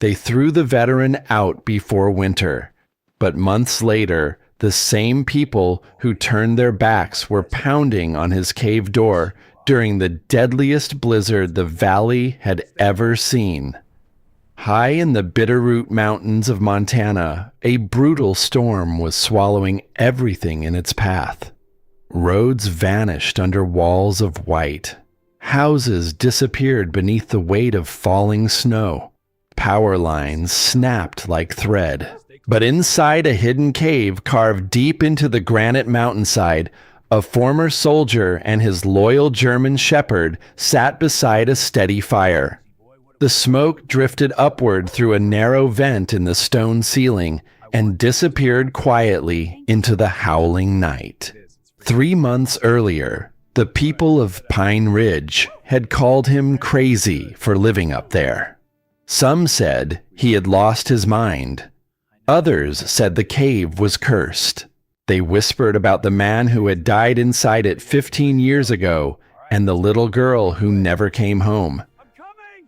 They threw the veteran out before winter, but months later, the same people who turned their backs were pounding on his cave door during the deadliest blizzard the valley had ever seen. High in the Bitterroot Mountains of Montana, a brutal storm was swallowing everything in its path. Roads vanished under walls of white. Houses disappeared beneath the weight of falling snow. Power lines snapped like thread. But inside a hidden cave carved deep into the granite mountainside, a former soldier and his loyal German shepherd sat beside a steady fire. The smoke drifted upward through a narrow vent in the stone ceiling and disappeared quietly into the howling night. 3 months earlier, the people of Pine Ridge had called him crazy for living up there. Some said he had lost his mind. Others said the cave was cursed. They whispered about the man who had died inside it 15 years ago and the little girl who never came home.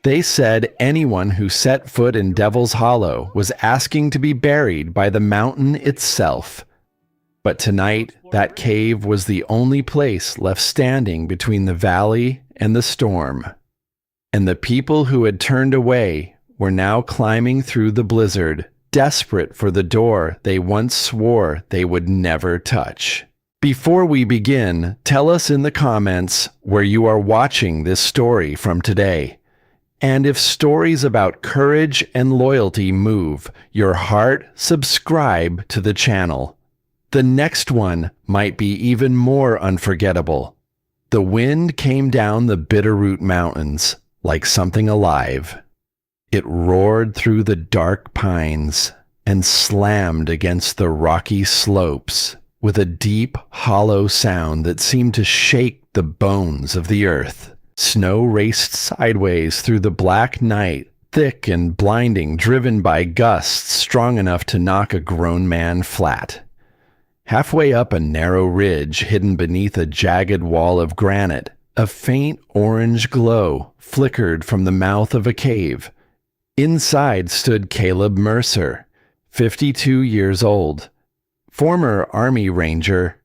They said anyone who set foot in Devil's Hollow was asking to be buried by the mountain itself. But tonight, that cave was the only place left standing between the valley and the storm. And the people who had turned away were now climbing through the blizzard, desperate for the door they once swore they would never touch. Before we begin, tell us in the comments where you are watching this story from today. And if stories about courage and loyalty move your heart, subscribe to the channel. The next one might be even more unforgettable. The wind came down the Bitterroot Mountains like something alive. It roared through the dark pines and slammed against the rocky slopes with a deep, hollow sound that seemed to shake the bones of the earth. Snow raced sideways through the black night, thick and blinding, driven by gusts strong enough to knock a grown man flat. Halfway up a narrow ridge hidden beneath a jagged wall of granite, a faint orange glow flickered from the mouth of a cave. Inside stood Caleb Mercer, 52 years old, former Army Ranger,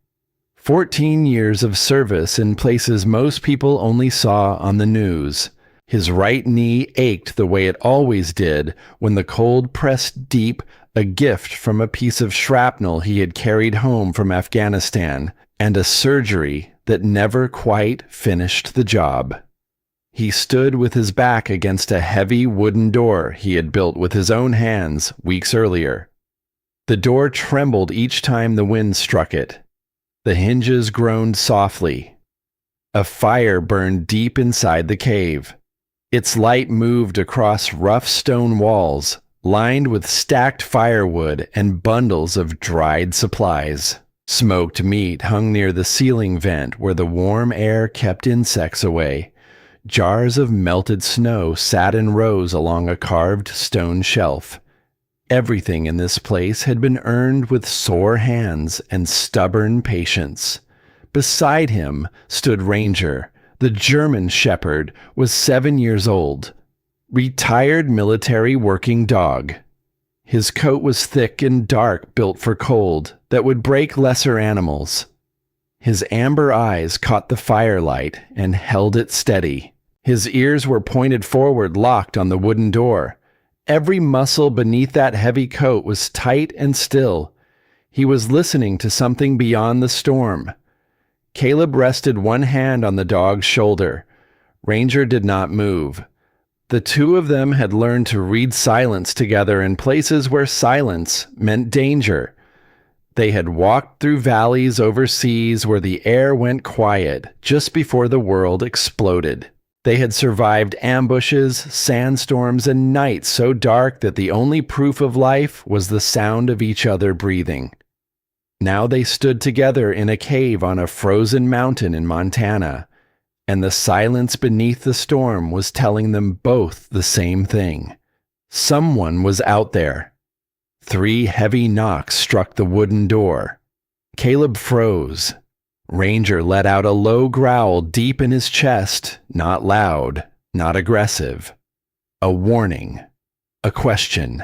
14 years of service in places most people only saw on the news. His right knee ached the way it always did when the cold pressed deep, a gift from a piece of shrapnel he had carried home from Afghanistan, and a surgery that never quite finished the job. He stood with his back against a heavy wooden door he had built with his own hands weeks earlier. The door trembled each time the wind struck it. The hinges groaned softly. A fire burned deep inside the cave. Its light moved across rough stone walls, lined with stacked firewood and bundles of dried supplies. Smoked meat hung near the ceiling vent where the warm air kept insects away. Jars of melted snow sat in rows along a carved stone shelf. Everything in this place had been earned with sore hands and stubborn patience. Beside him stood Ranger. The German shepherd was 7 years old. Retired military working dog. His coat was thick and dark, built for cold, that would break lesser animals. His amber eyes caught the firelight and held it steady. His ears were pointed forward, locked on the wooden door. Every muscle beneath that heavy coat was tight and still. He was listening to something beyond the storm. Caleb rested one hand on the dog's shoulder. Ranger did not move. The two of them had learned to read silence together in places where silence meant danger. They had walked through valleys overseas where the air went quiet just before the world exploded. They had survived ambushes, sandstorms, and nights so dark that the only proof of life was the sound of each other breathing. Now they stood together in a cave on a frozen mountain in Montana, and the silence beneath the storm was telling them both the same thing. Someone was out there. 3 heavy knocks struck the wooden door. Caleb froze. Ranger let out a low growl deep in his chest, not loud, not aggressive. A warning. A question.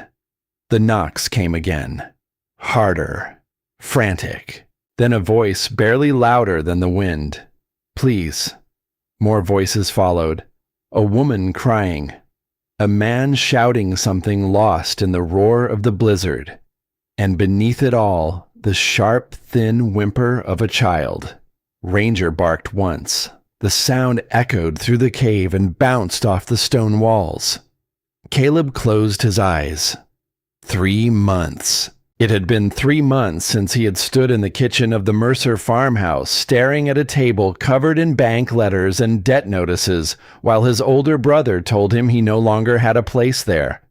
The knocks came again. Harder. Frantic. Then a voice barely louder than the wind. Please. More voices followed. A woman crying. A man shouting something lost in the roar of the blizzard. And beneath it all, the sharp, thin whimper of a child. Ranger barked once. The sound echoed through the cave and bounced off the stone walls. Caleb closed his eyes. 3 months. It had been 3 months since he had stood in the kitchen of the Mercer farmhouse staring at a table covered in bank letters and debt notices while his older brother told him he no longer had a place there.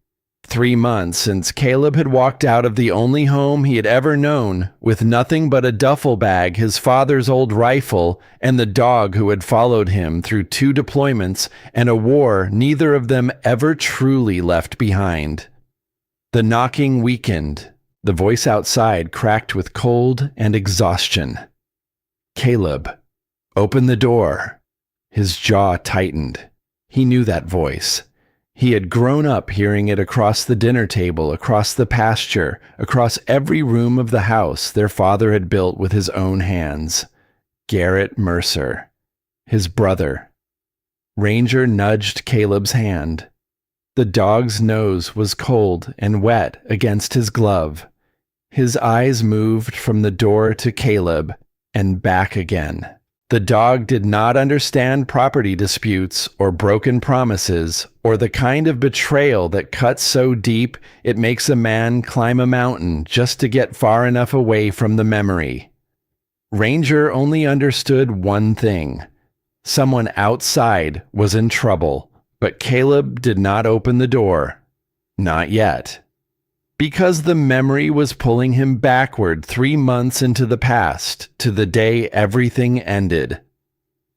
3 months since Caleb had walked out of the only home he had ever known with nothing but a duffel bag, his father's old rifle, and the dog who had followed him through 2 deployments and a war neither of them ever truly left behind. The knocking weakened. The voice outside cracked with cold and exhaustion. Caleb, open the door. His jaw tightened. He knew that voice. He had grown up hearing it across the dinner table, across the pasture, across every room of the house their father had built with his own hands. Garrett Mercer. His brother. Ranger nudged Caleb's hand. The dog's nose was cold and wet against his glove. His eyes moved from the door to Caleb and back again. The dog did not understand property disputes or broken promises or the kind of betrayal that cuts so deep it makes a man climb a mountain just to get far enough away from the memory. Ranger only understood one thing. Someone outside was in trouble, but Caleb did not open the door. Not yet. Because the memory was pulling him backward 3 months into the past, to the day everything ended.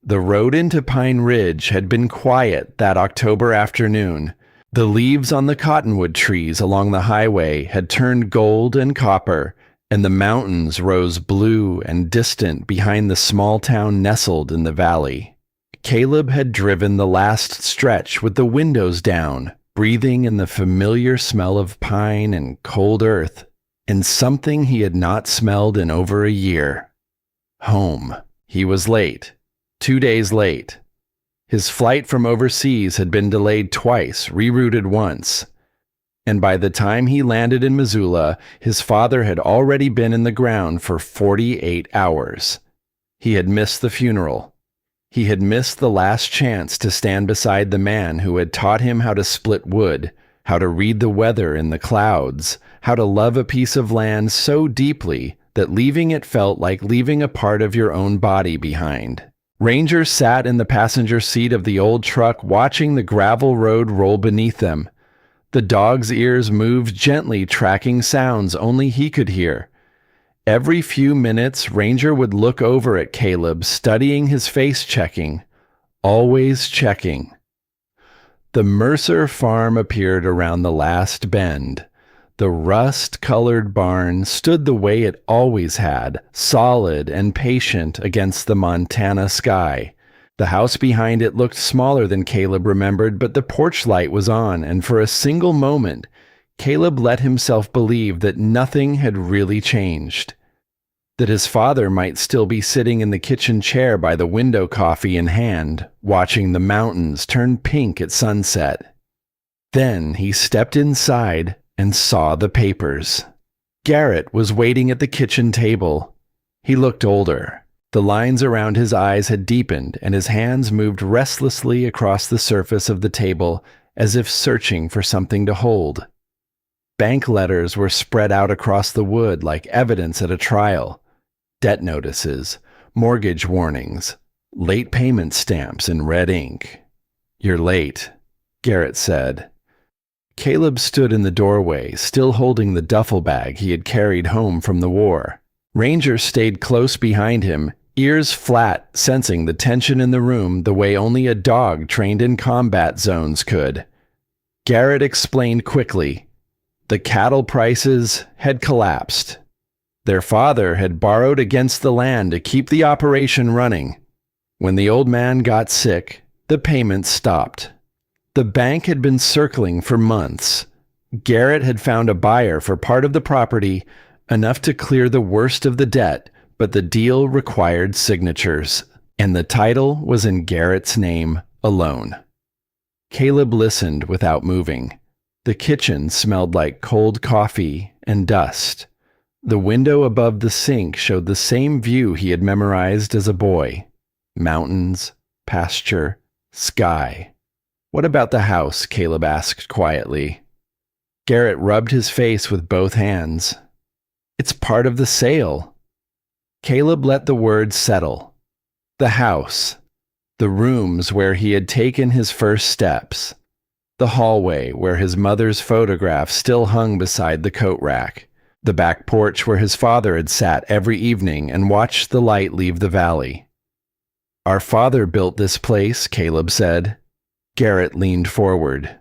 The road into Pine Ridge had been quiet that October afternoon. The leaves on the cottonwood trees along the highway had turned gold and copper, and the mountains rose blue and distant behind the small town nestled in the valley. Caleb had driven the last stretch with the windows down, breathing in the familiar smell of pine and cold earth, and something he had not smelled in over a year. Home. He was late. 2 days late. His flight from overseas had been delayed twice, rerouted once. And by the time he landed in Missoula, his father had already been in the ground for 48 hours. He had missed the funeral. He had missed the last chance to stand beside the man who had taught him how to split wood, how to read the weather in the clouds, how to love a piece of land so deeply that leaving it felt like leaving a part of your own body behind. Ranger sat in the passenger seat of the old truck watching the gravel road roll beneath them. The dog's ears moved gently, tracking sounds only he could hear. Every few minutes, Ranger would look over at Caleb, studying his face, checking. Always checking. The Mercer farm appeared around the last bend. The rust-colored barn stood the way it always had, solid and patient against the Montana sky. The house behind it looked smaller than Caleb remembered, but the porch light was on, and for a single moment, Caleb let himself believe that nothing had really changed. That his father might still be sitting in the kitchen chair by the window, coffee in hand, watching the mountains turn pink at sunset. Then he stepped inside and saw the papers. Garrett was waiting at the kitchen table. He looked older. The lines around his eyes had deepened, and his hands moved restlessly across the surface of the table as if searching for something to hold. Bank letters were spread out across the wood like evidence at a trial. Debt notices, mortgage warnings, late payment stamps in red ink. "You're late," Garrett said. Caleb stood in the doorway, still holding the duffel bag he had carried home from the war. Ranger stayed close behind him, ears flat, sensing the tension in the room the way only a dog trained in combat zones could. Garrett explained quickly. The cattle prices had collapsed. Their father had borrowed against the land to keep the operation running. When the old man got sick, the payments stopped. The bank had been circling for months. Garrett had found a buyer for part of the property, enough to clear the worst of the debt, but the deal required signatures, and the title was in Garrett's name alone. Caleb listened without moving. The kitchen smelled like cold coffee and dust. The window above the sink showed the same view he had memorized as a boy. Mountains, pasture, sky. "What about the house?" Caleb asked quietly. Garrett rubbed his face with both hands. "It's part of the sale." Caleb let the words settle. The house. The rooms where he had taken his first steps. The hallway where his mother's photograph still hung beside the coat rack. The back porch where his father had sat every evening and watched the light leave the valley. "Our father built this place," Caleb said. Garrett leaned forward.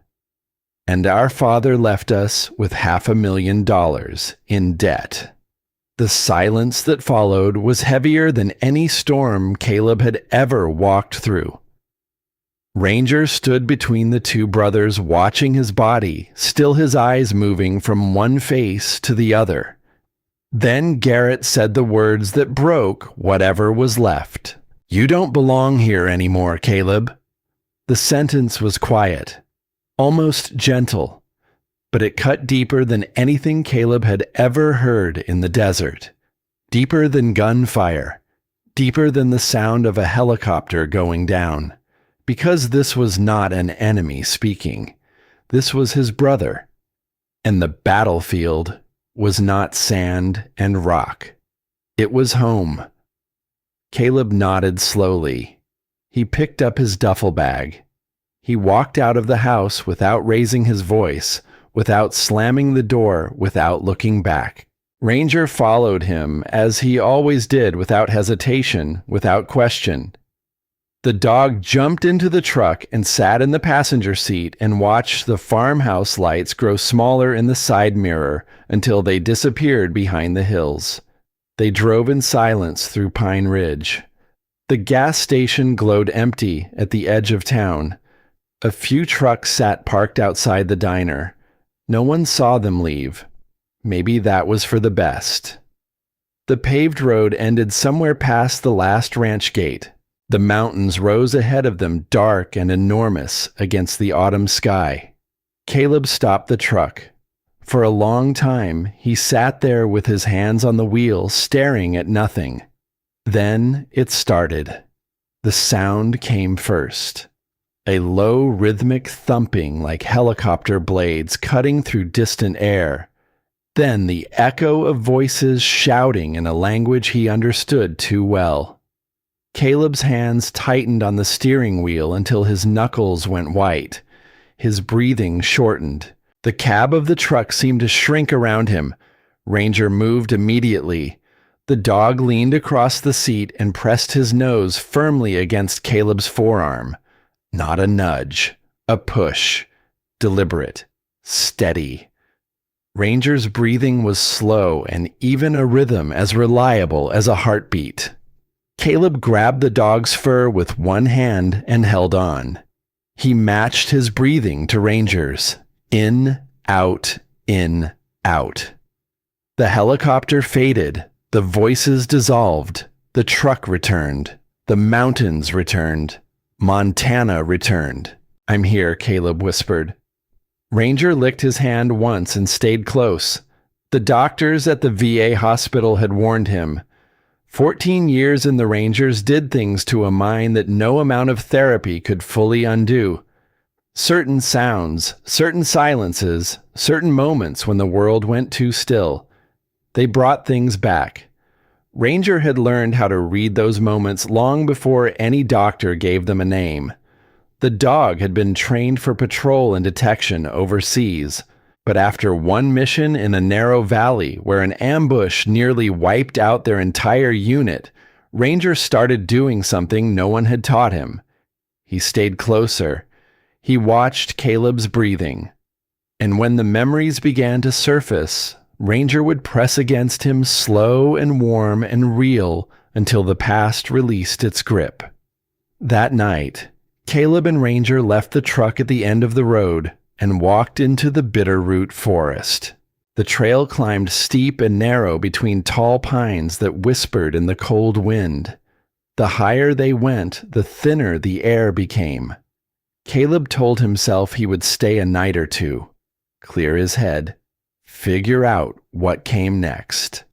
"And our father left us with $500,000 in debt." The silence that followed was heavier than any storm Caleb had ever walked through. Ranger stood between the two brothers, watching his body, still his eyes moving from one face to the other. Then Garrett said the words that broke whatever was left. "You don't belong here anymore, Caleb." The sentence was quiet, almost gentle, but it cut deeper than anything Caleb had ever heard in the desert. Deeper than gunfire, deeper than the sound of a helicopter going down. Because this was not an enemy speaking. This was his brother. And the battlefield was not sand and rock. It was home. Caleb nodded slowly. He picked up his duffel bag. He walked out of the house without raising his voice, without slamming the door, without looking back. Ranger followed him, as he always did, without hesitation, without question. The dog jumped into the truck and sat in the passenger seat and watched the farmhouse lights grow smaller in the side mirror until they disappeared behind the hills. They drove in silence through Pine Ridge. The gas station glowed empty at the edge of town. A few trucks sat parked outside the diner. No one saw them leave. Maybe that was for the best. The paved road ended somewhere past the last ranch gate. The mountains rose ahead of them, dark and enormous against the autumn sky. Caleb stopped the truck. For a long time, he sat there with his hands on the wheel, staring at nothing. Then it started. The sound came first. A low, rhythmic thumping like helicopter blades cutting through distant air. Then the echo of voices shouting in a language he understood too well. Caleb's hands tightened on the steering wheel until his knuckles went white. His breathing shortened. The cab of the truck seemed to shrink around him. Ranger moved immediately. The dog leaned across the seat and pressed his nose firmly against Caleb's forearm. Not a nudge, a push. Deliberate, steady. Ranger's breathing was slow and even a rhythm as reliable as a heartbeat. Caleb grabbed the dog's fur with one hand and held on. He matched his breathing to Ranger's. In, out, in, out. The helicopter faded. The voices dissolved. The truck returned. The mountains returned. Montana returned. "I'm here," Caleb whispered. Ranger licked his hand once and stayed close. The doctors at the VA hospital had warned him. 14 years in the Rangers did things to a mind that no amount of therapy could fully undo. Certain sounds, certain silences, certain moments when the world went too still. They brought things back. Ranger had learned how to read those moments long before any doctor gave them a name. The dog had been trained for patrol and detection overseas, but after one mission in a narrow valley where an ambush nearly wiped out their entire unit, Ranger started doing something no one had taught him. He stayed closer. He watched Caleb's breathing. And when the memories began to surface, Ranger would press against him slow and warm and real until the past released its grip. That night, Caleb and Ranger left the truck at the end of the road. and walked into the Bitterroot forest. The trail climbed steep and narrow between tall pines that whispered in the cold wind. The higher they went, the thinner the air became. Caleb told himself he would stay a night or two, clear his head, figure out what came next.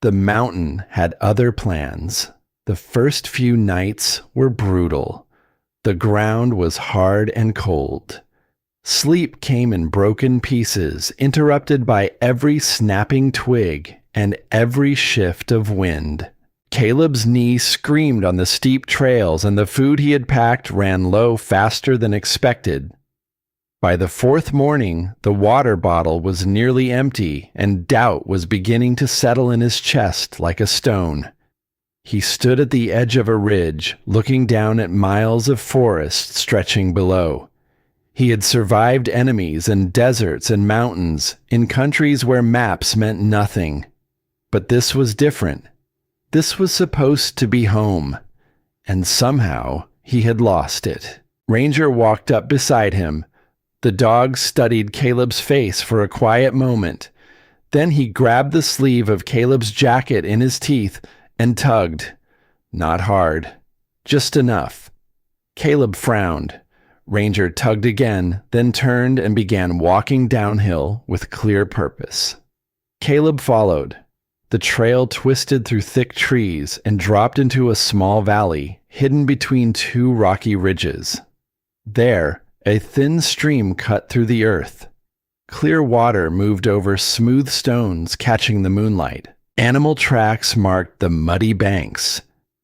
The mountain had other plans. The first few nights were brutal. The ground was hard and cold. Sleep came in broken pieces, interrupted by every snapping twig and every shift of wind. Caleb's knee screamed on the steep trails, and the food he had packed ran low faster than expected. By the fourth morning, the water bottle was nearly empty, and doubt was beginning to settle in his chest like a stone. He stood at the edge of a ridge, looking down at miles of forest stretching below. He had survived enemies in deserts and mountains, in countries where maps meant nothing. But this was different. This was supposed to be home, and somehow he had lost it. Ranger walked up beside him. The dog studied Caleb's face for a quiet moment. Then he grabbed the sleeve of Caleb's jacket in his teeth and tugged. Not hard, just enough. Caleb frowned. Ranger tugged again, then turned and began walking downhill with clear purpose. Caleb followed. The trail twisted through thick trees and dropped into a small valley, hidden between two rocky ridges. There, a thin stream cut through the earth. Clear water moved over smooth stones, catching the moonlight. Animal tracks marked the muddy banks.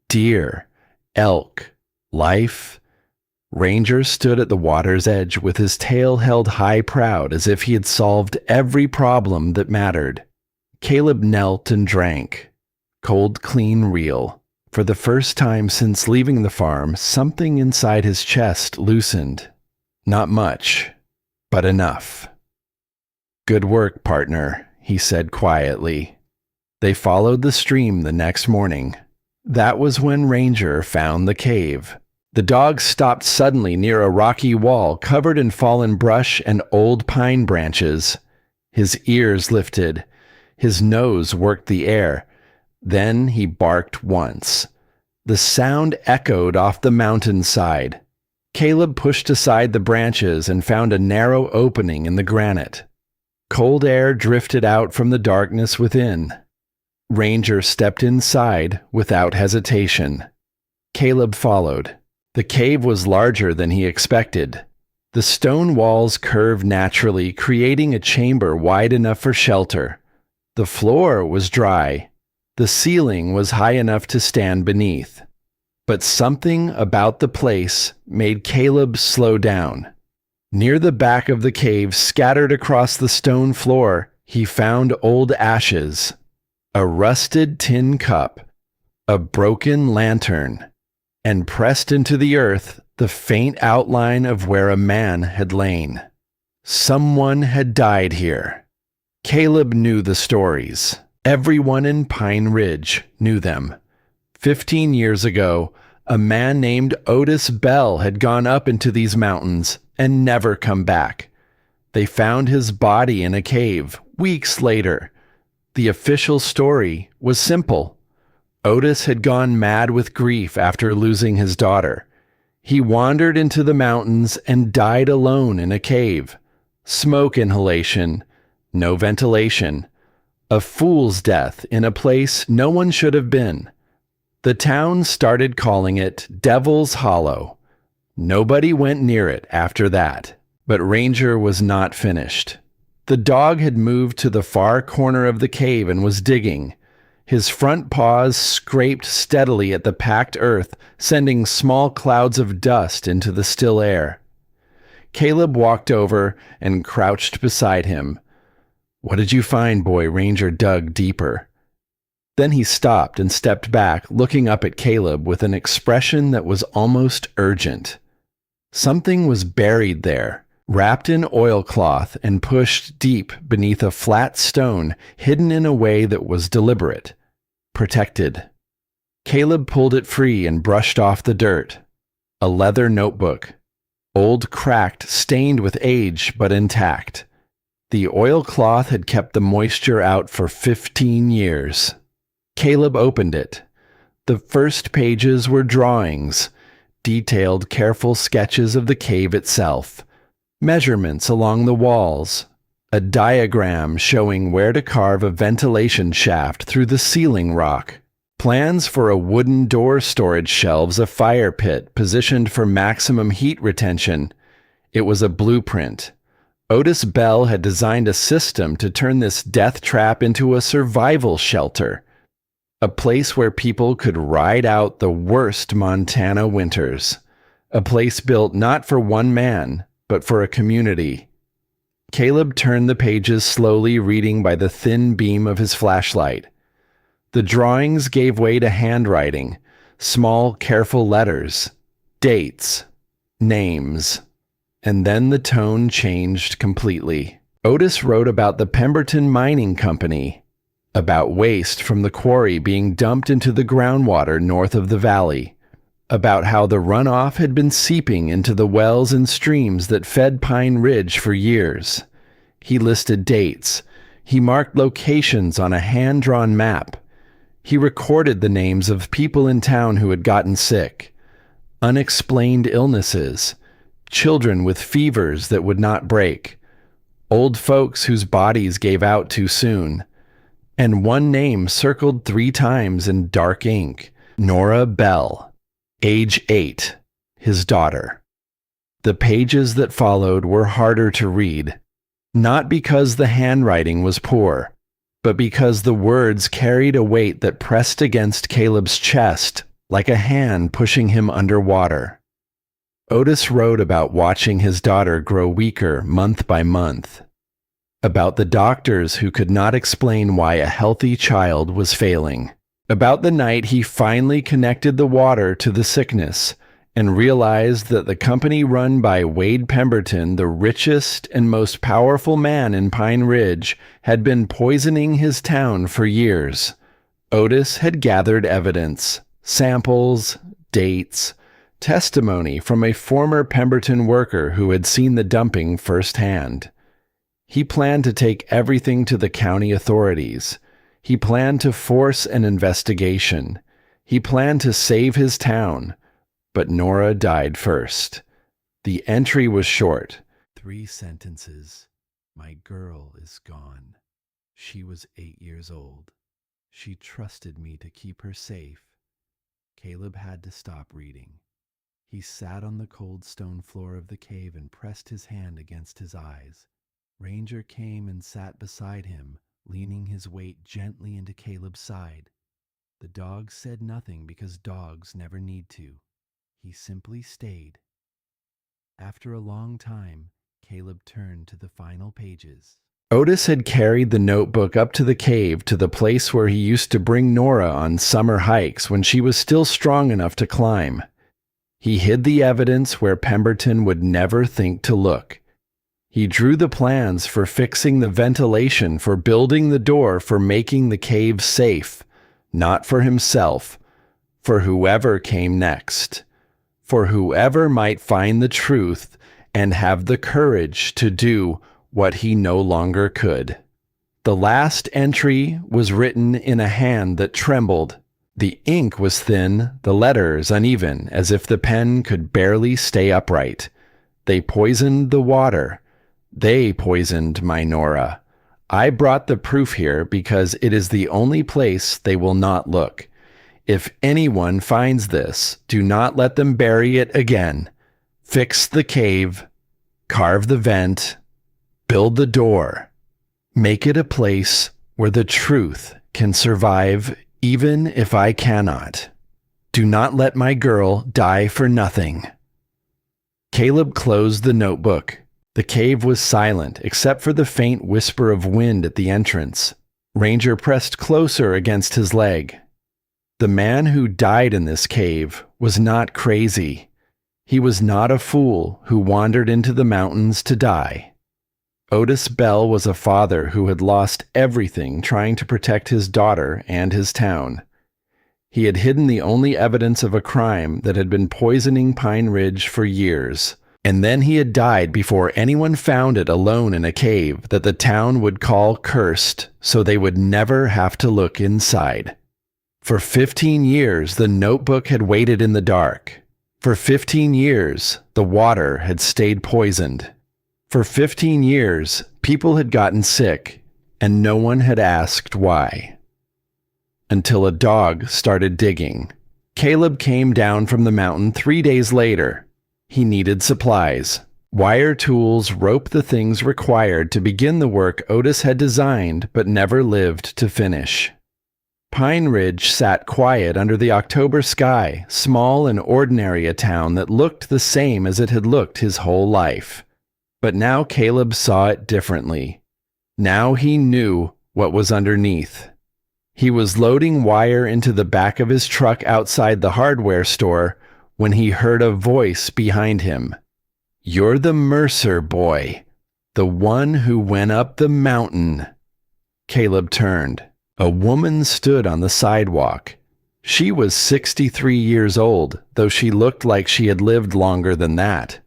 Deer, elk, life. Ranger stood at the water's edge with his tail held high proud as if he had solved every problem that mattered. Caleb knelt and drank. Cold, clean, real. For the first time since leaving the farm, something inside his chest loosened. Not much, but enough. "Good work, partner," he said quietly. They followed the stream the next morning. That was when Ranger found the cave. The dog stopped suddenly near a rocky wall covered in fallen brush and old pine branches. His ears lifted. His nose worked the air. Then he barked once. The sound echoed off the mountainside. Caleb pushed aside the branches and found a narrow opening in the granite. Cold air drifted out from the darkness within. Ranger stepped inside without hesitation. Caleb followed. The cave was larger than he expected. The stone walls curved naturally, creating a chamber wide enough for shelter. The floor was dry. The ceiling was high enough to stand beneath. But something about the place made Caleb slow down. Near the back of the cave, scattered across the stone floor, he found old ashes, a rusted tin cup, a broken lantern, and pressed into the earth the faint outline of where a man had lain. Someone had died here. Caleb knew the stories. Everyone in Pine Ridge knew them. 15 years ago, a man named Otis Bell had gone up into these mountains and never come back. They found his body in a cave weeks later. The official story was simple. Otis had gone mad with grief after losing his daughter. He wandered into the mountains and died alone in a cave. Smoke inhalation, no ventilation. A fool's death in a place no one should have been. The town started calling it Devil's Hollow. Nobody went near it after that. But Ranger was not finished. The dog had moved to the far corner of the cave and was digging. His front paws scraped steadily at the packed earth, sending small clouds of dust into the still air. Caleb walked over and crouched beside him. "What did you find, boy?" Ranger dug deeper. Then he stopped and stepped back, looking up at Caleb with an expression that was almost urgent. Something was buried there, wrapped in oilcloth and pushed deep beneath a flat stone, hidden in a way that was deliberate, protected. Caleb pulled it free and brushed off the dirt. A leather notebook. Old, cracked, stained with age, but intact. The oilcloth had kept the moisture out for 15 years. Caleb opened it. The first pages were drawings, detailed, careful sketches of the cave itself, measurements along the walls, a diagram showing where to carve a ventilation shaft through the ceiling rock, plans for a wooden door storage shelves, a fire pit positioned for maximum heat retention. It was a blueprint. Otis Bell had designed a system to turn this death trap into a survival shelter, a place where people could ride out the worst Montana winters, a place built not for one man, but for a community. Caleb turned the pages slowly, reading by the thin beam of his flashlight. The drawings gave way to handwriting, small, careful letters, dates, names. And then the tone changed completely. Otis wrote about the Pemberton Mining Company, about waste from the quarry being dumped into the groundwater north of the valley, about how the runoff had been seeping into the wells and streams that fed Pine Ridge for years. He listed dates. He marked locations on a hand-drawn map. He recorded the names of people in town who had gotten sick, unexplained illnesses, children with fevers that would not break, old folks whose bodies gave out too soon, and one name circled 3 times in dark ink: Nora Bell, age 8, his daughter. The pages that followed were harder to read, not because the handwriting was poor, but because the words carried a weight that pressed against Caleb's chest like a hand pushing him underwater. Otis wrote about watching his daughter grow weaker month by month, about the doctors who could not explain why a healthy child was failing, about the night he finally connected the water to the sickness and realized that the company run by Wade Pemberton, the richest and most powerful man in Pine Ridge, had been poisoning his town for years. Otis had gathered evidence, samples, dates, testimony from a former Pemberton worker who had seen the dumping firsthand. He planned to take everything to the county authorities. He planned to force an investigation. He planned to save his town. But Nora died first. The entry was short. 3 sentences. My girl is gone. She was 8 years old. She trusted me to keep her safe. Caleb had to stop reading. He sat on the cold stone floor of the cave and pressed his hand against his eyes. Ranger came and sat beside him, leaning his weight gently into Caleb's side. The dog said nothing because dogs never need to. He simply stayed. After a long time, Caleb turned to the final pages. Otis had carried the notebook up to the cave, to the place where he used to bring Nora on summer hikes when she was still strong enough to climb. He hid the evidence where Pemberton would never think to look. He drew the plans for fixing the ventilation, for building the door, for making the cave safe, not for himself, for whoever came next, for whoever might find the truth and have the courage to do what he no longer could. The last entry was written in a hand that trembled. The ink was thin, the letters uneven, as if the pen could barely stay upright. They poisoned the water. They poisoned my Nora. I brought the proof here because it is the only place they will not look. If anyone finds this, do not let them bury it again. Fix the cave, carve the vent, build the door. Make it a place where the truth can survive even if I cannot. Do not let my girl die for nothing. Caleb closed the notebook. The cave was silent, except for the faint whisper of wind at the entrance. Ranger pressed closer against his leg. The man who died in this cave was not crazy. He was not a fool who wandered into the mountains to die. Otis Bell was a father who had lost everything trying to protect his daughter and his town. He had hidden the only evidence of a crime that had been poisoning Pine Ridge for years. And then he had died before anyone found it alone in a cave that the town would call cursed, so they would never have to look inside. For 15 years, the notebook had waited in the dark. For 15 years, the water had stayed poisoned. For 15 years, people had gotten sick, and no one had asked why. Until a dog started digging. Caleb came down from the mountain 3 days later. He needed supplies. Wire tools, rope, the things required to begin the work Otis had designed but never lived to finish. Pine Ridge sat quiet under the October sky, small and ordinary, a town that looked the same as it had looked his whole life. But now Caleb saw it differently. Now he knew what was underneath. He was loading wire into the back of his truck outside the hardware store when he heard a voice behind him. "You're the Mercer boy, the one who went up the mountain." Caleb turned. A woman stood on the sidewalk. She was 63 years old, though she looked like she had lived longer than that.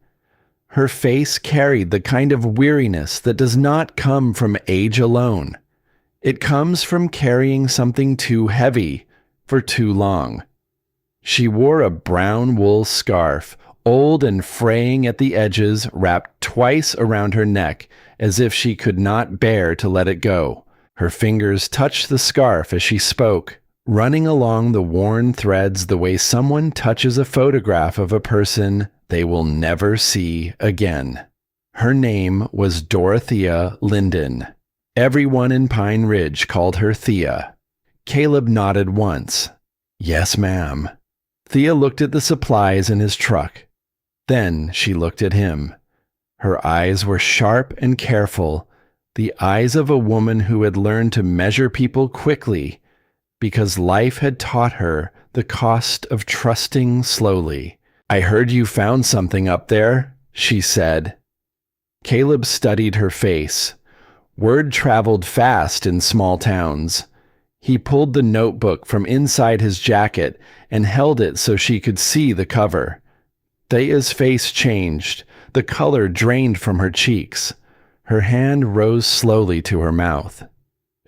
Her face carried the kind of weariness that does not come from age alone. It comes from carrying something too heavy for too long. She wore a brown wool scarf, old and fraying at the edges, wrapped twice around her neck, as if she could not bear to let it go. Her fingers touched the scarf as she spoke, running along the worn threads the way someone touches a photograph of a person they will never see again. Her name was Dorothea Linden. Everyone in Pine Ridge called her Thea. Caleb nodded once. "Yes, ma'am." Thea looked at the supplies in his truck. Then she looked at him. Her eyes were sharp and careful, the eyes of a woman who had learned to measure people quickly because life had taught her the cost of trusting slowly. "I heard you found something up there," she said. Caleb studied her face. Word traveled fast in small towns. He pulled the notebook from inside his jacket and held it so she could see the cover. Thea's face changed. The color drained from her cheeks. Her hand rose slowly to her mouth.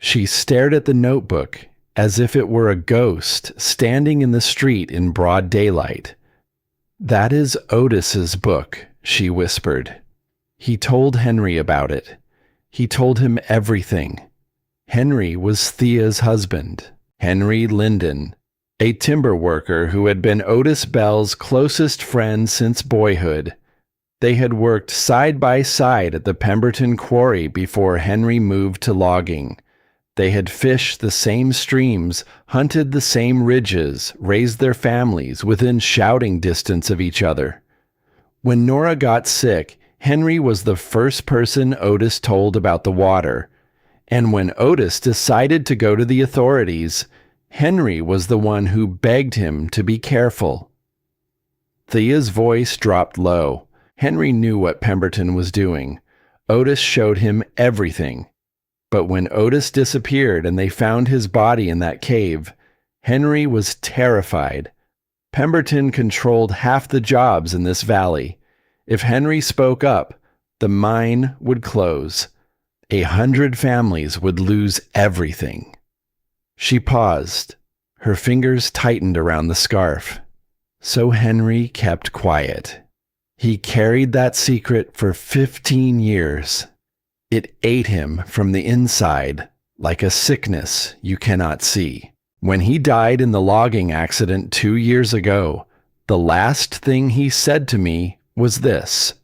She stared at the notebook as if it were a ghost standing in the street in broad daylight. "That is Otis's book," she whispered. "He told Henry about it. He told him everything." Henry was Thea's husband, Henry Linden, a timber worker who had been Otis Bell's closest friend since boyhood. They had worked side by side at the Pemberton quarry before Henry moved to logging. They had fished the same streams, hunted the same ridges, raised their families within shouting distance of each other. When Nora got sick, Henry was the first person Otis told about the water. And when Otis decided to go to the authorities, Henry was the one who begged him to be careful. Thea's voice dropped low. Henry knew what Pemberton was doing. Otis showed him everything. But when Otis disappeared and they found his body in that cave, Henry was terrified. Pemberton controlled half the jobs in this valley. If Henry spoke up, the mine would close. 100 families would lose everything. She paused. Her fingers tightened around the scarf. So Henry kept quiet. He carried that secret for 15 years. It ate him from the inside, like a sickness you cannot see. When he died in the logging accident 2 years ago, the last thing he said to me was this.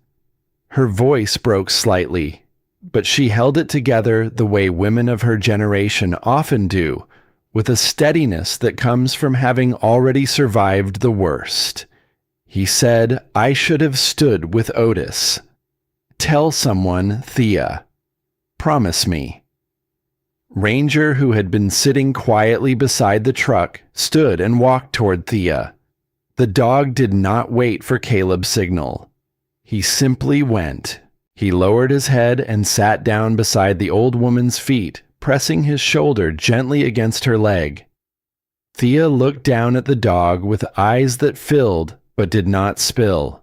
Her voice broke slightly, but she held it together the way women of her generation often do, with a steadiness that comes from having already survived the worst. He said, "I should have stood with Otis. Tell someone, Thea. Promise me." Ranger, who had been sitting quietly beside the truck, stood and walked toward Thea. The dog did not wait for Caleb's signal. He simply went. He lowered his head and sat down beside the old woman's feet, pressing his shoulder gently against her leg. Thea looked down at the dog with eyes that filled but did not spill.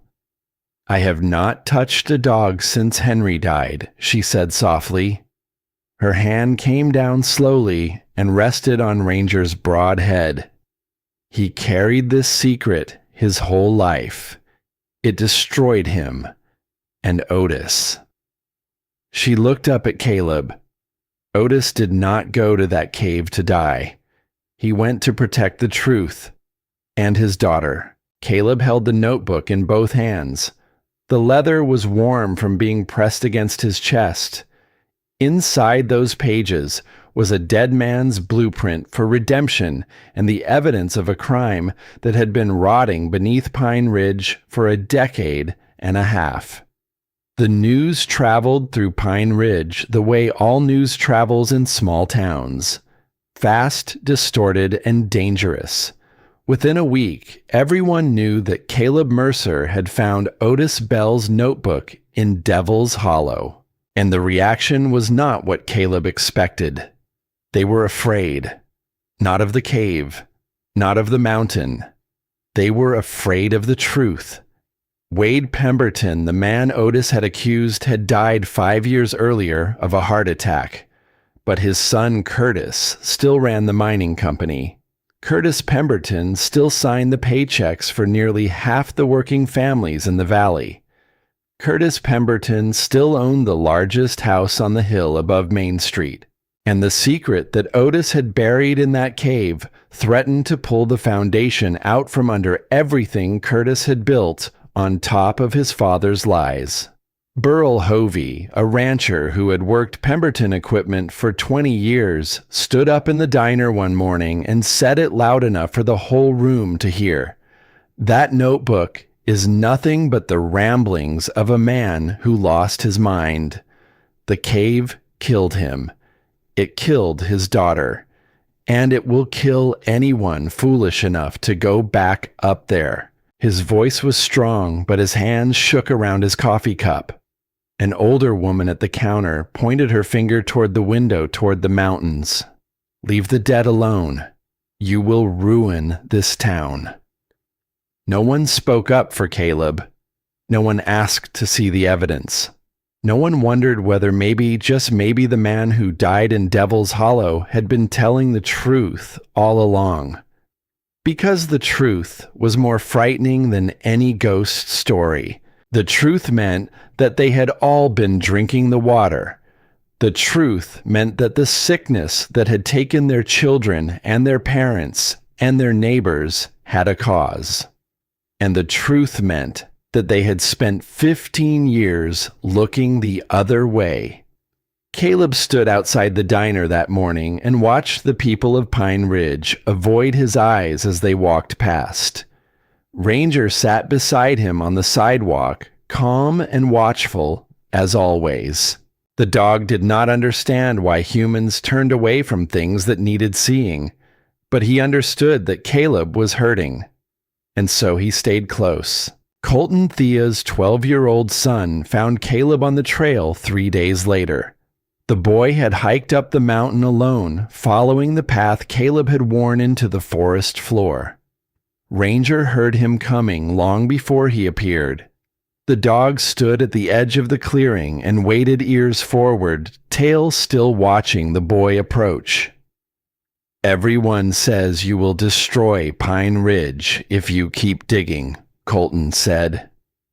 "I have not touched a dog since Henry died," she said softly. Her hand came down slowly and rested on Ranger's broad head. He carried this secret his whole life. It destroyed him and Otis. She looked up at Caleb. Otis did not go to that cave to die. He went to protect the truth and his daughter. Caleb held the notebook in both hands. The leather was warm from being pressed against his chest. Inside those pages was a dead man's blueprint for redemption and the evidence of a crime that had been rotting beneath Pine Ridge for a decade and a half. The news traveled through Pine Ridge the way all news travels in small towns. Fast, distorted, and dangerous. Within a week, everyone knew that Caleb Mercer had found Otis Bell's notebook in Devil's Hollow. And the reaction was not what Caleb expected. They were afraid. Not of the cave. Not of the mountain. They were afraid of the truth. Wade Pemberton, the man Otis had accused, had died 5 years earlier of a heart attack. But his son Curtis still ran the mining company. Curtis Pemberton still signed the paychecks for nearly half the working families in the valley. Curtis Pemberton still owned the largest house on the hill above Main Street. And the secret that Otis had buried in that cave threatened to pull the foundation out from under everything Curtis had built on top of his father's lies. Burl Hovey, a rancher who had worked Pemberton equipment for 20 years, stood up in the diner one morning and said it loud enough for the whole room to hear. "That notebook is nothing but the ramblings of a man who lost his mind. The cave killed him. It killed his daughter. And it will kill anyone foolish enough to go back up there." His voice was strong, but his hands shook around his coffee cup. An older woman at the counter pointed her finger toward the window toward the mountains. "Leave the dead alone. You will ruin this town." No one spoke up for Caleb. No one asked to see the evidence. No one wondered whether maybe, just maybe, the man who died in Devil's Hollow had been telling the truth all along. Because the truth was more frightening than any ghost story. The truth meant that they had all been drinking the water. The truth meant that the sickness that had taken their children and their parents and their neighbors had a cause. And the truth meant that they had spent 15 years looking the other way. Caleb stood outside the diner that morning and watched the people of Pine Ridge avoid his eyes as they walked past. Ranger sat beside him on the sidewalk, calm and watchful as always. The dog did not understand why humans turned away from things that needed seeing, but he understood that Caleb was hurting, and so he stayed close. Colton Thea's 12-year-old son found Caleb on the trail 3 days later. The boy had hiked up the mountain alone, following the path Caleb had worn into the forest floor. Ranger heard him coming long before he appeared. The dog stood at the edge of the clearing and waited ears forward, tail still watching the boy approach. "Everyone says you will destroy Pine Ridge if you keep digging," Colton said.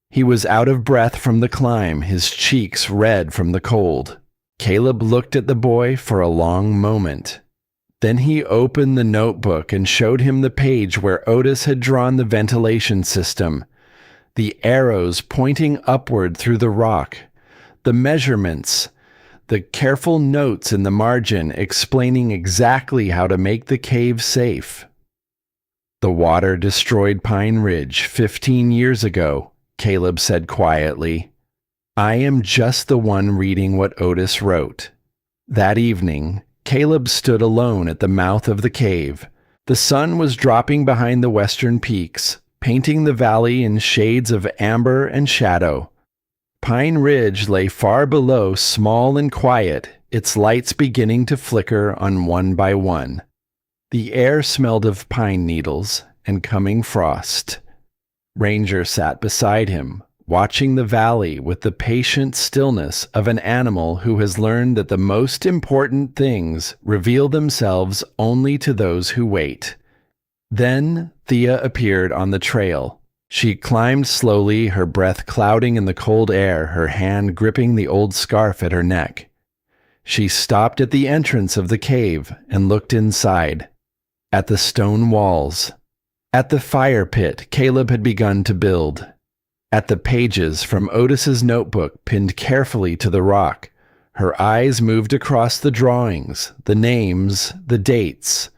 He was out of breath from the climb, his cheeks red from the cold. Caleb looked at the boy for a long moment. Then he opened the notebook and showed him the page where Otis had drawn the ventilation system, the arrows pointing upward through the rock, the measurements, the careful notes in the margin explaining exactly how to make the cave safe. "The water destroyed Pine Ridge 15 years ago," Caleb said quietly. "I am just the one reading what Otis wrote." That evening, Caleb stood alone at the mouth of the cave. The sun was dropping behind the western peaks, painting the valley in shades of amber and shadow. Pine Ridge lay far below, small and quiet, its lights beginning to flicker on one by one. The air smelled of pine needles and coming frost. Ranger sat beside him, watching the valley with the patient stillness of an animal who has learned that the most important things reveal themselves only to those who wait. Then Thea appeared on the trail. She climbed slowly, her breath clouding in the cold air, her hand gripping the old scarf at her neck. She stopped at the entrance of the cave and looked inside, at the stone walls, at the fire pit Caleb had begun to build, at the pages from Otis's notebook pinned carefully to the rock. Her eyes moved across the drawings, the names, the dates.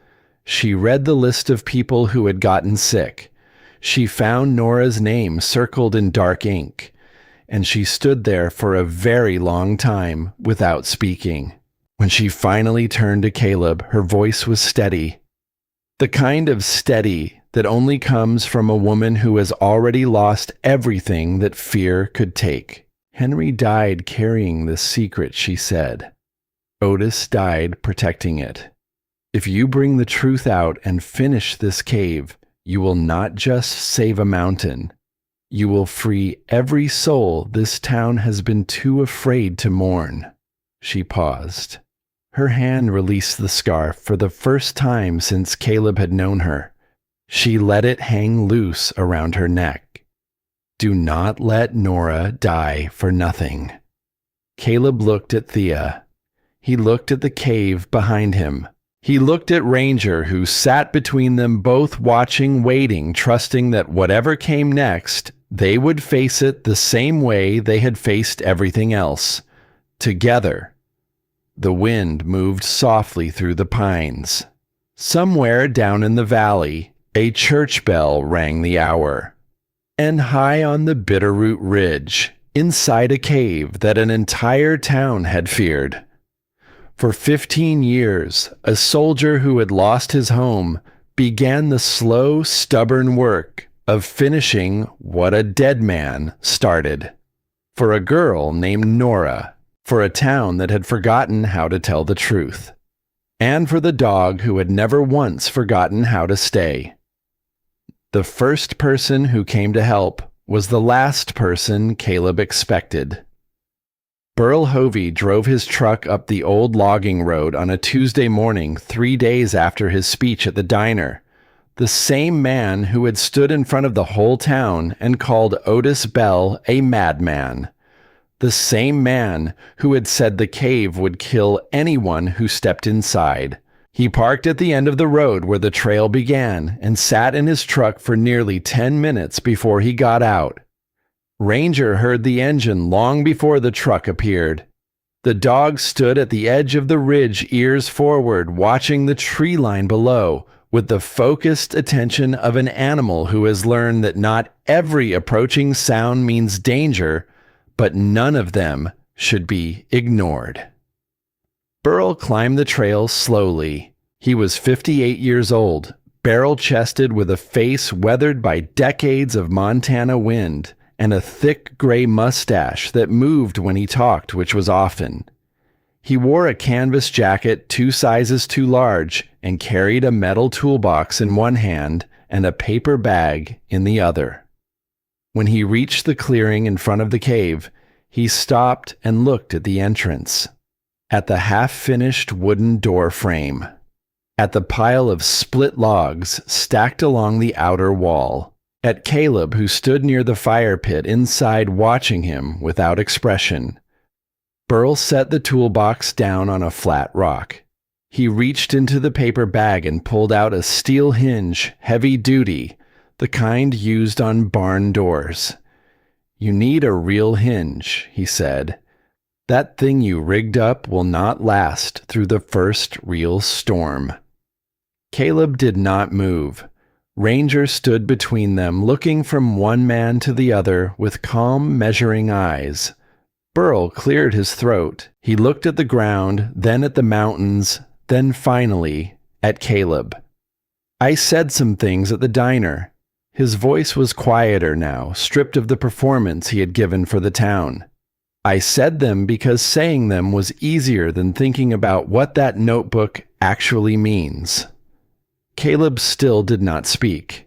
She read the list of people who had gotten sick. She found Nora's name circled in dark ink, and she stood there for a very long time without speaking. When she finally turned to Caleb, her voice was steady. The kind of steady that only comes from a woman who has already lost everything that fear could take. Henry died carrying this secret, she said. Otis died protecting it. If you bring the truth out and finish this cave, you will not just save a mountain. You will free every soul this town has been too afraid to mourn. She paused. Her hand released the scarf for the first time since Caleb had known her. She let it hang loose around her neck. Do not let Nora die for nothing. Caleb looked at Thea. He looked at the cave behind him. He looked at Ranger, who sat between them both, watching, waiting, trusting that whatever came next, they would face it the same way they had faced everything else. Together. The wind moved softly through the pines. Somewhere down in the valley, a church bell rang the hour. And high on the Bitterroot Ridge, inside a cave that an entire town had feared, for 15 years, a soldier who had lost his home began the slow, stubborn work of finishing what a dead man started. For a girl named Nora, for a town that had forgotten how to tell the truth, and for the dog who had never once forgotten how to stay. The first person who came to help was the last person Caleb expected. Burl Hovey drove his truck up the old logging road on a Tuesday morning 3 days after his speech at the diner. The same man who had stood in front of the whole town and called Otis Bell a madman. The same man who had said the cave would kill anyone who stepped inside. He parked at the end of the road where the trail began and sat in his truck for nearly 10 minutes before he got out. Ranger heard the engine long before the truck appeared. The dog stood at the edge of the ridge, ears forward, watching the tree line below, with the focused attention of an animal who has learned that not every approaching sound means danger, but none of them should be ignored. Burl climbed the trail slowly. He was 58 years old, barrel-chested with a face weathered by decades of Montana wind, and a thick gray mustache that moved when he talked, which was often. He wore a canvas jacket 2 sizes too large and carried a metal toolbox in one hand and a paper bag in the other. When he reached the clearing in front of the cave, he stopped and looked at the entrance, at the half-finished wooden door frame, at the pile of split logs stacked along the outer wall, at Caleb, who stood near the fire pit inside watching him without expression. Burl set the toolbox down on a flat rock. He reached into the paper bag and pulled out a steel hinge, heavy-duty, the kind used on barn doors. You need a real hinge, he said. That thing you rigged up will not last through the first real storm. Caleb did not move. Ranger stood between them, looking from one man to the other with calm, measuring eyes. Burl cleared his throat. He looked at the ground, then at the mountains, then finally at Caleb. I said some things at the diner. His voice was quieter now, stripped of the performance he had given for the town. I said them because saying them was easier than thinking about what that notebook actually means. Caleb still did not speak.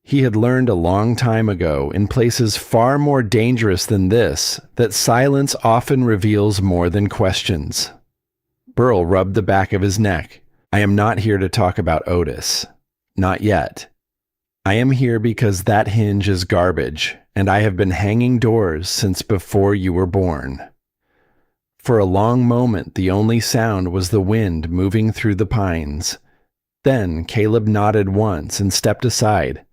He had learned a long time ago, in places far more dangerous than this, that silence often reveals more than questions. Burl rubbed the back of his neck. I am not here to talk about Otis. Not yet. I am here because that hinge is garbage, and I have been hanging doors since before you were born. For a long moment, the only sound was the wind moving through the pines. Then Caleb nodded once and stepped aside.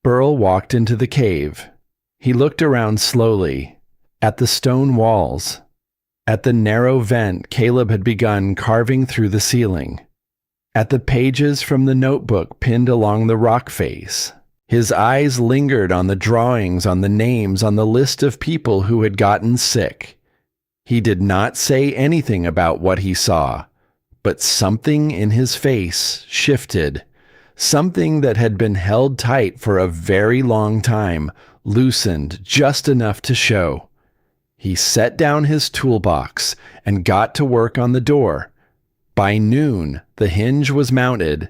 Burl walked into the cave. He looked around slowly, at the stone walls, at the narrow vent Caleb had begun carving through the ceiling, at the pages from the notebook pinned along the rock face. His eyes lingered on the drawings, on the names on the list of people who had gotten sick. He did not say anything about what he saw, but something in his face shifted. Something that had been held tight for a very long time loosened just enough to show. He set down his toolbox and got to work on the door. By noon, the hinge was mounted.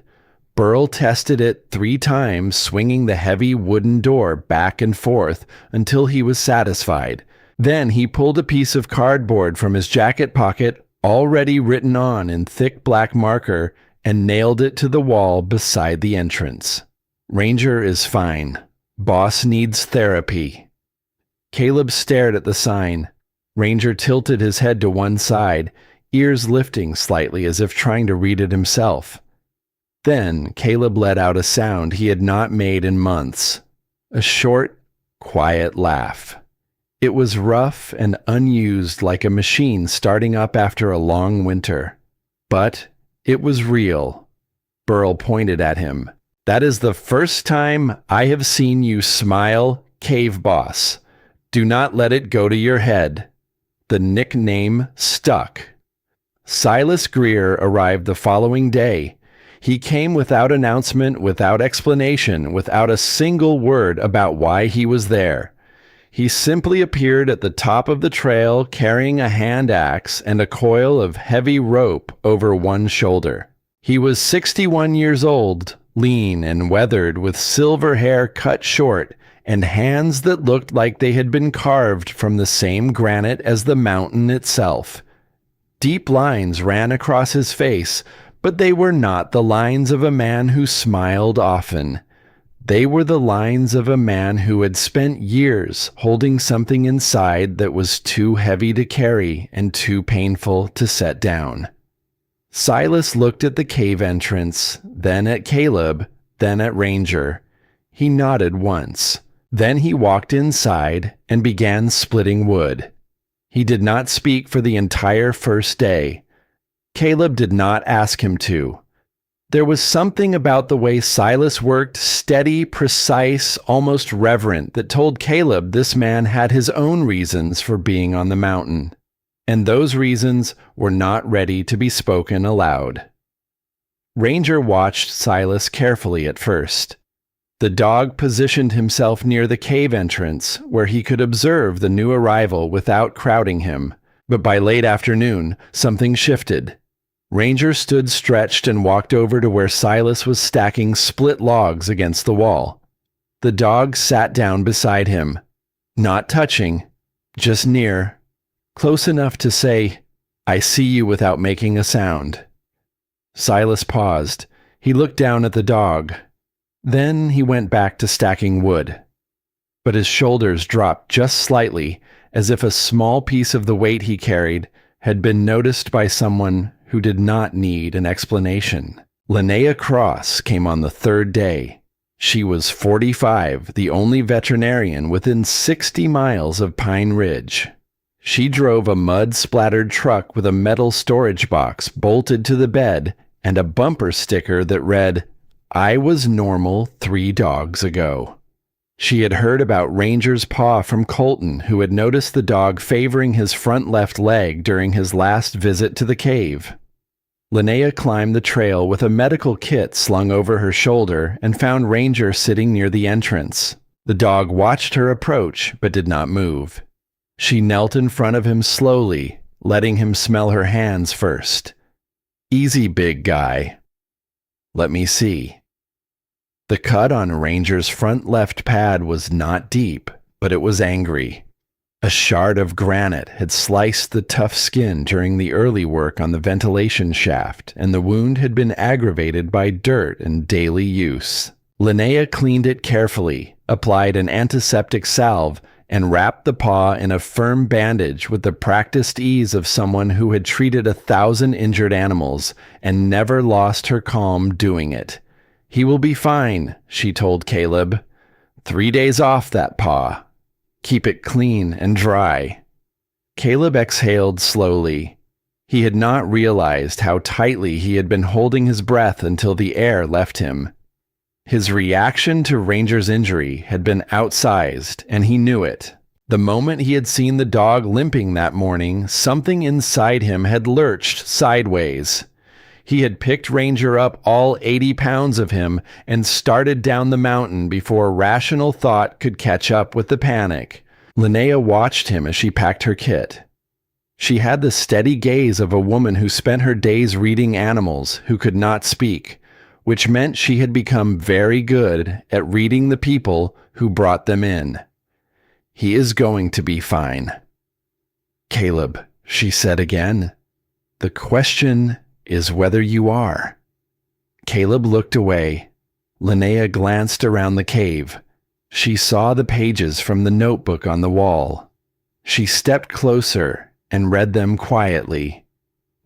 Burl tested it 3 times, swinging the heavy wooden door back and forth until he was satisfied. Then he pulled a piece of cardboard from his jacket pocket, already written on in thick black marker, and nailed it to the wall beside the entrance. Ranger is fine. Boss needs therapy. Caleb stared at the sign. Ranger tilted his head to one side, ears lifting slightly as if trying to read it himself. Then Caleb let out a sound he had not made in months. A short, quiet laugh. It was rough and unused, like a machine starting up after a long winter. But it was real. Burl pointed at him. That is the first time I have seen you smile, Cave Boss. Do not let it go to your head. The nickname stuck. Silas Greer arrived the following day. He came without announcement, without explanation, without a single word about why he was there. He simply appeared at the top of the trail carrying a hand axe and a coil of heavy rope over one shoulder. He was 61 years old, lean and weathered, with silver hair cut short and hands that looked like they had been carved from the same granite as the mountain itself. Deep lines ran across his face, but they were not the lines of a man who smiled often. They were the lines of a man who had spent years holding something inside that was too heavy to carry and too painful to set down. Silas looked at the cave entrance, then at Caleb, then at Ranger. He nodded once. Then he walked inside and began splitting wood. He did not speak for the entire first day. Caleb did not ask him to. There was something about the way Silas worked, steady, precise, almost reverent, that told Caleb this man had his own reasons for being on the mountain, and those reasons were not ready to be spoken aloud. Ranger watched Silas carefully at first. The dog positioned himself near the cave entrance, where he could observe the new arrival without crowding him, but by late afternoon, something shifted. Ranger stood stretched and walked over to where Silas was stacking split logs against the wall. The dog sat down beside him, not touching, just near, close enough to say, "I see you," without making a sound. Silas paused. He looked down at the dog. Then he went back to stacking wood. But his shoulders dropped just slightly, as if a small piece of the weight he carried had been noticed by someone who did not need an explanation. Linnea Cross came on the 3rd day. She was 45, the only veterinarian within 60 miles of Pine Ridge. She drove a mud-splattered truck with a metal storage box bolted to the bed and a bumper sticker that read, "I was normal 3 dogs ago." She had heard about Ranger's paw from Colton, who had noticed the dog favoring his front left leg during his last visit to the cave. Linnea climbed the trail with a medical kit slung over her shoulder and found Ranger sitting near the entrance. The dog watched her approach but did not move. She knelt in front of him slowly, letting him smell her hands first. "Easy, big guy." "Let me see." The cut on Ranger's front left pad was not deep, but it was angry. A shard of granite had sliced the tough skin during the early work on the ventilation shaft, and the wound had been aggravated by dirt and daily use. Linnea cleaned it carefully, applied an antiseptic salve, and wrapped the paw in a firm bandage with the practiced ease of someone who had treated 1,000 injured animals and never lost her calm doing it. "He will be fine," she told Caleb. 3 days off that paw. Keep it clean and dry." Caleb exhaled slowly. He had not realized how tightly he had been holding his breath until the air left him. His reaction to Ranger's injury had been outsized, and he knew it. The moment he had seen the dog limping that morning, something inside him had lurched sideways. He had picked Ranger up all 80 pounds of him and started down the mountain before rational thought could catch up with the panic. Linnea watched him as she packed her kit. She had the steady gaze of a woman who spent her days reading animals who could not speak, which meant she had become very good at reading the people who brought them in. "He is going to be fine." "Caleb," she said again, "the question is whether you are." Caleb looked away. Linnea glanced around the cave. She saw the pages from the notebook on the wall. She stepped closer and read them quietly.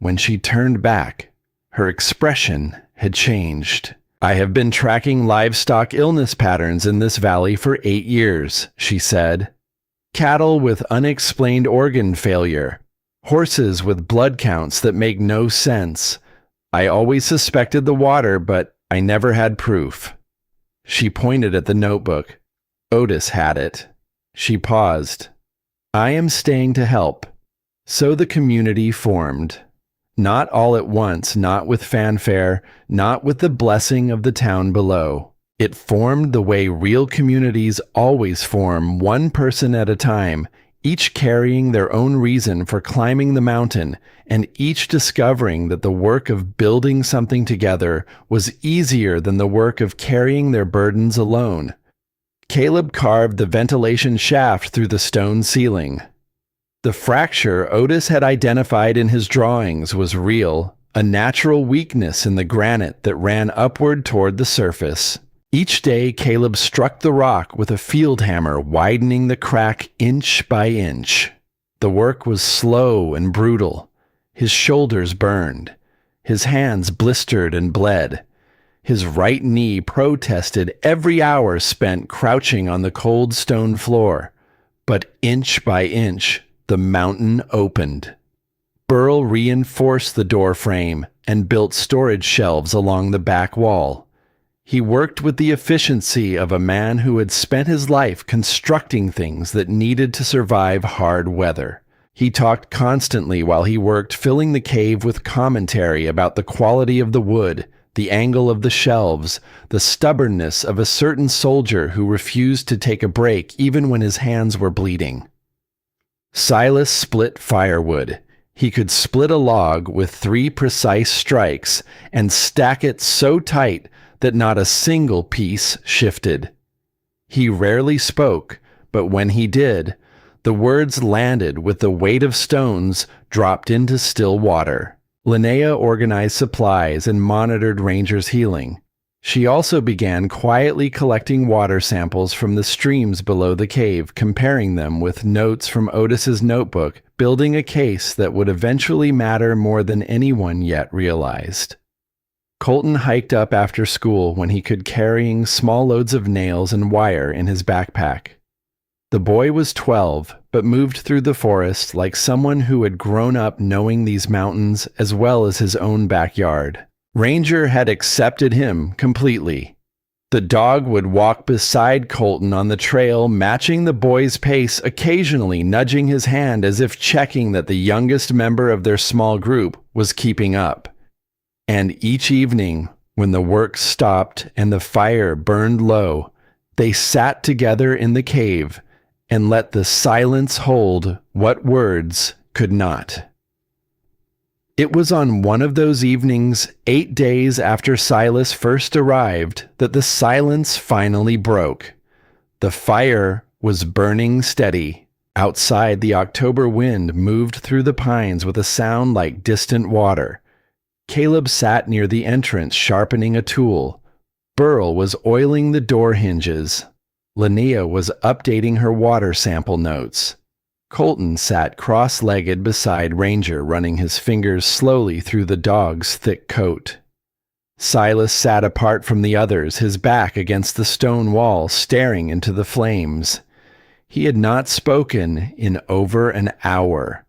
When she turned back, her expression had changed. "I have been tracking livestock illness patterns in this valley for 8 years, she said. "Cattle with unexplained organ failure. Horses with blood counts that make no sense. I always suspected the water, but I never had proof." She pointed at the notebook. Otis had it. She paused. "I am staying to help." So the community formed. Not all at once, not with fanfare, not with the blessing of the town below. It formed the way real communities always form, one person at a time, each carrying their own reason for climbing the mountain, and each discovering that the work of building something together was easier than the work of carrying their burdens alone. Caleb carved the ventilation shaft through the stone ceiling. The fracture Otis had identified in his drawings was real, a natural weakness in the granite that ran upward toward the surface. Each day, Caleb struck the rock with a field hammer, widening the crack inch by inch. The work was slow and brutal. His shoulders burned. His hands blistered and bled. His right knee protested every hour spent crouching on the cold stone floor. But inch by inch, the mountain opened. Burl reinforced the door frame and built storage shelves along the back wall. He worked with the efficiency of a man who had spent his life constructing things that needed to survive hard weather. He talked constantly while he worked, filling the cave with commentary about the quality of the wood, the angle of the shelves, the stubbornness of a certain soldier who refused to take a break even when his hands were bleeding. Silas split firewood. He could split a log with 3 precise strikes and stack it so tight that not a single piece shifted. He rarely spoke, but when he did, the words landed with the weight of stones dropped into still water. Linnea organized supplies and monitored Ranger's healing. She also began quietly collecting water samples from the streams below the cave, comparing them with notes from Otis's notebook, building a case that would eventually matter more than anyone yet realized. Colton hiked up after school when he could, carrying small loads of nails and wire in his backpack. The boy was 12, but moved through the forest like someone who had grown up knowing these mountains as well as his own backyard. Ranger had accepted him completely. The dog would walk beside Colton on the trail, matching the boy's pace, occasionally nudging his hand as if checking that the youngest member of their small group was keeping up. And each evening, when the work stopped and the fire burned low, they sat together in the cave and let the silence hold what words could not. It was on one of those evenings, 8 days after Silas first arrived, that the silence finally broke. The fire was burning steady. Outside, the October wind moved through the pines with a sound like distant water. Caleb sat near the entrance sharpening a tool. Burl was oiling the door hinges. Linnea was updating her water sample notes. Colton sat cross-legged beside Ranger, running his fingers slowly through the dog's thick coat. Silas sat apart from the others, his back against the stone wall, staring into the flames. He had not spoken in over an hour.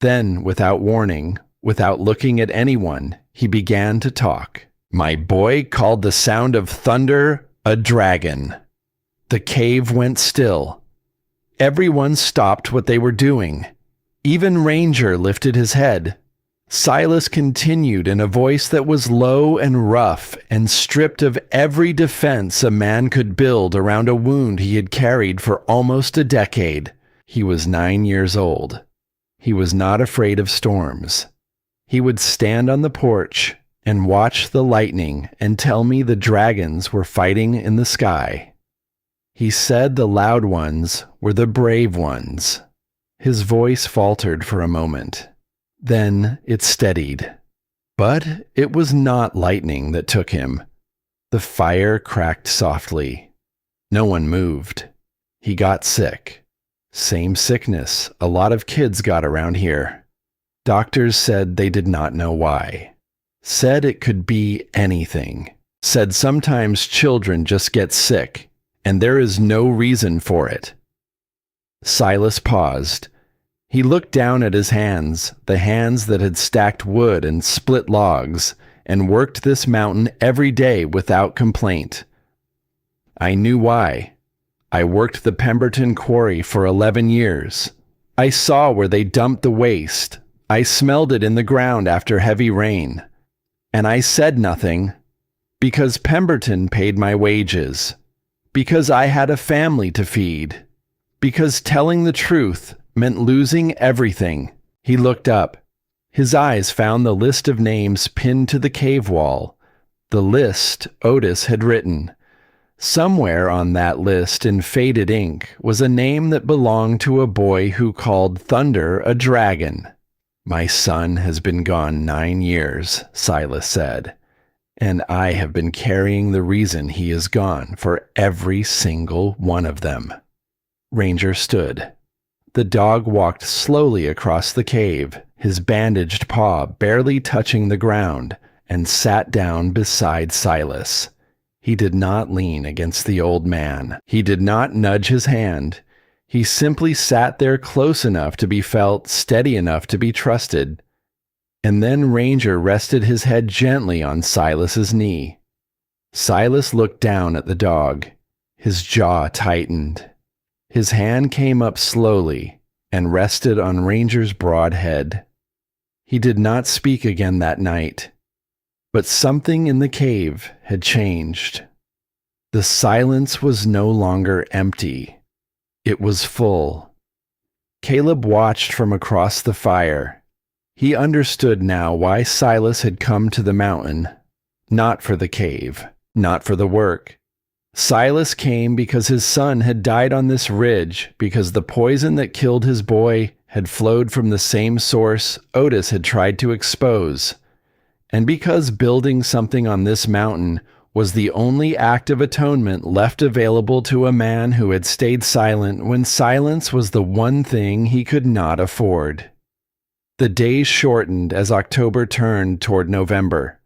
Then, without warning, without looking at anyone, he began to talk. My boy called the sound of thunder a dragon. The cave went still. Everyone stopped what they were doing. Even Ranger lifted his head. Silas continued in a voice that was low and rough and stripped of every defense a man could build around a wound he had carried for almost a decade. He was 9 years old. He was not afraid of storms. He would stand on the porch and watch the lightning and tell me the dragons were fighting in the sky. He said the loud ones were the brave ones. His voice faltered for a moment. Then it steadied. But it was not lightning that took him. The fire cracked softly. No one moved. He got sick. Same sickness a lot of kids got around here. Doctors said they did not know why. Said it could be anything. Said sometimes children just get sick, and there is no reason for it. Silas paused. He looked down at his hands, the hands that had stacked wood and split logs, and worked this mountain every day without complaint. I knew why. I worked the Pemberton quarry for 11 years. I saw where they dumped the waste. I smelled it in the ground after heavy rain. And I said nothing, because Pemberton paid my wages. Because I had a family to feed. Because telling the truth meant losing everything. He looked up. His eyes found the list of names pinned to the cave wall. The list Otis had written. Somewhere on that list in faded ink was a name that belonged to a boy who called thunder a dragon. My son has been gone 9 years, Silas said. And I have been carrying the reason he is gone for every single one of them. Ranger stood. The dog walked slowly across the cave, his bandaged paw barely touching the ground, and sat down beside Silas. He did not lean against the old man. He did not nudge his hand. He simply sat there close enough to be felt, steady enough to be trusted. And then Ranger rested his head gently on Silas's knee. Silas looked down at the dog. His jaw tightened. His hand came up slowly and rested on Ranger's broad head. He did not speak again that night, but something in the cave had changed. The silence was no longer empty. It was full. Caleb watched from across the fire. He understood now why Silas had come to the mountain. Not for the cave, not for the work. Silas came because his son had died on this ridge, because the poison that killed his boy had flowed from the same source Otis had tried to expose, and because building something on this mountain was the only act of atonement left available to a man who had stayed silent when silence was the one thing he could not afford. The days shortened as October turned toward November.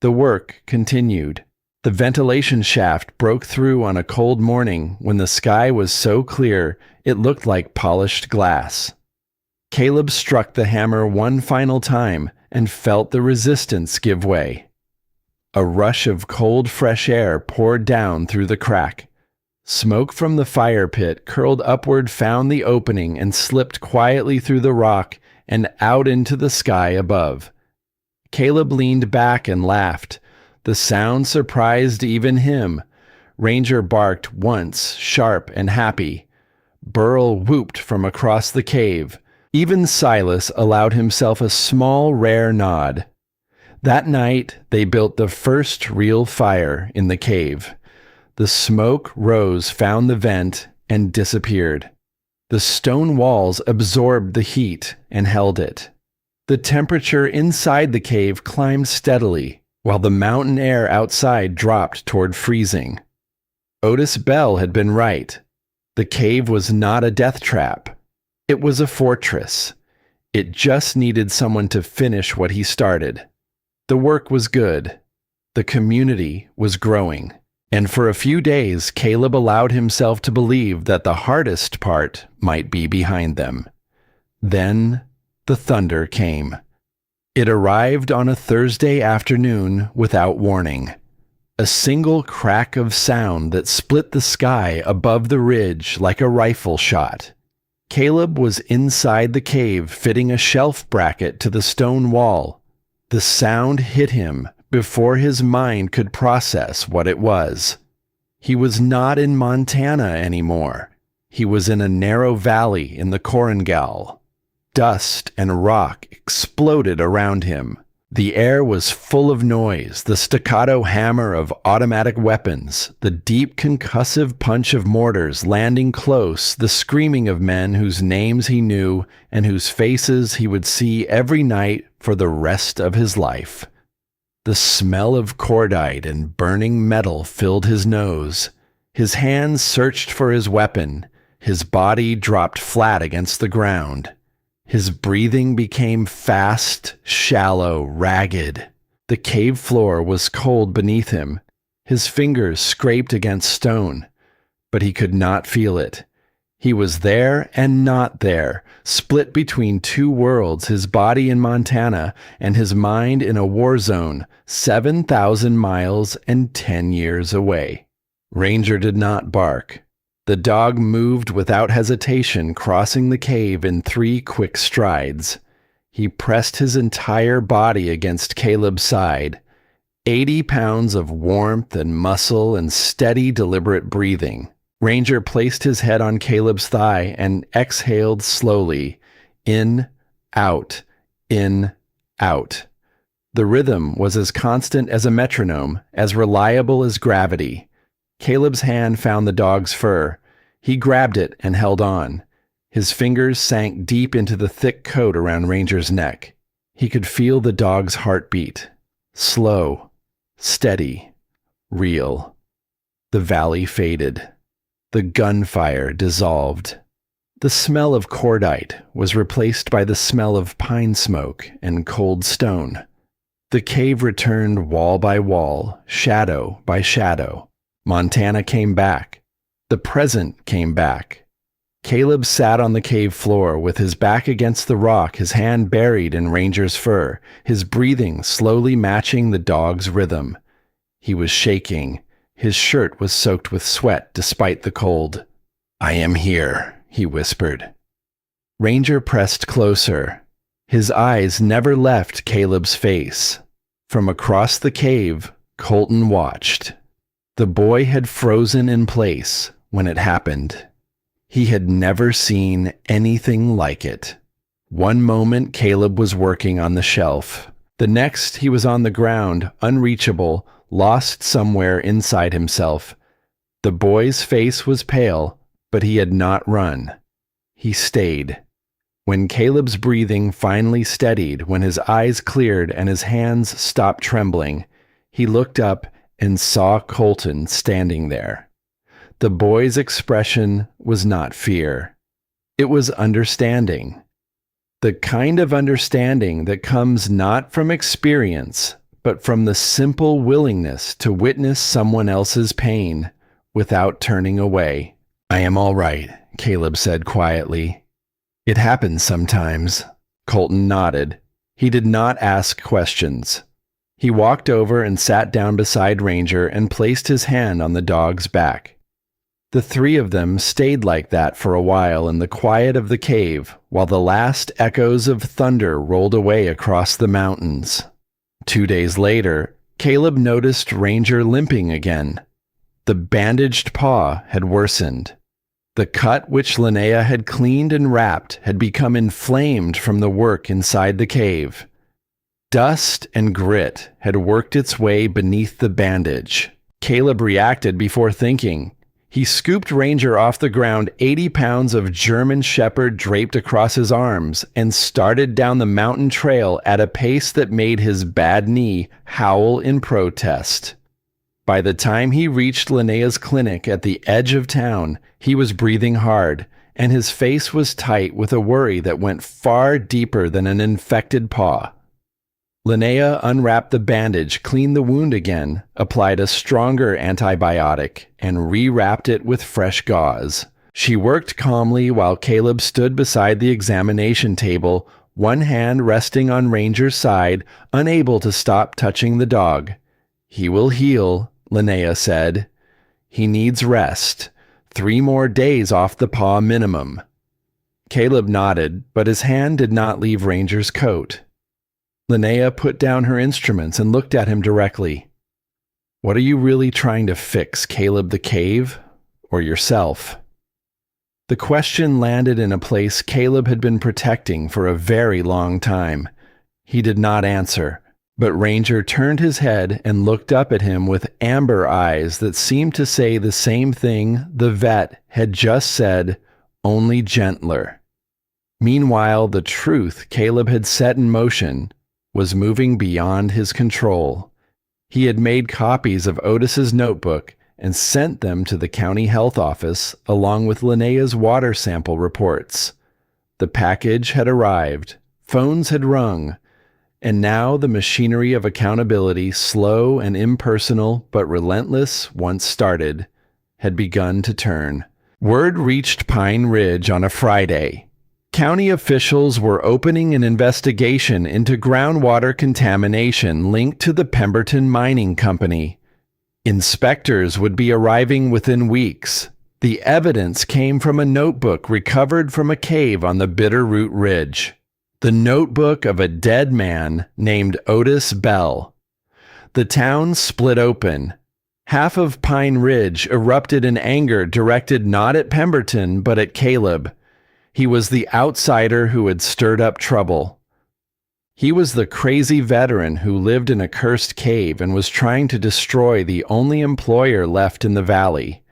The work continued. The ventilation shaft broke through on a cold morning when the sky was so clear it looked like polished glass. Caleb struck the hammer one final time and felt the resistance give way. A rush of cold, fresh air poured down through the crack. Smoke from the fire pit curled upward, found the opening, and slipped quietly through the rock and out into the sky above. Caleb leaned back and laughed. The sound surprised even him. Ranger barked once, sharp and happy. Burl whooped from across the cave. Even Silas allowed himself a small, rare nod. That night, they built the first real fire in the cave. The smoke rose, found the vent, and disappeared. The stone walls absorbed the heat and held it. The temperature inside the cave climbed steadily, while the mountain air outside dropped toward freezing. Otis Bell had been right. The cave was not a death trap. It was a fortress. It just needed someone to finish what he started. The work was good. The community was growing. And for a few days, Caleb allowed himself to believe that the hardest part might be behind them. Then the thunder came. It arrived on a Thursday afternoon without warning. A single crack of sound that split the sky above the ridge like a rifle shot. Caleb was inside the cave fitting a shelf bracket to the stone wall. The sound hit him before his mind could process what it was. He was not in Montana anymore. He was in a narrow valley in the Korengal. Dust and rock exploded around him. The air was full of noise, the staccato hammer of automatic weapons, the deep concussive punch of mortars landing close, the screaming of men whose names he knew and whose faces he would see every night for the rest of his life. The smell of cordite and burning metal filled his nose. His hands searched for his weapon. His body dropped flat against the ground. His breathing became fast, shallow, ragged. The cave floor was cold beneath him. His fingers scraped against stone, but he could not feel it. He was there and not there, split between two worlds, his body in Montana and his mind in a war zone 7,000 miles and 10 years away. Ranger did not bark. The dog moved without hesitation, crossing the cave in 3 quick strides. He pressed his entire body against Caleb's side. 80 pounds of warmth and muscle and steady, deliberate breathing. Ranger placed his head on Caleb's thigh and exhaled slowly. In, out, in, out. The rhythm was as constant as a metronome, as reliable as gravity. Caleb's hand found the dog's fur. He grabbed it and held on. His fingers sank deep into the thick coat around Ranger's neck. He could feel the dog's heartbeat. Slow, steady, real. The valley faded. The gunfire dissolved. The smell of cordite was replaced by the smell of pine smoke and cold stone. The cave returned wall by wall, shadow by shadow. Montana came back. The present came back. Caleb sat on the cave floor with his back against the rock, his hand buried in Ranger's fur, his breathing slowly matching the dog's rhythm. He was shaking. His shirt was soaked with sweat despite the cold. "I am here," he whispered. Ranger pressed closer. His eyes never left Caleb's face. From across the cave, Colton watched. The boy had frozen in place when it happened. He had never seen anything like it. One moment Caleb was working on the shelf. The next he was on the ground, unreachable, lost somewhere inside himself. The boy's face was pale, but he had not run. He stayed. When Caleb's breathing finally steadied, when his eyes cleared and his hands stopped trembling, he looked up and saw Colton standing there. The boy's expression was not fear. It was understanding. The kind of understanding that comes not from experience, but from the simple willingness to witness someone else's pain without turning away. "I am all right," Caleb said quietly. "It happens sometimes." Colton nodded. He did not ask questions. He walked over and sat down beside Ranger and placed his hand on the dog's back. The 3 of them stayed like that for a while in the quiet of the cave, while the last echoes of thunder rolled away across the mountains. 2 days later, Caleb noticed Ranger limping again. The bandaged paw had worsened. The cut which Linnea had cleaned and wrapped had become inflamed from the work inside the cave. Dust and grit had worked its way beneath the bandage. Caleb reacted before thinking. He scooped Ranger off the ground, 80 pounds of German Shepherd draped across his arms, and started down the mountain trail at a pace that made his bad knee howl in protest. By the time he reached Linnea's clinic at the edge of town, he was breathing hard, and his face was tight with a worry that went far deeper than an infected paw. Linnea unwrapped the bandage, cleaned the wound again, applied a stronger antibiotic, and rewrapped it with fresh gauze. She worked calmly while Caleb stood beside the examination table, one hand resting on Ranger's side, unable to stop touching the dog. "He will heal," Linnea said. "He needs rest. 3 more days off the paw minimum." Caleb nodded, but his hand did not leave Ranger's coat. Linnea put down her instruments and looked at him directly. "What are you really trying to fix, Caleb the Cave? Or yourself?" The question landed in a place Caleb had been protecting for a very long time. He did not answer, but Ranger turned his head and looked up at him with amber eyes that seemed to say the same thing the vet had just said, only gentler. Meanwhile, the truth Caleb had set in motion was moving beyond his control. He had made copies of Otis's notebook and sent them to the county health office along with Linnea's water sample reports. The package had arrived, phones had rung, and now the machinery of accountability, slow and impersonal but relentless once started, had begun to turn. Word reached Pine Ridge on a Friday. County officials were opening an investigation into groundwater contamination linked to the Pemberton Mining Company. Inspectors would be arriving within weeks. The evidence came from a notebook recovered from a cave on the Bitterroot Ridge. The notebook of a dead man named Otis Bell. The town split open. Half of Pine Ridge erupted in anger directed not at Pemberton but at Caleb. He was the outsider who had stirred up trouble. He was the crazy veteran who lived in a cursed cave and was trying to destroy the only employer left in the valley.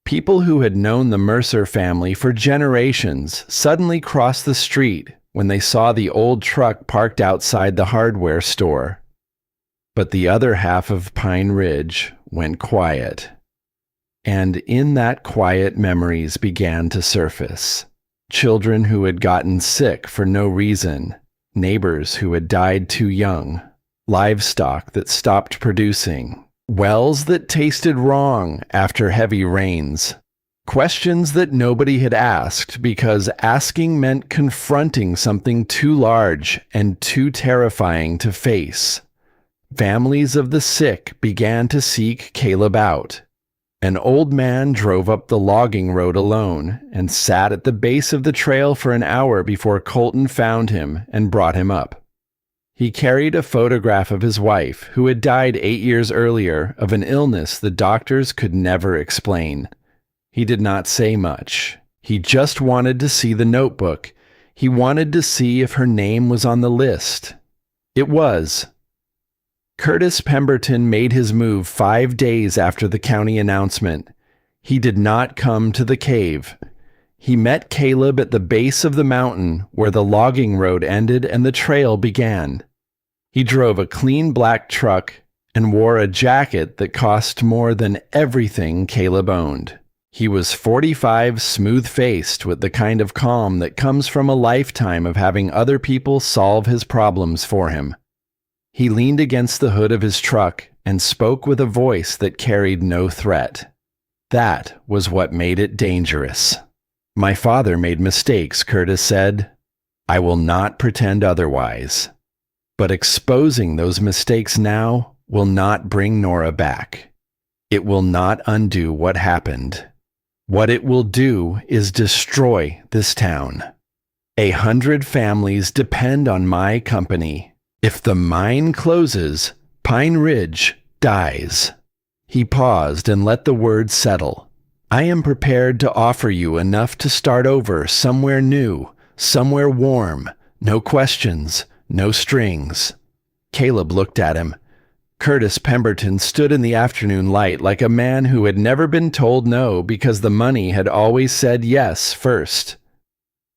People who had known the Mercer family for generations suddenly crossed the street when they saw the old truck parked outside the hardware store. But the other half of Pine Ridge went quiet. And in that quiet, memories began to surface. Children who had gotten sick for no reason, neighbors who had died too young, livestock that stopped producing, wells that tasted wrong after heavy rains. Questions that nobody had asked because asking meant confronting something too large and too terrifying to face. Families of the sick began to seek Caleb out. An old man drove up the logging road alone and sat at the base of the trail for an hour before Colton found him and brought him up. He carried a photograph of his wife, who had died 8 years earlier of an illness the doctors could never explain. He did not say much. He just wanted to see the notebook. He wanted to see if her name was on the list. It was. Curtis Pemberton made his move 5 days after the county announcement. He did not come to the cave. He met Caleb at the base of the mountain where the logging road ended and the trail began. He drove a clean black truck and wore a jacket that cost more than everything Caleb owned. He was 45, smooth-faced, with the kind of calm that comes from a lifetime of having other people solve his problems for him. He leaned against the hood of his truck and spoke with a voice that carried no threat. That was what made it dangerous. "My father made mistakes," Curtis said. "I will not pretend otherwise. But exposing those mistakes now will not bring Nora back. It will not undo what happened. What it will do is destroy this town. 100 families depend on my company. If the mine closes, Pine Ridge dies." He paused and let the words settle. I am prepared to offer you enough to start over somewhere new, somewhere warm, no questions, no strings. Caleb looked at him. Curtis Pemberton stood in the afternoon light like a man who had never been told no because the money had always said yes first.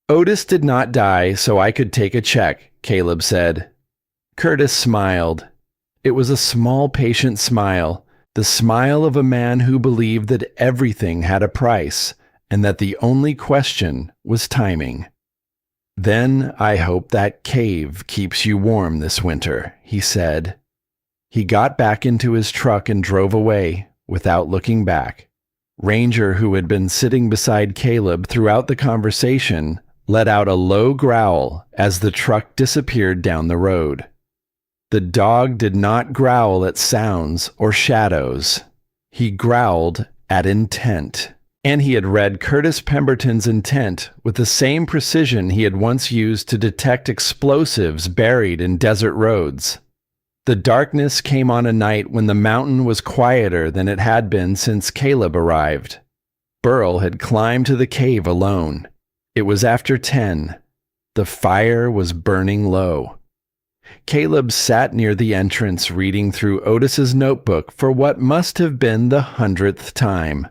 Otis did not die so I could take a check, Caleb said. Curtis smiled. It was a small, patient smile, the smile of a man who believed that everything had a price and that the only question was timing. Then I hope that cave keeps you warm this winter, he said. He got back into his truck and drove away without looking back. Ranger, who had been sitting beside Caleb throughout the conversation, let out a low growl as the truck disappeared down the road. The dog did not growl at sounds or shadows. He growled at intent. And he had read Curtis Pemberton's intent with the same precision he had once used to detect explosives buried in desert roads. The darkness came on a night when the mountain was quieter than it had been since Caleb arrived. Burl had climbed to the cave alone. It was after 10. The fire was burning low. Caleb sat near the entrance reading through Otis's notebook for what must have been the 100th time.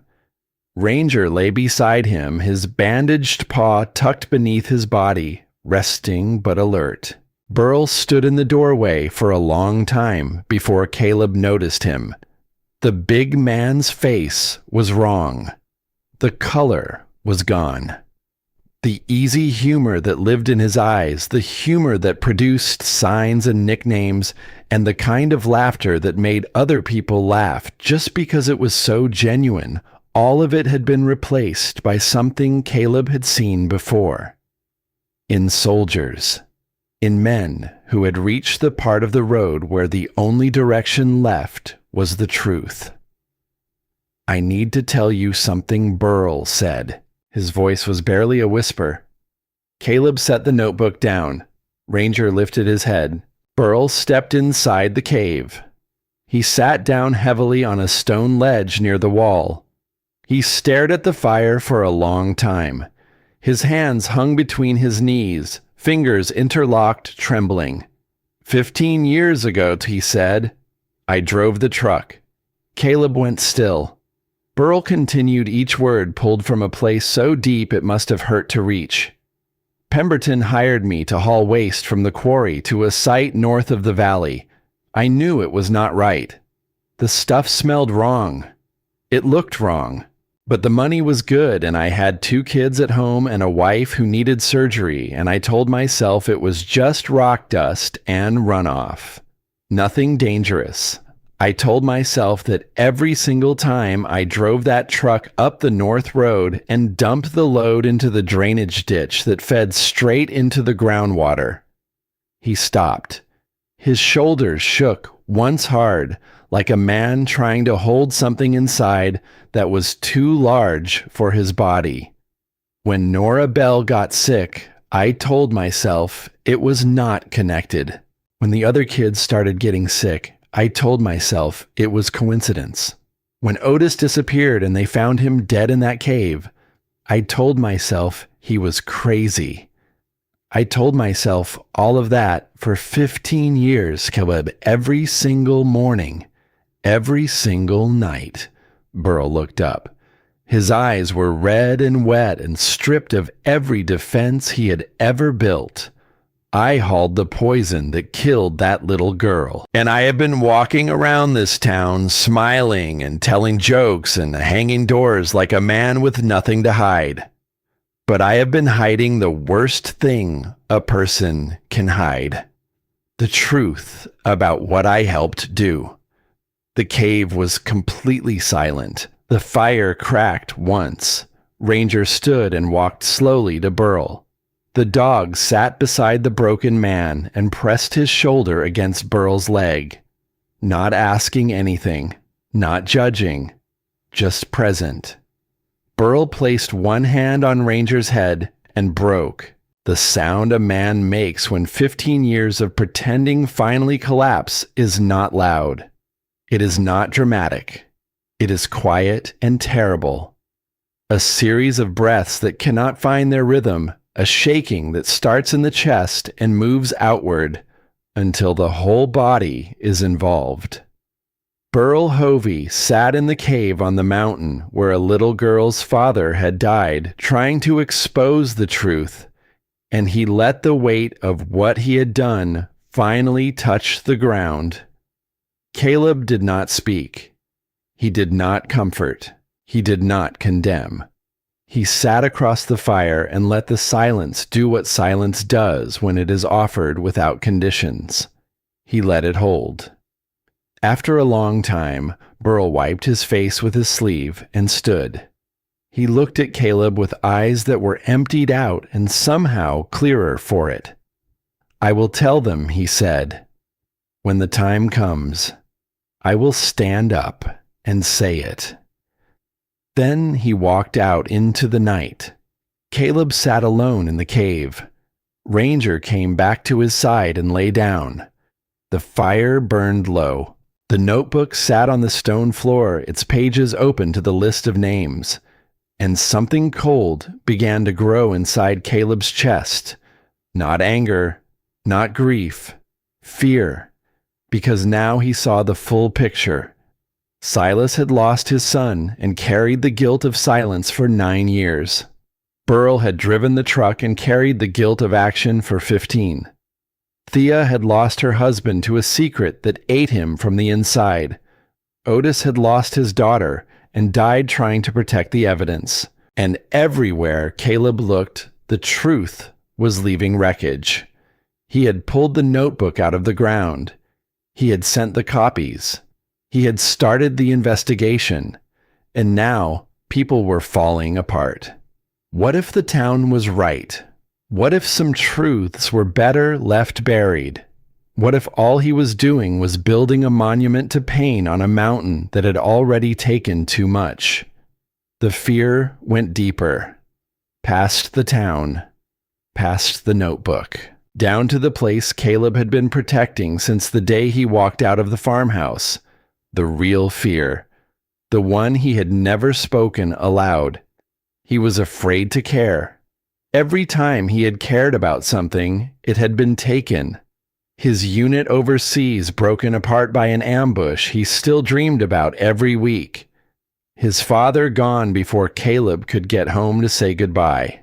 Ranger lay beside him, his bandaged paw tucked beneath his body, resting but alert. Burl stood in the doorway for a long time before Caleb noticed him. The big man's face was wrong. The color was gone. The easy humor that lived in his eyes, the humor that produced signs and nicknames, and the kind of laughter that made other people laugh just because it was so genuine, all of it had been replaced by something Caleb had seen before. In soldiers. In men who had reached the part of the road where the only direction left was the truth. I need to tell you something, Burl said. His voice was barely a whisper. Caleb set the notebook down. Ranger lifted his head. Burl stepped inside the cave. He sat down heavily on a stone ledge near the wall. He stared at the fire for a long time. His hands hung between his knees, fingers interlocked, trembling. 15 years ago, he said, I drove the truck. Caleb went still. Burl continued each word pulled from a place so deep it must have hurt to reach. Pemberton hired me to haul waste from the quarry to a site north of the valley. I knew it was not right. The stuff smelled wrong. It looked wrong. But the money was good, and I had 2 kids at home and a wife who needed surgery, and I told myself it was just rock dust and runoff. Nothing dangerous. I told myself that every single time I drove that truck up the north road and dumped the load into the drainage ditch that fed straight into the groundwater. He stopped. His shoulders shook once hard, like a man trying to hold something inside that was too large for his body. When Nora Bell got sick, I told myself it was not connected. When the other kids started getting sick, I told myself it was coincidence. When Otis disappeared and they found him dead in that cave, I told myself he was crazy. I told myself all of that for 15 years, Caleb, every single morning, every single night. Burl looked up. His eyes were red and wet and stripped of every defense he had ever built. I hauled the poison that killed that little girl, and I have been walking around this town smiling and telling jokes and hanging doors like a man with nothing to hide. But I have been hiding the worst thing a person can hide. The truth about what I helped do. The cave was completely silent. The fire cracked once. Ranger stood and walked slowly to Burl. The dog sat beside the broken man and pressed his shoulder against Burl's leg. Not asking anything, not judging, just present. Burl placed one hand on Ranger's head and broke. The sound a man makes when 15 years of pretending finally collapse is not loud. It is not dramatic. It is quiet and terrible. A series of breaths that cannot find their rhythm, a shaking that starts in the chest and moves outward until the whole body is involved. Burl Hovey sat in the cave on the mountain where a little girl's father had died, trying to expose the truth, and he let the weight of what he had done finally touch the ground. Caleb did not speak. He did not comfort. He did not condemn. He sat across the fire and let the silence do what silence does when it is offered without conditions. He let it hold. After a long time, Burl wiped his face with his sleeve and stood. He looked at Caleb with eyes that were emptied out and somehow clearer for it. "I will tell them," he said. "When the time comes, I will stand up and say it." Then he walked out into the night. Caleb sat alone in the cave. Ranger came back to his side and lay down. The fire burned low. The notebook sat on the stone floor, its pages open to the list of names. And something cold began to grow inside Caleb's chest. Not anger, not grief, fear. Because now he saw the full picture. Silas had lost his son and carried the guilt of silence for 9 years. Burl had driven the truck and carried the guilt of action for 15. Thea had lost her husband to a secret that ate him from the inside. Otis had lost his daughter and died trying to protect the evidence. And everywhere Caleb looked, the truth was leaving wreckage. He had pulled the notebook out of the ground. He had sent the copies. He had started the investigation. And now people were falling apart. What if the town was right? What if some truths were better left buried? What if all he was doing was building a monument to pain on a mountain that had already taken too much? The fear went deeper, past the town, past the notebook, down to the place Caleb had been protecting since the day he walked out of the farmhouse. The real fear, the one he had never spoken aloud. He was afraid to care. Every time he had cared about something, it had been taken. His unit overseas broken apart by an ambush he still dreamed about every week. His father gone before Caleb could get home to say goodbye.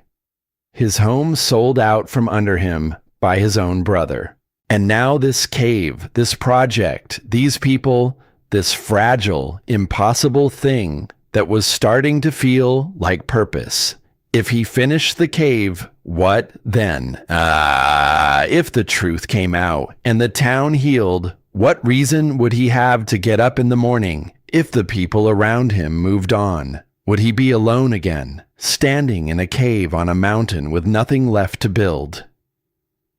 His home sold out from under him by his own brother. And now this cave, this project, these people, this fragile, impossible thing that was starting to feel like purpose. If he finished the cave, what then? If the truth came out and the town healed, what reason would he have to get up in the morning? If the people around him moved on, would he be alone again, standing in a cave on a mountain with nothing left to build?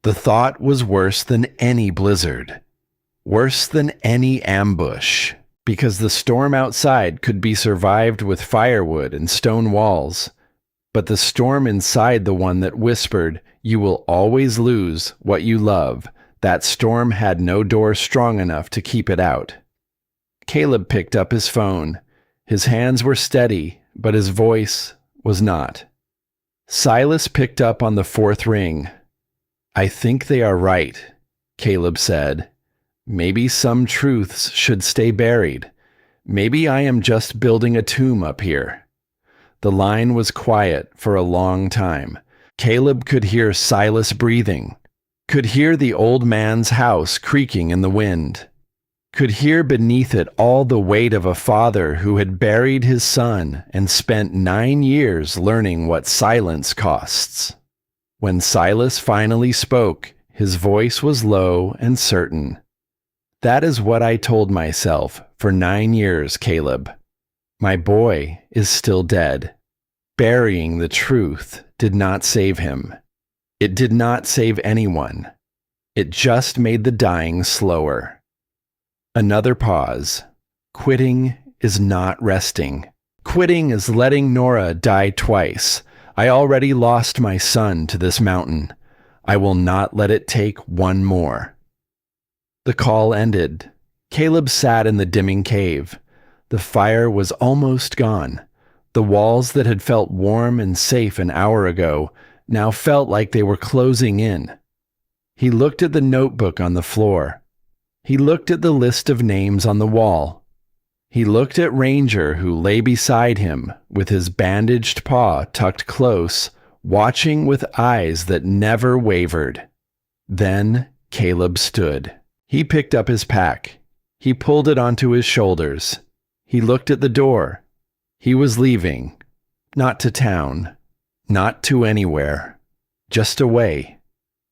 The thought was worse than any blizzard, worse than any ambush, because the storm outside could be survived with firewood and stone walls. But the storm inside, the one that whispered, "You will always lose what you love," that storm had no door strong enough to keep it out. Caleb picked up his phone. His hands were steady, but his voice was not. Silas picked up on the 4th ring. "I think they are right," Caleb said. "Maybe some truths should stay buried. Maybe I am just building a tomb up here." The line was quiet for a long time. Caleb could hear Silas breathing, could hear the old man's house creaking in the wind, could hear beneath it all the weight of a father who had buried his son and spent 9 years learning what silence costs. When Silas finally spoke, his voice was low and certain. "That is what I told myself for 9 years, Caleb. My boy is still dead. Burying the truth did not save him. It did not save anyone. It just made the dying slower." Another pause. Quitting is not resting. Quitting is letting Nora die twice. I already lost my son to this mountain. I will not let it take one more. The call ended. Caleb sat in the dimming cave. The fire was almost gone. The walls that had felt warm and safe an hour ago now felt like they were closing in. He looked at the notebook on the floor. He looked at the list of names on the wall. He looked at Ranger, who lay beside him with his bandaged paw tucked close, watching with eyes that never wavered. Then Caleb stood. He picked up his pack. He pulled it onto his shoulders. He looked at the door. He was leaving. Not to town. Not to anywhere. Just away.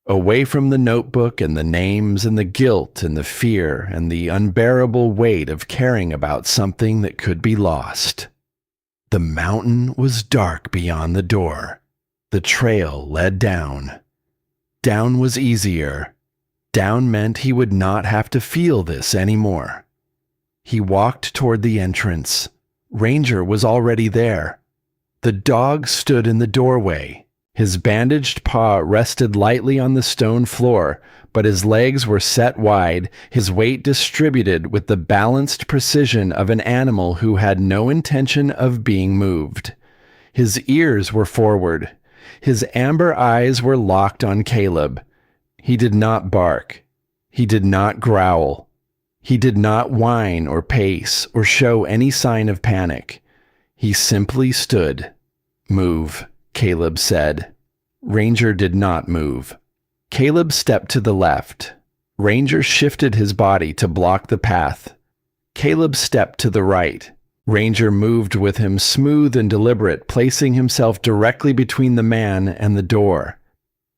Away from the notebook and the names and the guilt and the fear and the unbearable weight of caring about something that could be lost. The mountain was dark beyond the door. The trail led down. Down was easier. Down meant he would not have to feel this anymore. He walked toward the entrance. Ranger was already there. The dog stood in the doorway. His bandaged paw rested lightly on the stone floor, but his legs were set wide, his weight distributed with the balanced precision of an animal who had no intention of being moved. His ears were forward. His amber eyes were locked on Caleb. He did not bark. He did not growl. He did not whine or pace or show any sign of panic. He simply stood. "Move," Caleb said. Ranger did not move. Caleb stepped to the left. Ranger shifted his body to block the path. Caleb stepped to the right. Ranger moved with him, smooth and deliberate, placing himself directly between the man and the door.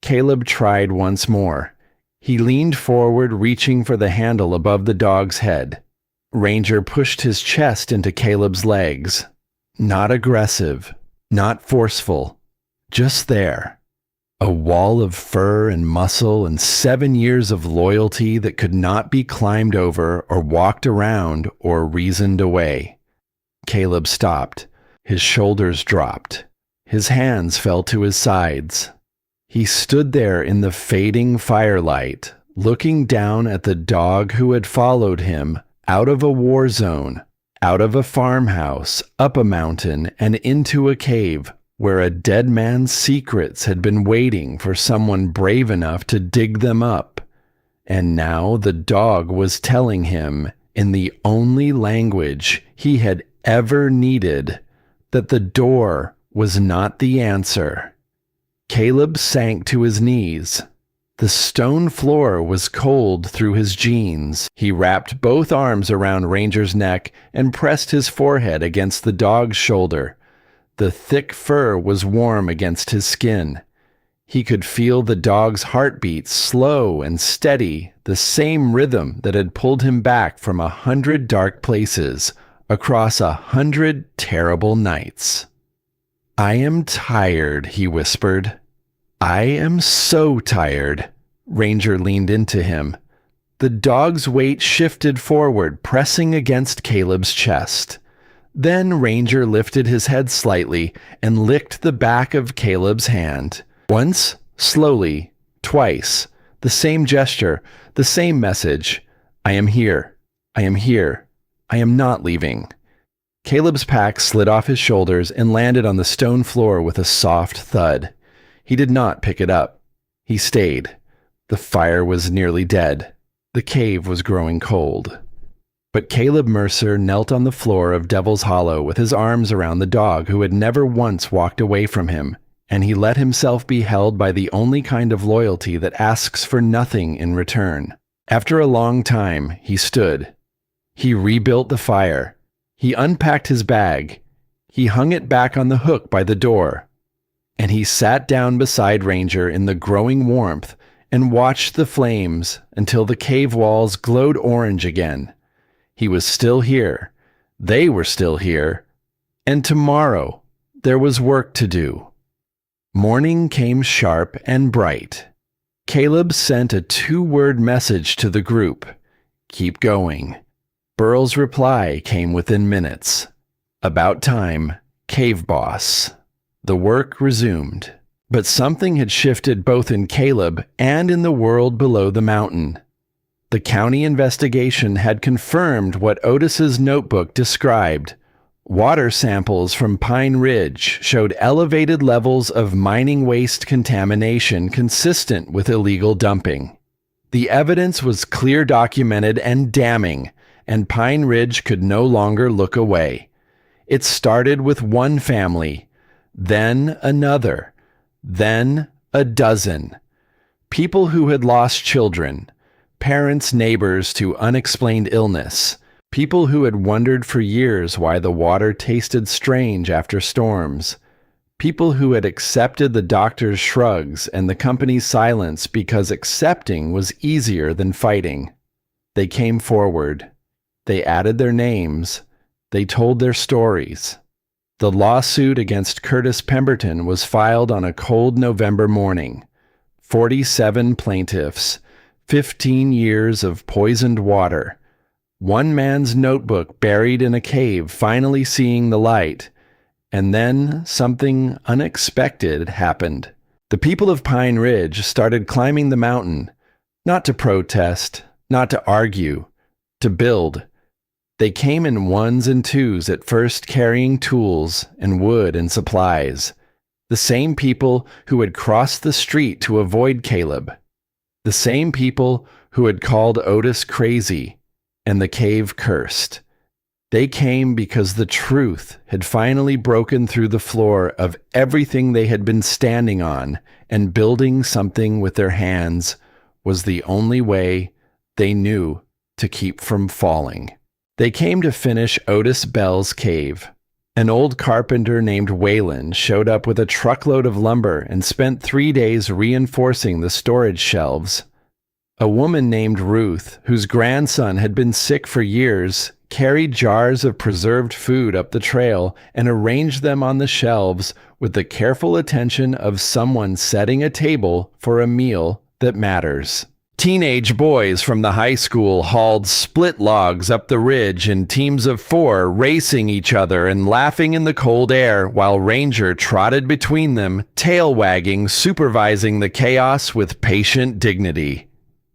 Caleb tried once more. He leaned forward, reaching for the handle above the dog's head. Ranger pushed his chest into Caleb's legs. Not aggressive, not forceful, just there. A wall of fur and muscle and 7 years of loyalty that could not be climbed over or walked around or reasoned away. Caleb stopped. His shoulders dropped. His hands fell to his sides. He stood there in the fading firelight, looking down at the dog who had followed him out of a war zone, out of a farmhouse, up a mountain, and into a cave where a dead man's secrets had been waiting for someone brave enough to dig them up. And now the dog was telling him, in the only language he had ever needed, that the door was not the answer. Caleb sank to his knees. The stone floor was cold through his jeans. He wrapped both arms around Ranger's neck and pressed his forehead against the dog's shoulder. The thick fur was warm against his skin. He could feel the dog's heartbeat, slow and steady, the same rhythm that had pulled him back from 100 dark places, across 100 terrible nights. "I am tired," he whispered. "I am so tired." Ranger leaned into him. The dog's weight shifted forward, pressing against Caleb's chest. Then Ranger lifted his head slightly and licked the back of Caleb's hand. Once, slowly, twice, the same gesture, the same message. "I am here. I am here. I am not leaving." Caleb's pack slid off his shoulders and landed on the stone floor with a soft thud. He did not pick it up. He stayed. The fire was nearly dead. The cave was growing cold. But Caleb Mercer knelt on the floor of Devil's Hollow with his arms around the dog who had never once walked away from him, and he let himself be held by the only kind of loyalty that asks for nothing in return. After a long time, he stood. He rebuilt the fire. He unpacked his bag. He hung it back on the hook by the door. And he sat down beside Ranger in the growing warmth and watched the flames until the cave walls glowed orange again. He was still here. They were still here. And tomorrow, there was work to do. Morning came sharp and bright. Caleb sent a 2-word message to the group. "Keep going." Burl's reply came within minutes. "About time, Cave Boss." The work resumed. But something had shifted both in Caleb and in the world below the mountain. The county investigation had confirmed what Otis's notebook described. Water samples from Pine Ridge showed elevated levels of mining waste contamination consistent with illegal dumping. The evidence was clear, documented, and damning, and Pine Ridge could no longer look away. It started with one family, then another, then a dozen. People who had lost children, parents, neighbors to unexplained illness, people who had wondered for years why the water tasted strange after storms, people who had accepted the doctor's shrugs and the company's silence because accepting was easier than fighting. They came forward. They added their names. They told their stories. The lawsuit against Curtis Pemberton was filed on a cold November morning. 47 plaintiffs, 15 years of poisoned water, one man's notebook buried in a cave finally seeing the light, and then something unexpected happened. The people of Pine Ridge started climbing the mountain, not to protest, not to argue, to build. They came in ones and twos at first, carrying tools and wood and supplies. The same people who had crossed the street to avoid Caleb. The same people who had called Otis crazy and the cave cursed. They came because the truth had finally broken through the floor of everything they had been standing on, and building something with their hands was the only way they knew to keep from falling. They came to finish Otis Bell's cave. An old carpenter named Wayland showed up with a truckload of lumber and spent 3 days reinforcing the storage shelves. A woman named Ruth, whose grandson had been sick for years, carried jars of preserved food up the trail and arranged them on the shelves with the careful attention of someone setting a table for a meal that matters. Teenage boys from the high school hauled split logs up the ridge in teams of 4, racing each other and laughing in the cold air, while Ranger trotted between them, tail wagging, supervising the chaos with patient dignity.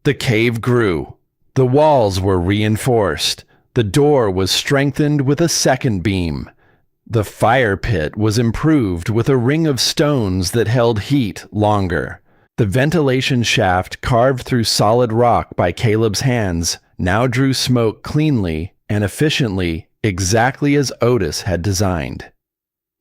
The cave grew. The walls were reinforced. The door was strengthened with a second beam. The fire pit was improved with a ring of stones that held heat longer. The ventilation shaft carved through solid rock by Caleb's hands now drew smoke cleanly and efficiently, exactly as Otis had designed.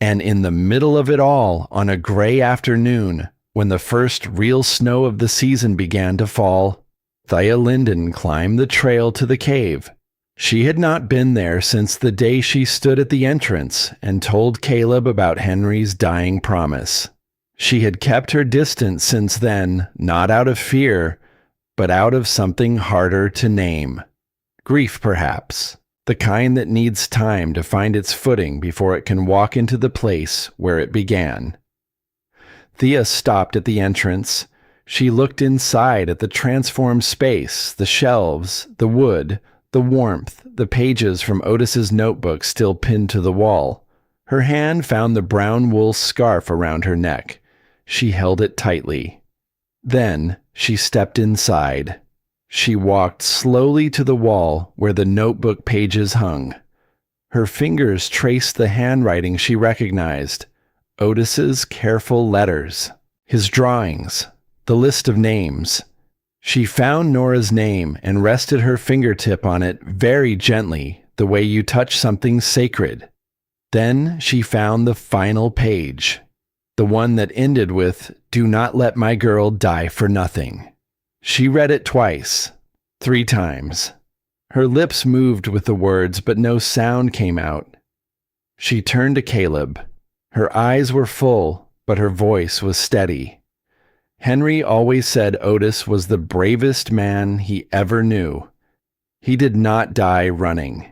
And in the middle of it all, on a gray afternoon, when the first real snow of the season began to fall, Thea Linden climbed the trail to the cave. She had not been there since the day she stood at the entrance and told Caleb about Henry's dying promise. She had kept her distance since then, not out of fear, but out of something harder to name. Grief, perhaps, the kind that needs time to find its footing before it can walk into the place where it began. Thea stopped at the entrance. She looked inside at the transformed space, the shelves, the wood, the warmth, the pages from Otis's notebook still pinned to the wall. Her hand found the brown wool scarf around her neck. She held it tightly. Then she stepped inside. She walked slowly to the wall where the notebook pages hung. Her fingers traced the handwriting she recognized. Otis's careful letters. His drawings. The list of names. She found Nora's name and rested her fingertip on it very gently, the way you touch something sacred. Then she found the final page. The one that ended with, "Do not let my girl die for nothing." She read it twice, 3 times. Her lips moved with the words, but no sound came out. She turned to Caleb. Her eyes were full, but her voice was steady. Henry always said Otis was the bravest man he ever knew. He did not die running.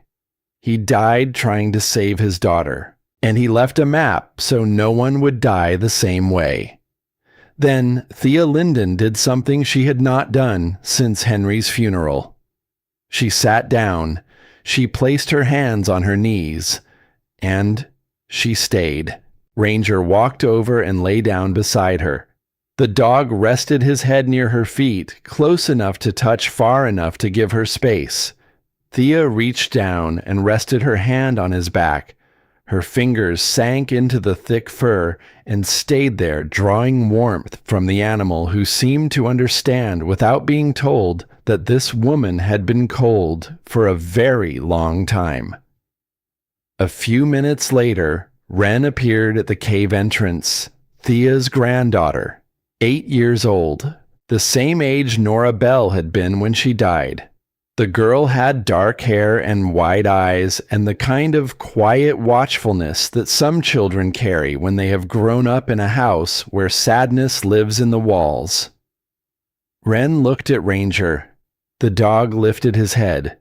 He died trying to save his daughter. And he left a map so no one would die the same way. Then Thea Linden did something she had not done since Henry's funeral. She sat down, she placed her hands on her knees, and she stayed. Ranger walked over and lay down beside her. The dog rested his head near her feet, close enough to touch, far enough to give her space. Thea reached down and rested her hand on his back. Her fingers sank into the thick fur and stayed there, drawing warmth from the animal, who seemed to understand without being told that this woman had been cold for a very long time. A few minutes later, Wren appeared at the cave entrance, Thea's granddaughter, 8 years old, the same age Nora Bell had been when she died. The girl had dark hair and wide eyes and the kind of quiet watchfulness that some children carry when they have grown up in a house where sadness lives in the walls. Wren looked at Ranger. The dog lifted his head.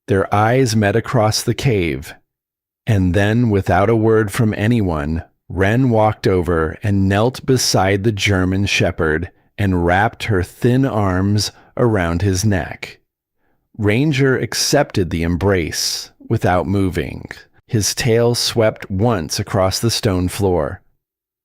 Their eyes met across the cave. And then, without a word from anyone, Wren walked over and knelt beside the German shepherd and wrapped her thin arms around his neck. Ranger accepted the embrace without moving. His tail swept once across the stone floor.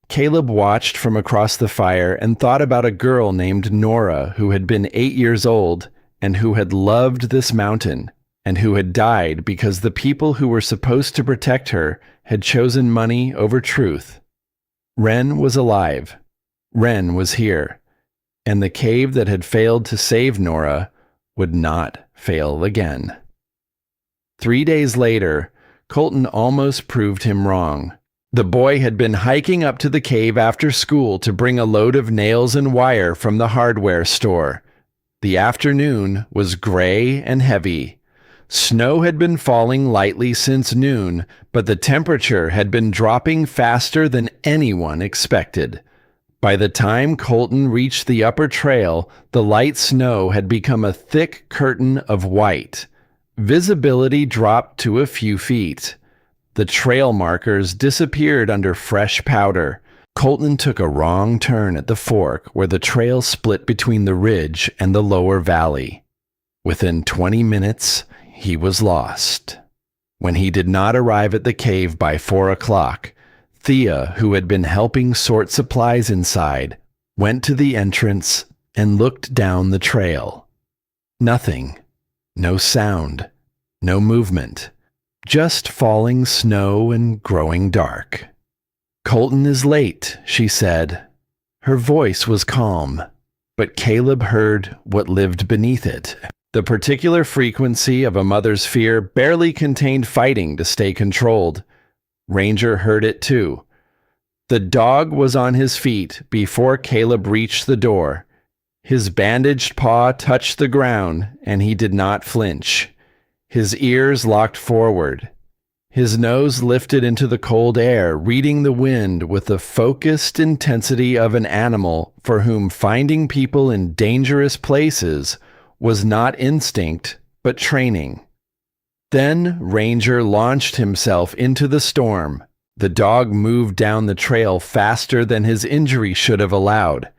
Caleb watched from across the fire and thought about a girl named Nora who had been 8 years old and who had loved this mountain and who had died because the people who were supposed to protect her had chosen money over truth. Wren was alive. Wren was here. And the cave that had failed to save Nora would not fail again. 3 days later, Colton almost proved him wrong. The boy had been hiking up to the cave after school to bring a load of nails and wire from the hardware store. The afternoon was gray and heavy. Snow had been falling lightly since noon, but the temperature had been dropping faster than anyone expected. By the time Colton reached the upper trail, the light snow had become a thick curtain of white. Visibility dropped to a few feet. The trail markers disappeared under fresh powder. Colton took a wrong turn at the fork where the trail split between the ridge and the lower valley. Within 20 minutes, he was lost. When he did not arrive at the cave by 4 o'clock, Thea, who had been helping sort supplies inside, went to the entrance and looked down the trail. Nothing. No sound. No movement. Just falling snow and growing dark. "Colton is late," she said. Her voice was calm, but Caleb heard what lived beneath it. The particular frequency of a mother's fear barely contained fighting to stay controlled. Ranger heard it too. The dog was on his feet before Caleb reached the door. His bandaged paw touched the ground, and he did not flinch. His ears locked forward. His nose lifted into the cold air, reading the wind with the focused intensity of an animal for whom finding people in dangerous places was not instinct, but training. Then Ranger launched himself into the storm. The dog moved down the trail faster than his injury should have allowed.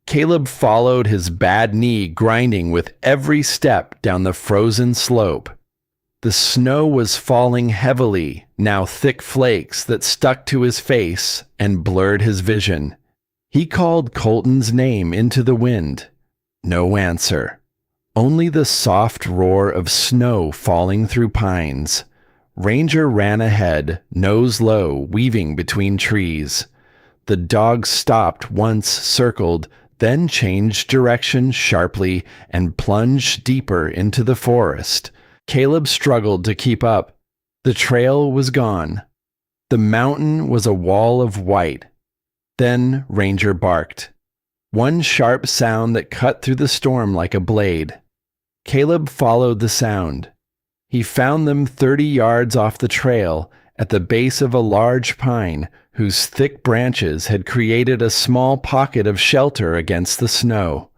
Caleb followed, his bad knee grinding with every step down the frozen slope. The snow was falling heavily, now thick flakes that stuck to his face and blurred his vision. He called Colton's name into the wind. No answer. Only the soft roar of snow falling through pines. Ranger ran ahead, nose low, weaving between trees. The dog stopped once, circled, then changed direction sharply and plunged deeper into the forest. Caleb struggled to keep up. The trail was gone. The mountain was a wall of white. Then Ranger barked. One sharp sound that cut through the storm like a blade. Caleb followed the sound. He found them 30 yards off the trail at the base of a large pine whose thick branches had created a small pocket of shelter against the snow.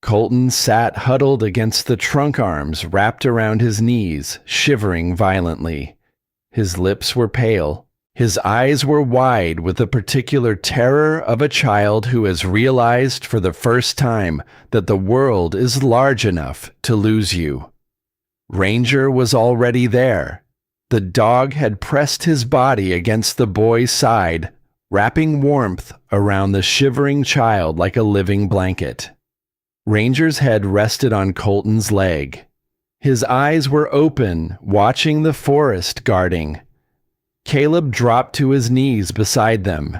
Colton sat huddled against the trunk arms wrapped around his knees, shivering violently. His lips were pale. His eyes were wide with the particular terror of a child who has realized for the first time that the world is large enough to lose you. Ranger was already there. The dog had pressed his body against the boy's side, wrapping warmth around the shivering child like a living blanket. Ranger's head rested on Colton's leg. His eyes were open, watching the forest guarding. Caleb dropped to his knees beside them.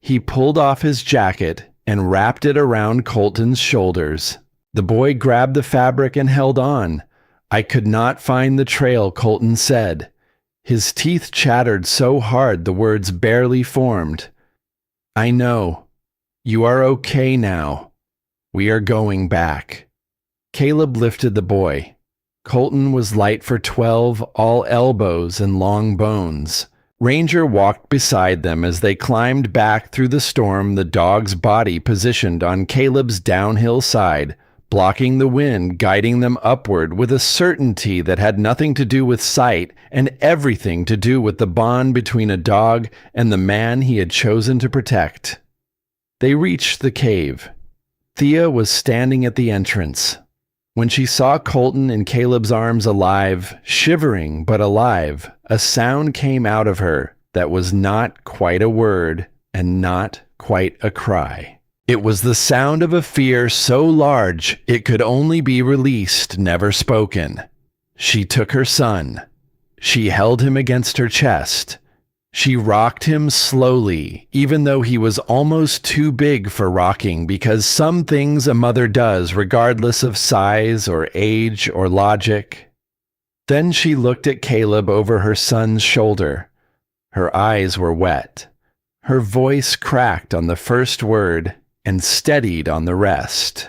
He pulled off his jacket and wrapped it around Colton's shoulders. The boy grabbed the fabric and held on. "I could not find the trail," Colton said. His teeth chattered so hard the words barely formed. "I know. You are okay now. We are going back." Caleb lifted the boy. Colton was light for 12, all elbows and long bones. Ranger walked beside them as they climbed back through the storm, the dog's body positioned on Caleb's downhill side, blocking the wind, guiding them upward with a certainty that had nothing to do with sight and everything to do with the bond between a dog and the man he had chosen to protect. They reached the cave. Thea was standing at the entrance. When she saw Colton in Caleb's arms alive, shivering but alive, a sound came out of her that was not quite a word and not quite a cry. It was the sound of a fear so large it could only be released, never spoken. She took her son. She held him against her chest. She rocked him slowly, even though he was almost too big for rocking, because some things a mother does regardless of size or age or logic. Then she looked at Caleb over her son's shoulder. Her eyes were wet. Her voice cracked on the first word and steadied on the rest.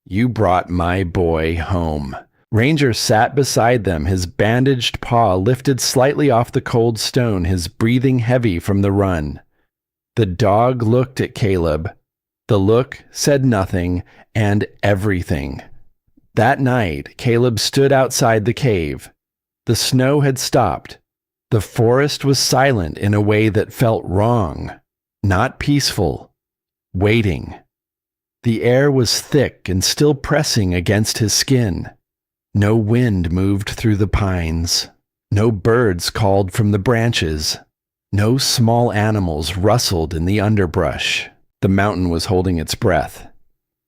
"You brought my boy home." Ranger sat beside them, his bandaged paw lifted slightly off the cold stone, his breathing heavy from the run. The dog looked at Caleb. The look said nothing and everything. That night, Caleb stood outside the cave. The snow had stopped. The forest was silent in a way that felt wrong, not peaceful, waiting. The air was thick and still pressing against his skin. No wind moved through the pines. No birds called from the branches. No small animals rustled in the underbrush. The mountain was holding its breath.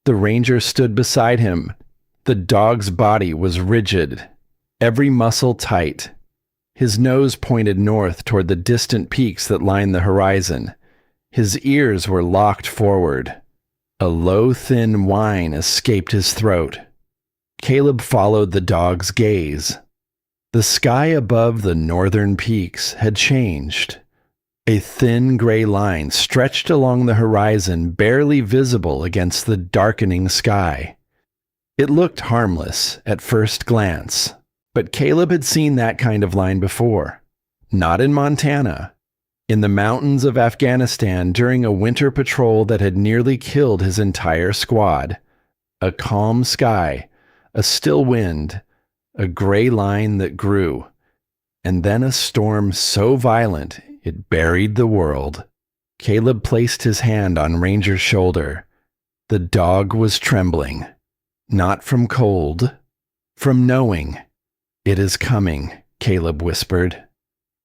The ranger stood beside him. The dog's body was rigid, every muscle tight. His nose pointed north toward the distant peaks that lined the horizon. His ears were locked forward. A low, thin whine escaped his throat. Caleb followed the dog's gaze. The sky above the northern peaks had changed. A thin gray line stretched along the horizon, barely visible against the darkening sky. It looked harmless at first glance, but Caleb had seen that kind of line before. Not in Montana. In the mountains of Afghanistan during a winter patrol that had nearly killed his entire squad. A calm sky, a still wind, a gray line that grew, and then a storm so violent it buried the world. Caleb placed his hand on Ranger's shoulder. The dog was trembling, not from cold, from knowing. "It is coming," Caleb whispered.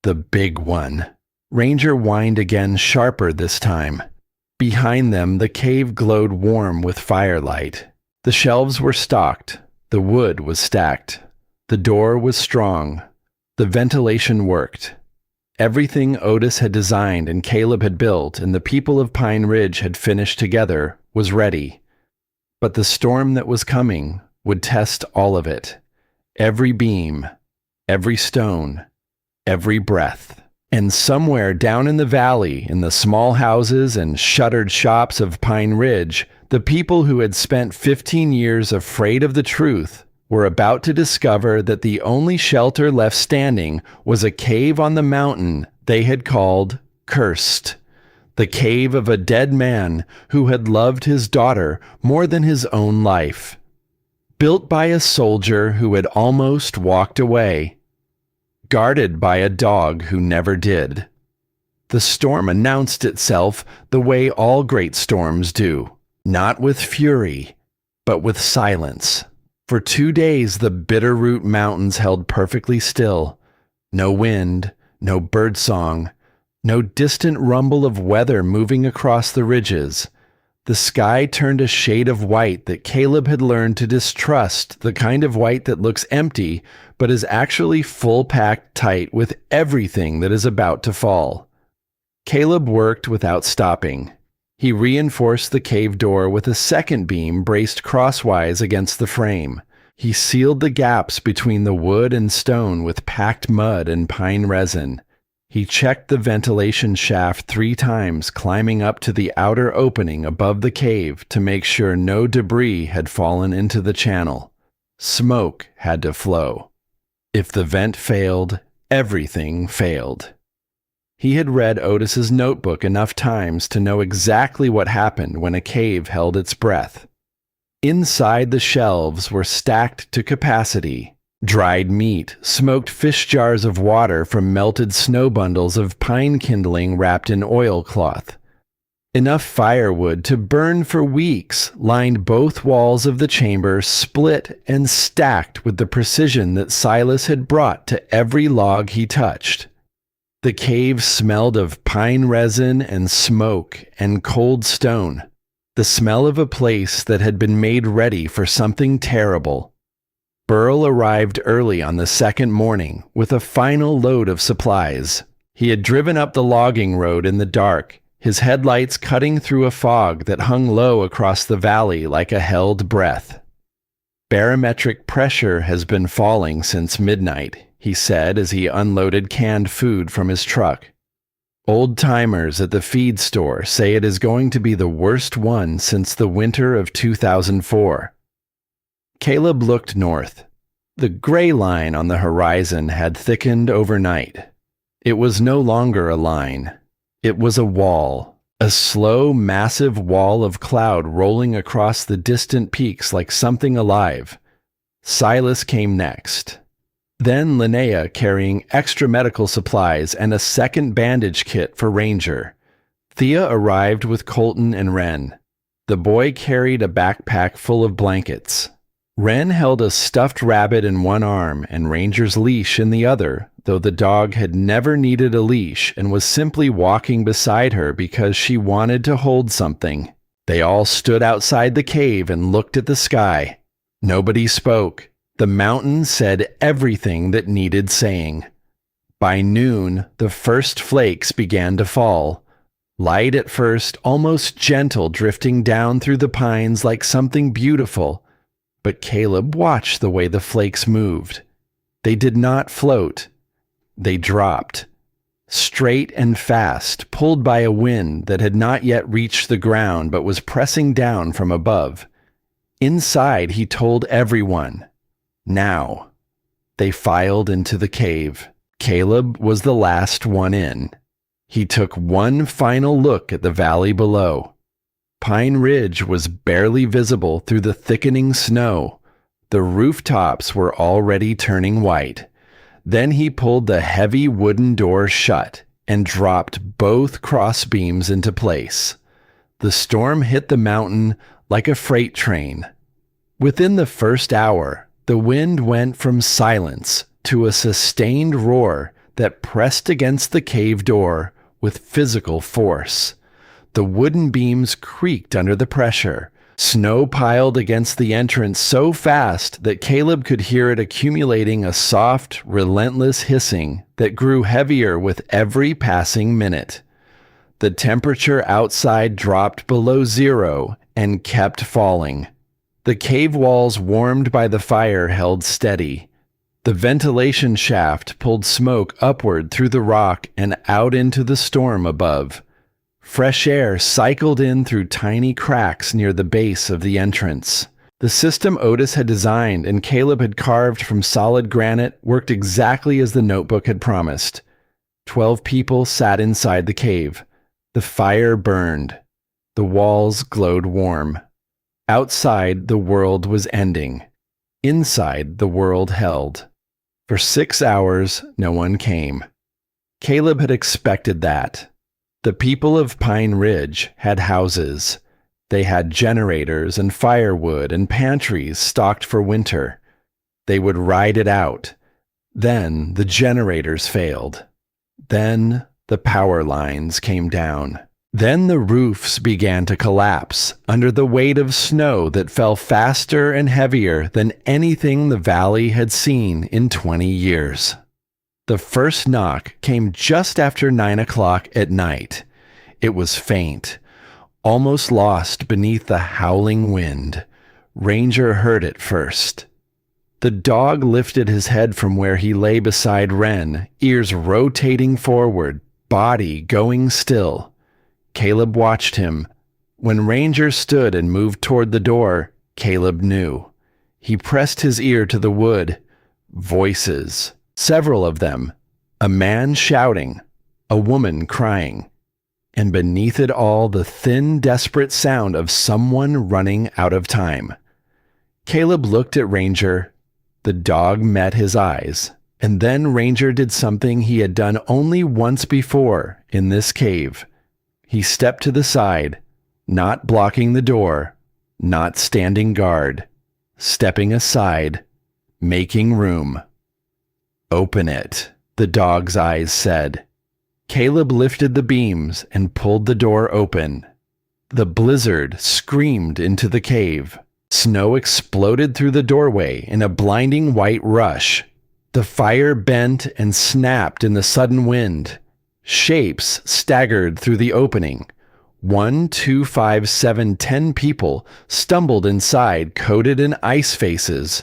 "The big one." Ranger whined again, sharper this time. Behind them, the cave glowed warm with firelight. The shelves were stocked. The wood was stacked. The door was strong. The ventilation worked. Everything Otis had designed and Caleb had built and the people of Pine Ridge had finished together was ready. But the storm that was coming would test all of it. Every beam, every stone, every breath. And somewhere down in the valley, in the small houses and shuttered shops of Pine Ridge, the people who had spent 15 years afraid of the truth were about to discover that the only shelter left standing was a cave on the mountain they had called Cursed. The cave of a dead man who had loved his daughter more than his own life. Built by a soldier who had almost walked away. Guarded by a dog who never did. The storm announced itself the way all great storms do, not with fury, but with silence. For 2 days the Bitterroot Mountains held perfectly still. No wind, no birdsong, no distant rumble of weather moving across the ridges. The sky turned a shade of white that Caleb had learned to distrust, the kind of white that looks empty but is actually full-packed tight with everything that is about to fall. Caleb worked without stopping. He reinforced the cave door with a second beam braced crosswise against the frame. He sealed the gaps between the wood and stone with packed mud and pine resin. He checked the ventilation shaft 3 times, climbing up to the outer opening above the cave to make sure no debris had fallen into the channel. Smoke had to flow. If the vent failed, everything failed. He had read Otis's notebook enough times to know exactly what happened when a cave held its breath. Inside the shelves were stacked to capacity. Dried meat, smoked fish jars of water from melted snow bundles of pine kindling wrapped in oilcloth. Enough firewood to burn for weeks lined both walls of the chamber, split and stacked with the precision that Silas had brought to every log he touched. The cave smelled of pine resin and smoke and cold stone, the smell of a place that had been made ready for something terrible. Burl arrived early on the second morning with a final load of supplies. He had driven up the logging road in the dark, his headlights cutting through a fog that hung low across the valley like a held breath. Barometric pressure has been falling since midnight, he said as he unloaded canned food from his truck. Old-timers at the feed store say it is going to be the worst one since the winter of 2004. Caleb looked north. The gray line on the horizon had thickened overnight. It was no longer a line. It was a wall, a slow, massive wall of cloud rolling across the distant peaks like something alive. Silas came next. Then Linnea carrying extra medical supplies and a second bandage kit for Ranger. Thea arrived with Colton and Wren. The boy carried a backpack full of blankets. Wren held a stuffed rabbit in one arm and Ranger's leash in the other, though the dog had never needed a leash and was simply walking beside her because she wanted to hold something. They all stood outside the cave and looked at the sky. Nobody spoke. The mountain said everything that needed saying. By noon, the first flakes began to fall. Light at first, almost gentle, drifting down through the pines like something beautiful. But Caleb watched the way the flakes moved. They did not float. They dropped. Straight and fast, pulled by a wind that had not yet reached the ground but was pressing down from above. Inside, he told everyone. Now. They filed into the cave. Caleb was the last one in. He took one final look at the valley below. Pine Ridge was barely visible through the thickening snow. The rooftops were already turning white. Then he pulled the heavy wooden door shut and dropped both crossbeams into place. The storm hit the mountain like a freight train. Within the first hour, the wind went from silence to a sustained roar that pressed against the cave door with physical force. The wooden beams creaked under the pressure. Snow piled against the entrance so fast that Caleb could hear it accumulating a soft, relentless hissing that grew heavier with every passing minute. The temperature outside dropped below 0 and kept falling. The cave walls warmed by the fire held steady. The ventilation shaft pulled smoke upward through the rock and out into the storm above. Fresh air cycled in through tiny cracks near the base of the entrance. The system Otis had designed and Caleb had carved from solid granite worked exactly as the notebook had promised. 12 people sat inside the cave. The fire burned. The walls glowed warm. Outside, the world was ending. Inside, the world held. For 6 hours, no one came. Caleb had expected that. The people of Pine Ridge had houses. They had generators and firewood and pantries stocked for winter. They would ride it out. Then the generators failed. Then the power lines came down. Then the roofs began to collapse under the weight of snow that fell faster and heavier than anything the valley had seen in 20 years. The first knock came just after 9 o'clock at night. It was faint, almost lost beneath the howling wind. Ranger heard it first. The dog lifted his head from where he lay beside Wren, ears rotating forward, body going still. Caleb watched him. When Ranger stood and moved toward the door, Caleb knew. He pressed his ear to the wood. Voices. Several of them. A man shouting. A woman crying. And beneath it all, the thin, desperate sound of someone running out of time. Caleb looked at Ranger. The dog met his eyes. And then Ranger did something he had done only once before in this cave. He stepped to the side, not blocking the door, not standing guard, stepping aside, making room. "Open it," the dog's eyes said. Caleb lifted the beams and pulled the door open. The blizzard screamed into the cave. Snow exploded through the doorway in a blinding white rush. The fire bent and snapped in the sudden wind. Shapes staggered through the opening. 1, 2, 5, 7, 10 people stumbled inside, coated in ice faces.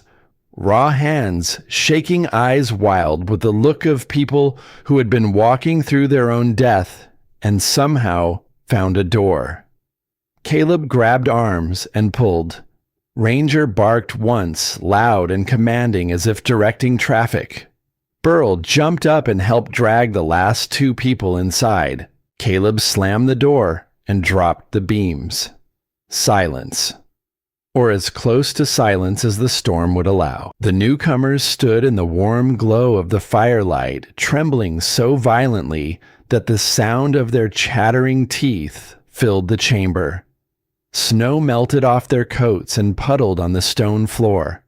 Raw hands, shaking eyes wild with the look of people who had been walking through their own death and somehow found a door. Caleb grabbed arms and pulled. Ranger barked once, loud and commanding as if directing traffic. Burl jumped up and helped drag the last 2 people inside. Caleb slammed the door and dropped the beams. Silence. Or as close to silence as the storm would allow. The newcomers stood in the warm glow of the firelight, trembling so violently that the sound of their chattering teeth filled the chamber. Snow melted off their coats and puddled on the stone floor.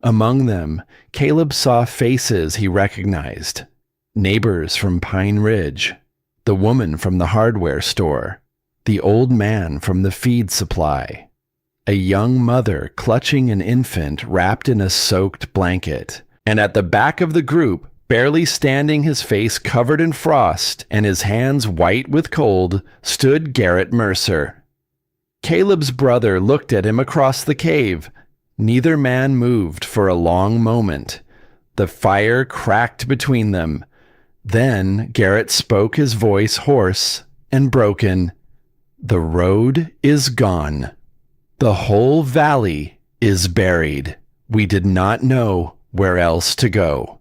Among them, Caleb saw faces he recognized. Neighbors from Pine Ridge, the woman from the hardware store, the old man from the feed supply, a young mother clutching an infant wrapped in a soaked blanket, and at the back of the group, barely standing, his face covered in frost and his hands white with cold, stood Garrett Mercer. Caleb's brother looked at him across the cave. Neither man moved for a long moment. The fire cracked between them. Then Garrett spoke, his voice hoarse and broken. "The road is gone. The whole valley is buried. We did not know where else to go."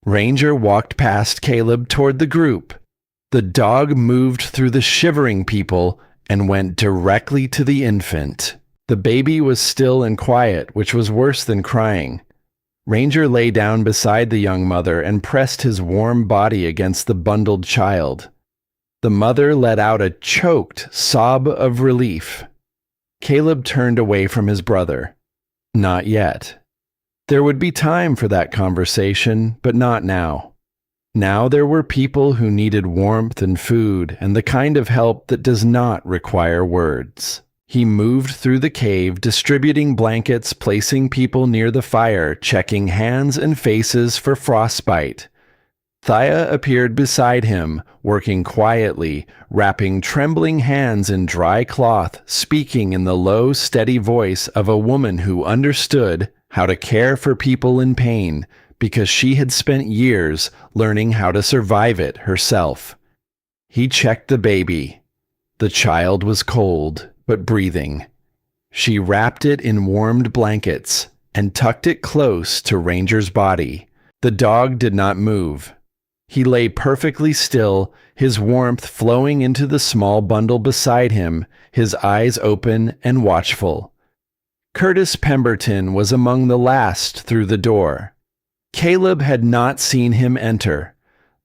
Ranger walked past Caleb toward the group. The dog moved through the shivering people and went directly to the infant. The baby was still and quiet, which was worse than crying. Ranger lay down beside the young mother and pressed his warm body against the bundled child. The mother let out a choked sob of relief. Caleb turned away from his brother. Not yet. There would be time for that conversation, but not now. Now there were people who needed warmth and food and the kind of help that does not require words. He moved through the cave, distributing blankets, placing people near the fire, checking hands and faces for frostbite. Thea appeared beside him, working quietly, wrapping trembling hands in dry cloth, speaking in the low, steady voice of a woman who understood how to care for people in pain because she had spent years learning how to survive it herself. He checked the baby. The child was cold, but breathing. She wrapped it in warmed blankets and tucked it close to Ranger's body. The dog did not move. He lay perfectly still, his warmth flowing into the small bundle beside him, his eyes open and watchful. Curtis Pemberton was among the last through the door. Caleb had not seen him enter.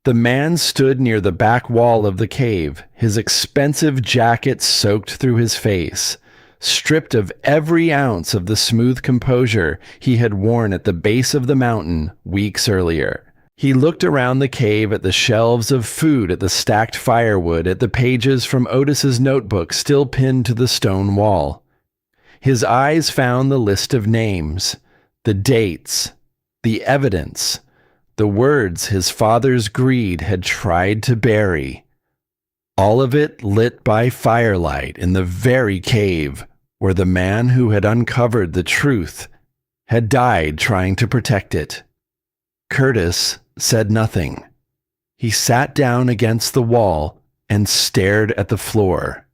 The man stood near the back wall of the cave, his expensive jacket soaked through his face, stripped of every ounce of the smooth composure he had worn at the base of the mountain weeks earlier. He looked around the cave at the shelves of food, at the stacked firewood, at the pages from Otis's notebook still pinned to the stone wall. His eyes found the list of names, the dates, the evidence, the words his father's greed had tried to bury. All of it lit by firelight in the very cave where the man who had uncovered the truth had died trying to protect it. Curtis said nothing. He sat down against the wall and stared at the floor.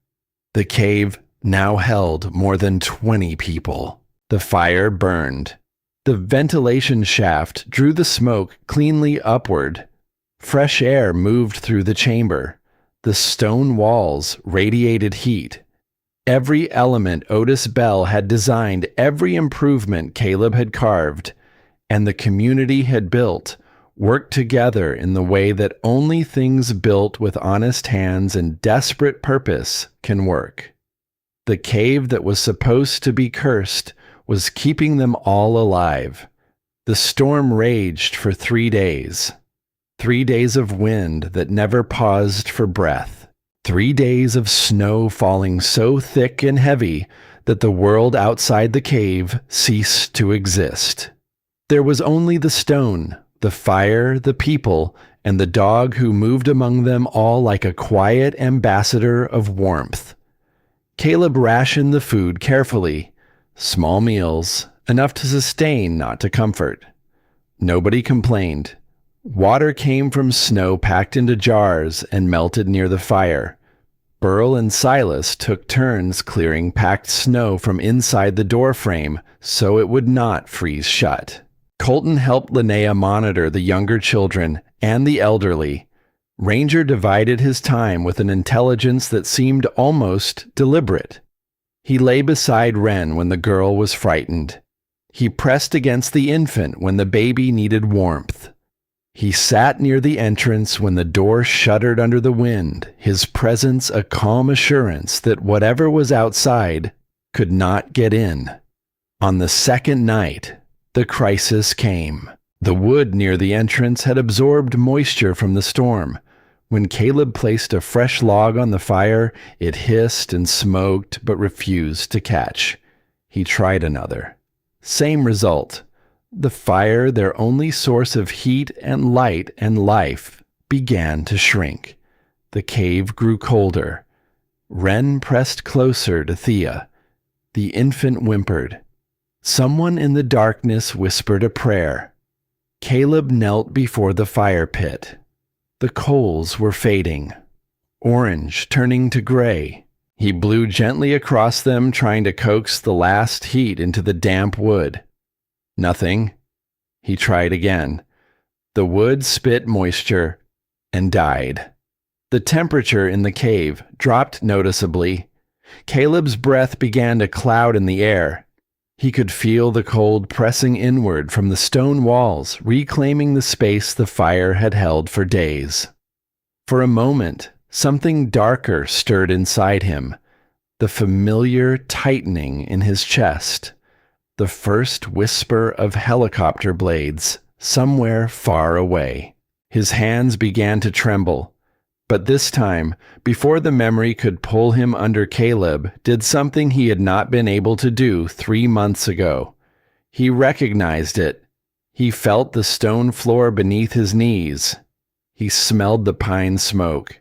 The cave now held more than 20 people. The fire burned. The ventilation shaft drew the smoke cleanly upward. Fresh air moved through the chamber. The stone walls radiated heat. Every element Otis Bell had designed, every improvement Caleb had carved, and the community had built, worked together in the way that only things built with honest hands and desperate purpose can work. The cave that was supposed to be cursed was keeping them all alive. The storm raged for 3 days. 3 days of wind that never paused for breath. 3 days of snow falling so thick and heavy that the world outside the cave ceased to exist. There was only the stone, the fire, the people, and the dog who moved among them all like a quiet ambassador of warmth. Caleb rationed the food carefully. Small meals, enough to sustain, not to comfort. Nobody complained. Water came from snow packed into jars and melted near the fire. Burl and Silas took turns clearing packed snow from inside the doorframe so it would not freeze shut. Colton helped Linnea monitor the younger children and the elderly. Ranger divided his time with an intelligence that seemed almost deliberate. He lay beside Wren when the girl was frightened. He pressed against the infant when the baby needed warmth. He sat near the entrance when the door shuddered under the wind, his presence a calm assurance that whatever was outside could not get in. On the second night, the crisis came. The wood near the entrance had absorbed moisture from the storm. When Caleb placed a fresh log on the fire, it hissed and smoked but refused to catch. He tried another. Same result. The fire, their only source of heat and light and life, began to shrink. The cave grew colder. Wren pressed closer to Thea. The infant whimpered. Someone in the darkness whispered a prayer. Caleb knelt before the fire pit. The coals were fading, orange turning to gray. He blew gently across them, trying to coax the last heat into the damp wood. Nothing. He tried again. The wood spit moisture and died. The temperature in the cave dropped noticeably. Caleb's breath began to cloud in the air. He could feel the cold pressing inward from the stone walls, reclaiming the space the fire had held for days. For a moment, something darker stirred inside him, the familiar tightening in his chest. The first whisper of helicopter blades somewhere far away. His hands began to tremble, but this time, before the memory could pull him under, Caleb did something he had not been able to do 3 months ago. He recognized it. He felt the stone floor beneath his knees. He smelled the pine smoke.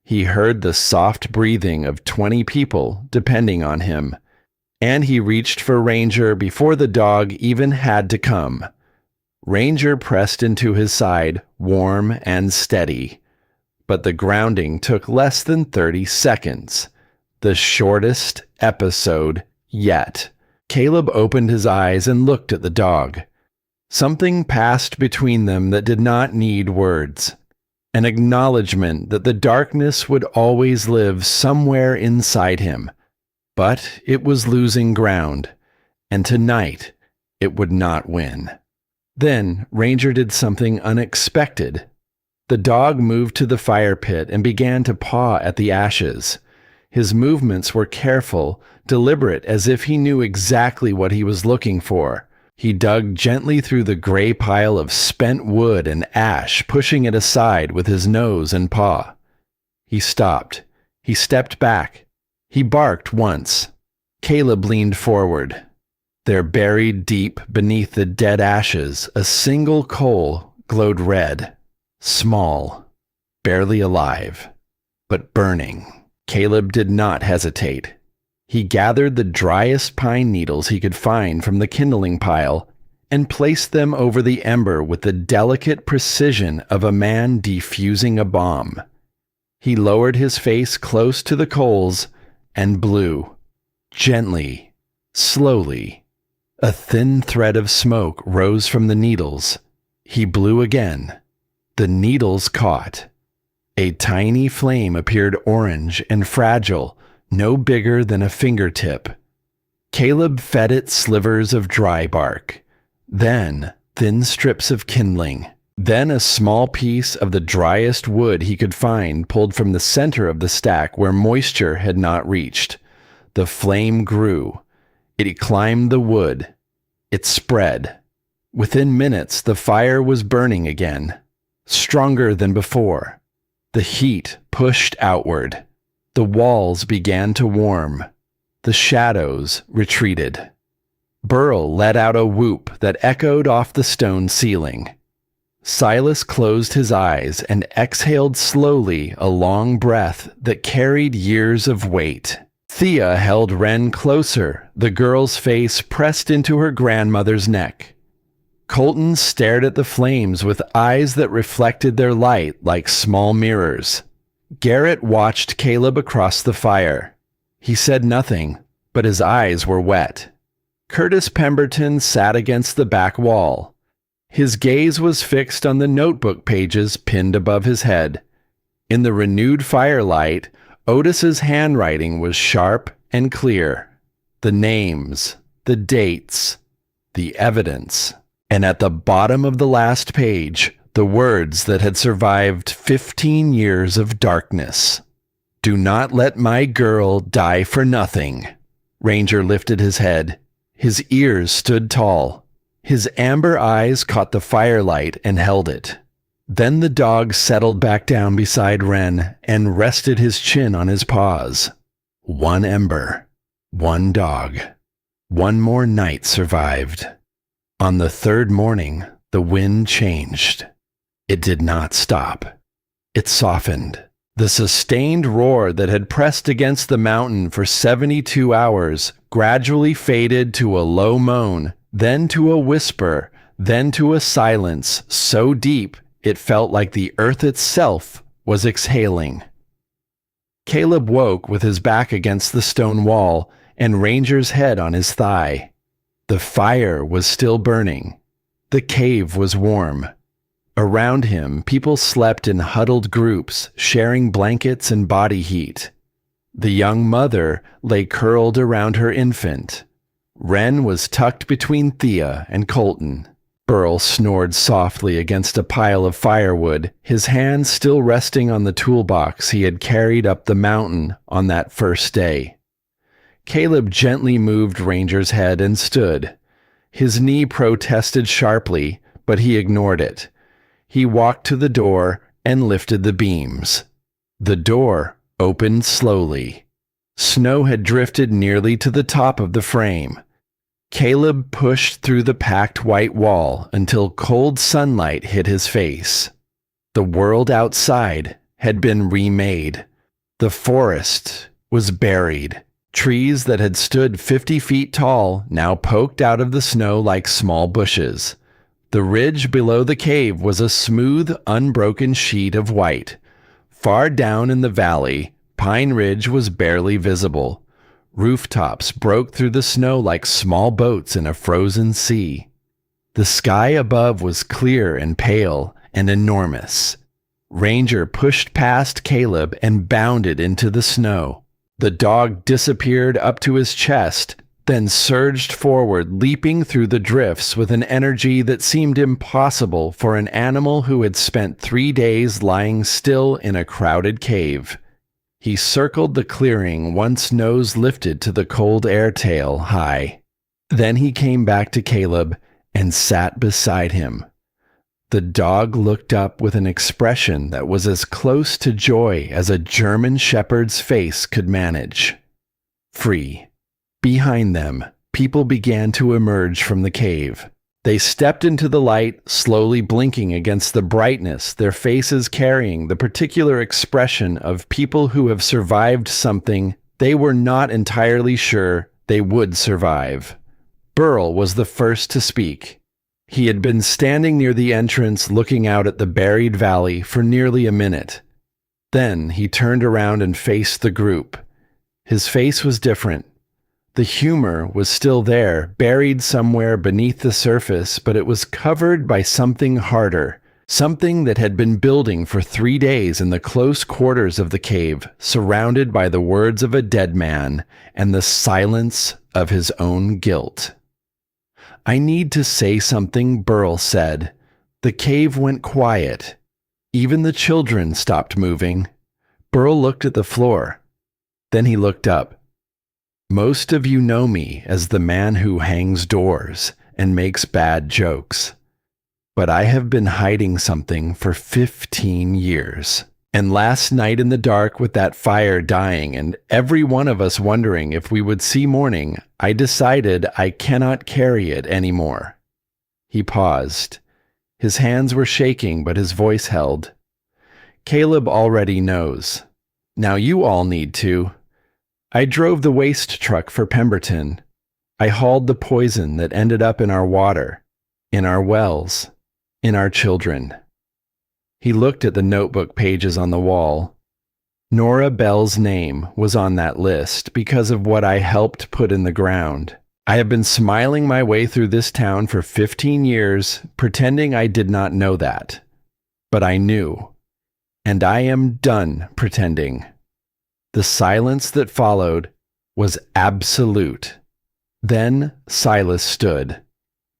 He heard the soft breathing of 20 people depending on him. And he reached for Ranger before the dog even had to come. Ranger pressed into his side, warm and steady. But the grounding took less than 30 seconds. The shortest episode yet. Caleb opened his eyes and looked at the dog. Something passed between them that did not need words. An acknowledgement that the darkness would always live somewhere inside him. But it was losing ground, and tonight it would not win. Then Ranger did something unexpected. The dog moved to the fire pit and began to paw at the ashes. His movements were careful, deliberate, as if he knew exactly what he was looking for. He dug gently through the gray pile of spent wood and ash, pushing it aside with his nose and paw. He stopped. He stepped back. He barked once. Caleb leaned forward. There, buried deep beneath the dead ashes, a single coal glowed red, small, barely alive, but burning. Caleb did not hesitate. He gathered the driest pine needles he could find from the kindling pile and placed them over the ember with the delicate precision of a man defusing a bomb. He lowered his face close to the coals and blew, gently, slowly. A thin thread of smoke rose from the needles. He blew again. The needles caught. A tiny flame appeared, orange and fragile, no bigger than a fingertip. Caleb fed it slivers of dry bark, then thin strips of kindling, then a small piece of the driest wood he could find pulled from the center of the stack where moisture had not reached. The flame grew. It climbed the wood. It spread. Within minutes, the fire was burning again, stronger than before. The heat pushed outward. The walls began to warm. The shadows retreated. Burl let out a whoop that echoed off the stone ceiling. Silas closed his eyes and exhaled slowly a long breath that carried years of weight. Thea held Wren closer, the girl's face pressed into her grandmother's neck. Colton stared at the flames with eyes that reflected their light like small mirrors. Garrett watched Caleb across the fire. He said nothing, but his eyes were wet. Curtis Pemberton sat against the back wall. His gaze was fixed on the notebook pages pinned above his head. In the renewed firelight, Otis's handwriting was sharp and clear. The names, the dates, the evidence. And at the bottom of the last page, the words that had survived 15 years of darkness. "Do not let my girl die for nothing." Ranger lifted his head. His ears stood tall. His amber eyes caught the firelight and held it. Then the dog settled back down beside Wren and rested his chin on his paws. One ember. One dog. One more night survived. On the third morning, the wind changed. It did not stop. It softened. The sustained roar that had pressed against the mountain for 72 hours gradually faded to a low moan, then to a whisper, then to a silence so deep it felt like the earth itself was exhaling. Caleb woke with his back against the stone wall and Ranger's head on his thigh. The fire was still burning. The cave was warm. Around him, people slept in huddled groups, sharing blankets and body heat. The young mother lay curled around her infant. Wren was tucked between Thea and Colton. Burl snored softly against a pile of firewood, his hand still resting on the toolbox he had carried up the mountain on that first day. Caleb gently moved Ranger's head and stood. His knee protested sharply, but he ignored it. He walked to the door and lifted the beams. The door opened slowly. Snow had drifted nearly to the top of the frame. Caleb pushed through the packed white wall until cold sunlight hit his face. The world outside had been remade. The forest was buried. Trees that had stood 50 feet tall now poked out of the snow like small bushes. The ridge below the cave was a smooth, unbroken sheet of white. Far down in the valley, Pine Ridge was barely visible. Rooftops broke through the snow like small boats in a frozen sea. The sky above was clear and pale and enormous. Ranger pushed past Caleb and bounded into the snow. The dog disappeared up to his chest, then surged forward, leaping through the drifts with an energy that seemed impossible for an animal who had spent 3 days lying still in a crowded cave. He circled the clearing, once nose lifted to the cold air tail high. Then he came back to Caleb and sat beside him. The dog looked up with an expression that was as close to joy as a German shepherd's face could manage. Free. Behind them, people began to emerge from the cave. They stepped into the light, slowly blinking against the brightness, their faces carrying the particular expression of people who have survived something they were not entirely sure they would survive. Burl was the first to speak. He had been standing near the entrance looking out at the buried valley for nearly a minute. Then he turned around and faced the group. His face was different. The humor was still there, buried somewhere beneath the surface, but it was covered by something harder, something that had been building for 3 days in the close quarters of the cave, surrounded by the words of a dead man and the silence of his own guilt. "I need to say something," Burl said. The cave went quiet. Even the children stopped moving. Burl looked at the floor. Then he looked up. "Most of you know me as the man who hangs doors and makes bad jokes. But I have been hiding something for 15 years. And last night in the dark with that fire dying and every one of us wondering if we would see morning, I decided I cannot carry it anymore." He paused. His hands were shaking, but his voice held. "Caleb already knows. Now you all need to. I drove the waste truck for Pemberton. I hauled the poison that ended up in our water, in our wells, in our children." He looked at the notebook pages on the wall. Nora Bell's name was on that list because of what I helped put in the ground. I have been smiling my way through this town for 15 years, pretending I did not know that. But I knew. And I am done pretending. The silence that followed was absolute. Then Silas stood.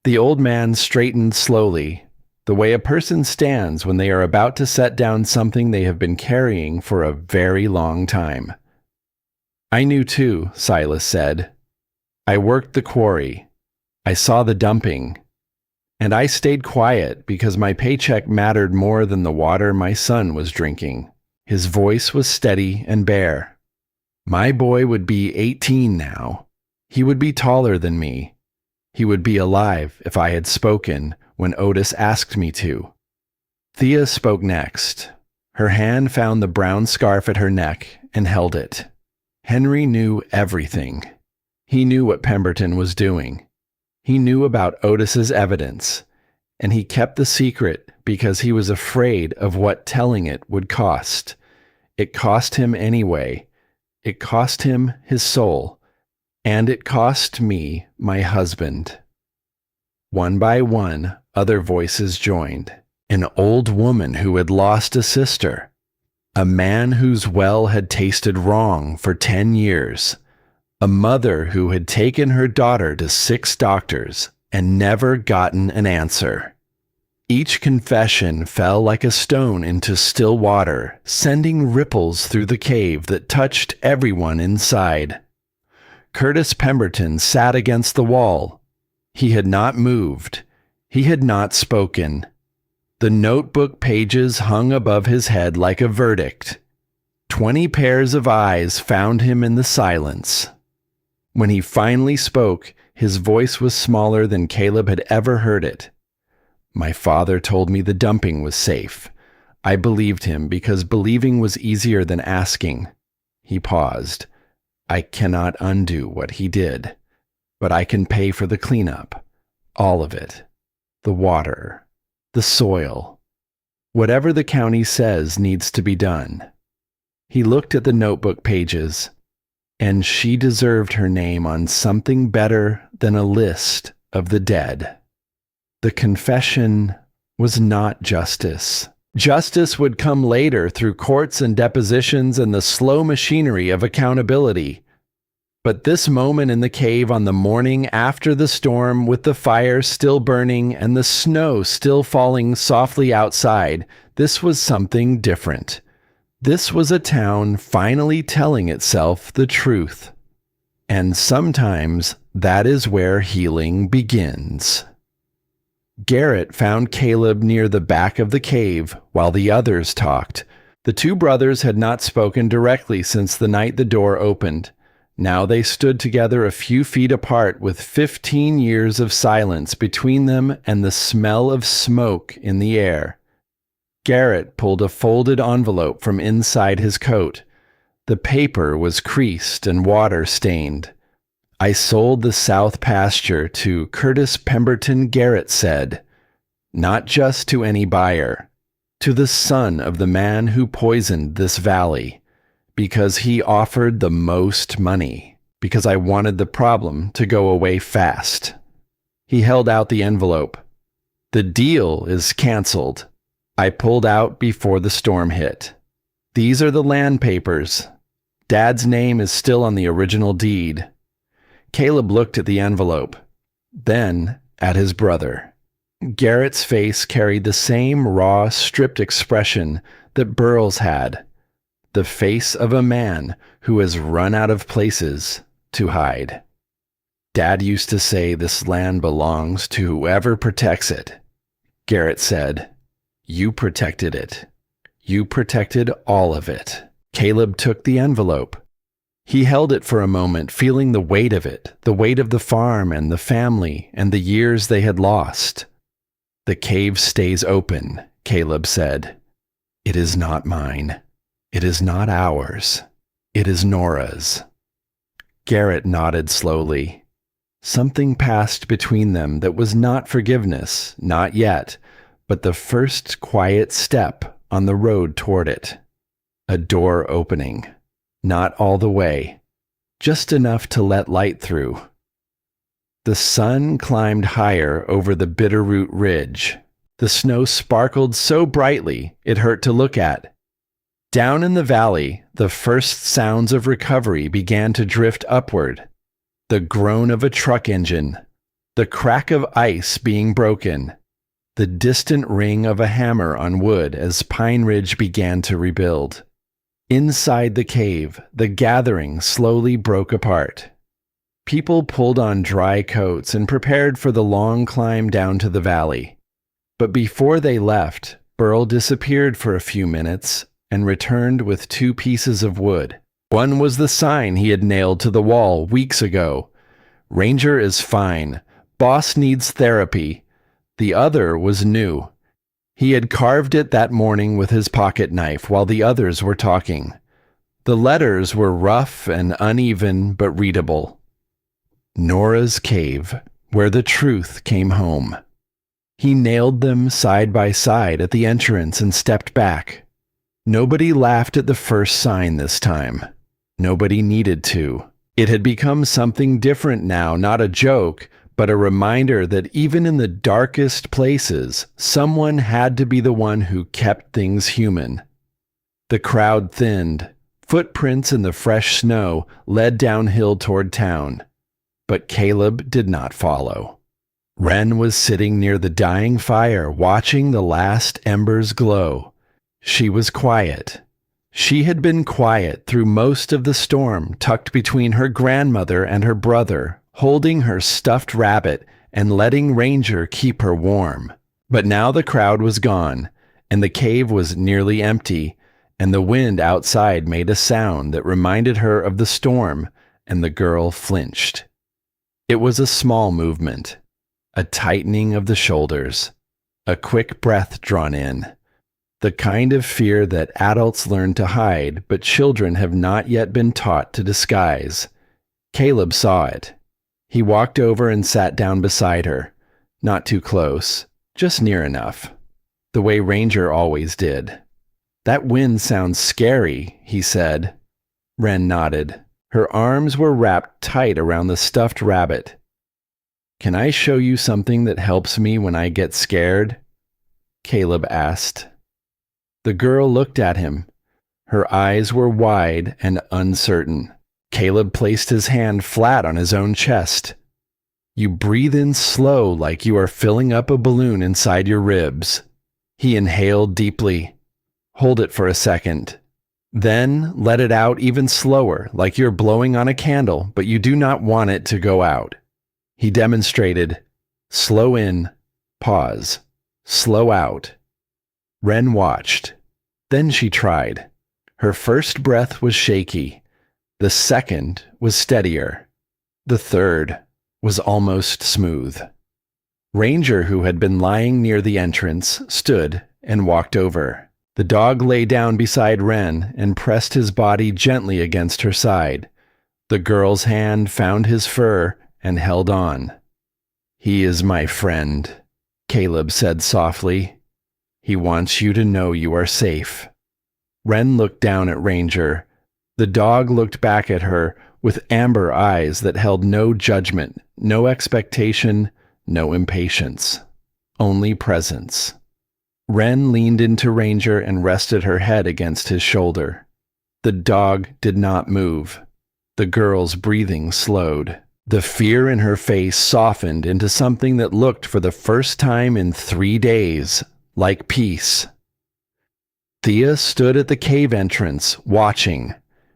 The old man straightened slowly, the way a person stands when they are about to set down something they have been carrying for a very long time. "I knew too," Silas said. "I worked the quarry. I saw the dumping. And I stayed quiet because my paycheck mattered more than the water my son was drinking." His voice was steady and bare. "My boy would be 18 now. He would be taller than me. He would be alive if I had spoken when Otis asked me to." Thea spoke next. Her hand found the brown scarf at her neck and held it. Henry knew everything. He knew what Pemberton was doing. He knew about Otis's evidence, and he kept the secret because he was afraid of what telling it would cost. It cost him anyway. It cost him his soul, and it cost me my husband. One by one, other voices joined. An old woman who had lost a sister. A man whose well had tasted wrong for 10 years. A mother who had taken her daughter to 6 doctors and never gotten an answer. Each confession fell like a stone into still water, sending ripples through the cave that touched everyone inside. Curtis Pemberton sat against the wall. He had not moved. He had not spoken. The notebook pages hung above his head like a verdict. 20 pairs of eyes found him in the silence. When he finally spoke, his voice was smaller than Caleb had ever heard it. "My father told me the dumping was safe. I believed him because believing was easier than asking." He paused. "I cannot undo what he did, but I can pay for the cleanup. All of it. The water. The soil. Whatever the county says needs to be done." He looked at the notebook pages. And she deserved her name on something better than a list of the dead. The confession was not justice. Justice would come later through courts and depositions and the slow machinery of accountability. But this moment in the cave on the morning after the storm, with the fire still burning and the snow still falling softly outside, this was something different. This was a town finally telling itself the truth. And sometimes that is where healing begins. Garrett found Caleb near the back of the cave while the others talked. The two brothers had not spoken directly since the night the door opened. Now they stood together a few feet apart with 15 years of silence between them and the smell of smoke in the air. Garrett pulled a folded envelope from inside his coat. The paper was creased and water-stained. "I sold the South Pasture to Curtis Pemberton," Garrett said. "Not just to any buyer. To the son of the man who poisoned this valley. Because he offered the most money. Because I wanted the problem to go away fast." He held out the envelope. "The deal is canceled. I pulled out before the storm hit. These are the land papers. Dad's name is still on the original deed." Caleb looked at the envelope, then at his brother. Garrett's face carried the same raw, stripped expression that Burl's had. The face of a man who has run out of places to hide. "Dad used to say this land belongs to whoever protects it," Garrett said. "You protected it. You protected all of it." Caleb took the envelope. He held it for a moment, feeling the weight of it, the weight of the farm and the family and the years they had lost. "The cave stays open," Caleb said. "It is not mine. It is not ours. It is Nora's." Garrett nodded slowly. Something passed between them that was not forgiveness, not yet, but the first quiet step on the road toward it. A door opening. Not all the way, just enough to let light through. The sun climbed higher over the Bitterroot Ridge. The snow sparkled so brightly it hurt to look at. Down in the valley, the first sounds of recovery began to drift upward. The groan of a truck engine, the crack of ice being broken, the distant ring of a hammer on wood as Pine Ridge began to rebuild. Inside the cave, the gathering slowly broke apart. People pulled on dry coats and prepared for the long climb down to the valley. But before they left, Burl disappeared for a few minutes and returned with 2 pieces of wood. One was the sign he had nailed to the wall weeks ago. "Ranger is fine. Boss needs therapy." The other was new. He had carved it that morning with his pocket knife while the others were talking. The letters were rough and uneven but readable. "Nora's Cave, where the truth came home." He nailed them side by side at the entrance and stepped back. Nobody laughed at the first sign this time. Nobody needed to. It had become something different now, not a joke, but a reminder that even in the darkest places, someone had to be the one who kept things human. The crowd thinned. Footprints in the fresh snow led downhill toward town. But Caleb did not follow. Wren was sitting near the dying fire, watching the last embers glow. She was quiet. She had been quiet through most of the storm, tucked between her grandmother and her brother, holding her stuffed rabbit and letting Ranger keep her warm. But now the crowd was gone, and the cave was nearly empty, and the wind outside made a sound that reminded her of the storm, and the girl flinched. It was a small movement, a tightening of the shoulders, a quick breath drawn in, the kind of fear that adults learn to hide but children have not yet been taught to disguise. Caleb saw it. He walked over and sat down beside her, not too close, just near enough, the way Ranger always did. "That wind sounds scary," he said. Wren nodded. Her arms were wrapped tight around the stuffed rabbit. "Can I show you something that helps me when I get scared?" Caleb asked. The girl looked at him. Her eyes were wide and uncertain. Caleb placed his hand flat on his own chest. "You breathe in slow like you are filling up a balloon inside your ribs." He inhaled deeply. "Hold it for a second. Then let it out even slower, like you're blowing on a candle, but you do not want it to go out. He demonstrated. Slow in, pause, slow out. Wren watched. Then she tried. Her first breath was shaky. The second was steadier. The third was almost smooth. Ranger, who had been lying near the entrance, stood and walked over. The dog lay down beside Wren and pressed his body gently against her side. The girl's hand found his fur and held on. "He is my friend," Caleb said softly. "He wants you to know you are safe." Wren looked down at Ranger. The dog looked back at her with amber eyes that held no judgment, no expectation, no impatience, only presence. Wren leaned into Ranger and rested her head against his shoulder. The dog did not move. The girl's breathing slowed. The fear in her face softened into something that looked for the first time in 3 days like peace. Thea stood at the cave entrance, watching.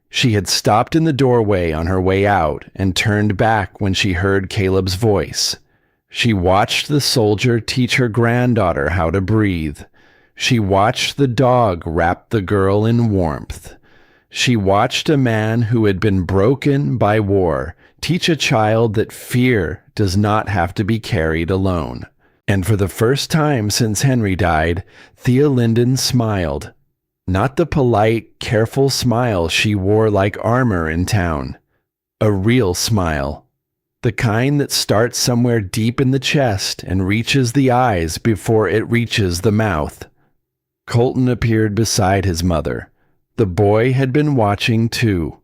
She had stopped in the doorway on her way out and turned back when she heard Caleb's voice. She watched the soldier teach her granddaughter how to breathe. She watched the dog wrap the girl in warmth. She watched a man who had been broken by war teach a child that fear does not have to be carried alone. And for the first time since Henry died, Thea Linden smiled. Not the polite, careful smile she wore like armor in town. A real smile. The kind that starts somewhere deep in the chest and reaches the eyes before it reaches the mouth. Colton appeared beside his mother. The boy had been watching too.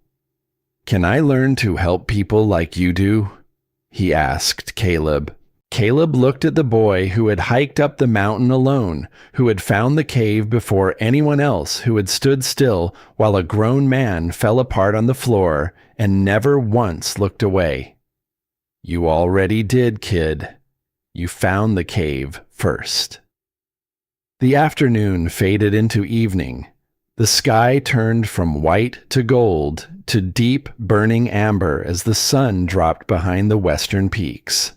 "Can I learn to help people like you do?" he asked Caleb. Caleb looked at the boy who had hiked up the mountain alone, who had found the cave before anyone else, who had stood still while a grown man fell apart on the floor and never once looked away. "You already did, kid. You found the cave first." The afternoon faded into evening. The sky turned from white to gold to deep, burning amber as the sun dropped behind the western peaks.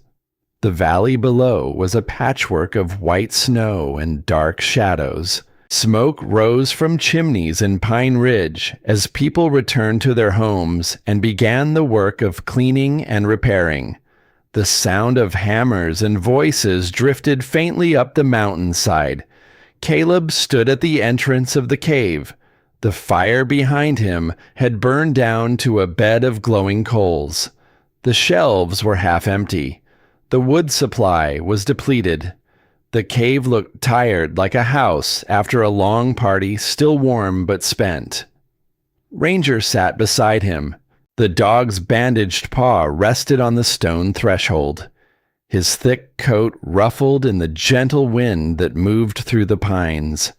The valley below was a patchwork of white snow and dark shadows. Smoke rose from chimneys in Pine Ridge as people returned to their homes and began the work of cleaning and repairing. The sound of hammers and voices drifted faintly up the mountainside. Caleb stood at the entrance of the cave. The fire behind him had burned down to a bed of glowing coals. The shelves were half empty. The wood supply was depleted. The cave looked tired, like a house after a long party, still warm but spent. Ranger sat beside him. The dog's bandaged paw rested on the stone threshold. His thick coat ruffled in the gentle wind that moved through the pines.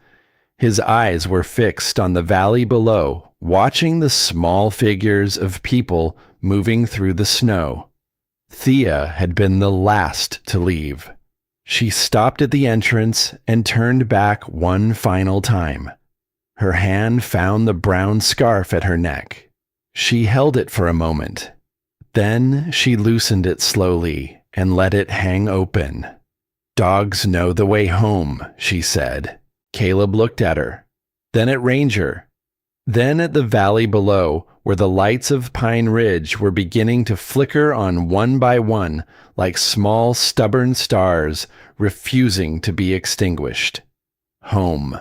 His eyes were fixed on the valley below, watching the small figures of people moving through the snow. Thea had been the last to leave. She stopped at the entrance and turned back one final time. Her hand found the brown scarf at her neck. She held it for a moment. Then she loosened it slowly and let it hang open. "Dogs know the way home," she said. Caleb looked at her, then at Ranger, then at the valley below, where the lights of Pine Ridge were beginning to flicker on one by one like small, stubborn stars refusing to be extinguished. Home.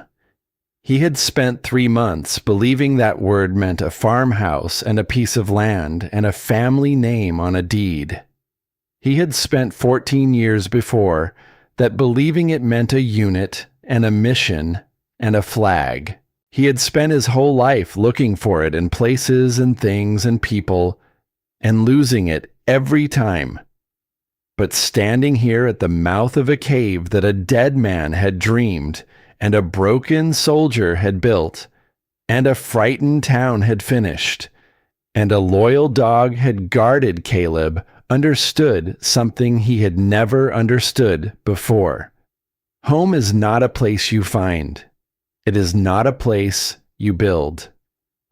He had spent 3 months believing that word meant a farmhouse and a piece of land and a family name on a deed. He had spent 14 years before that believing it meant a unit and a mission and a flag. He had spent his whole life looking for it in places and things and people and losing it every time. But standing here at the mouth of a cave that a dead man had dreamed and a broken soldier had built and a frightened town had finished and a loyal dog had guarded, Caleb understood something he had never understood before. Home is not a place you find. It is not a place you build.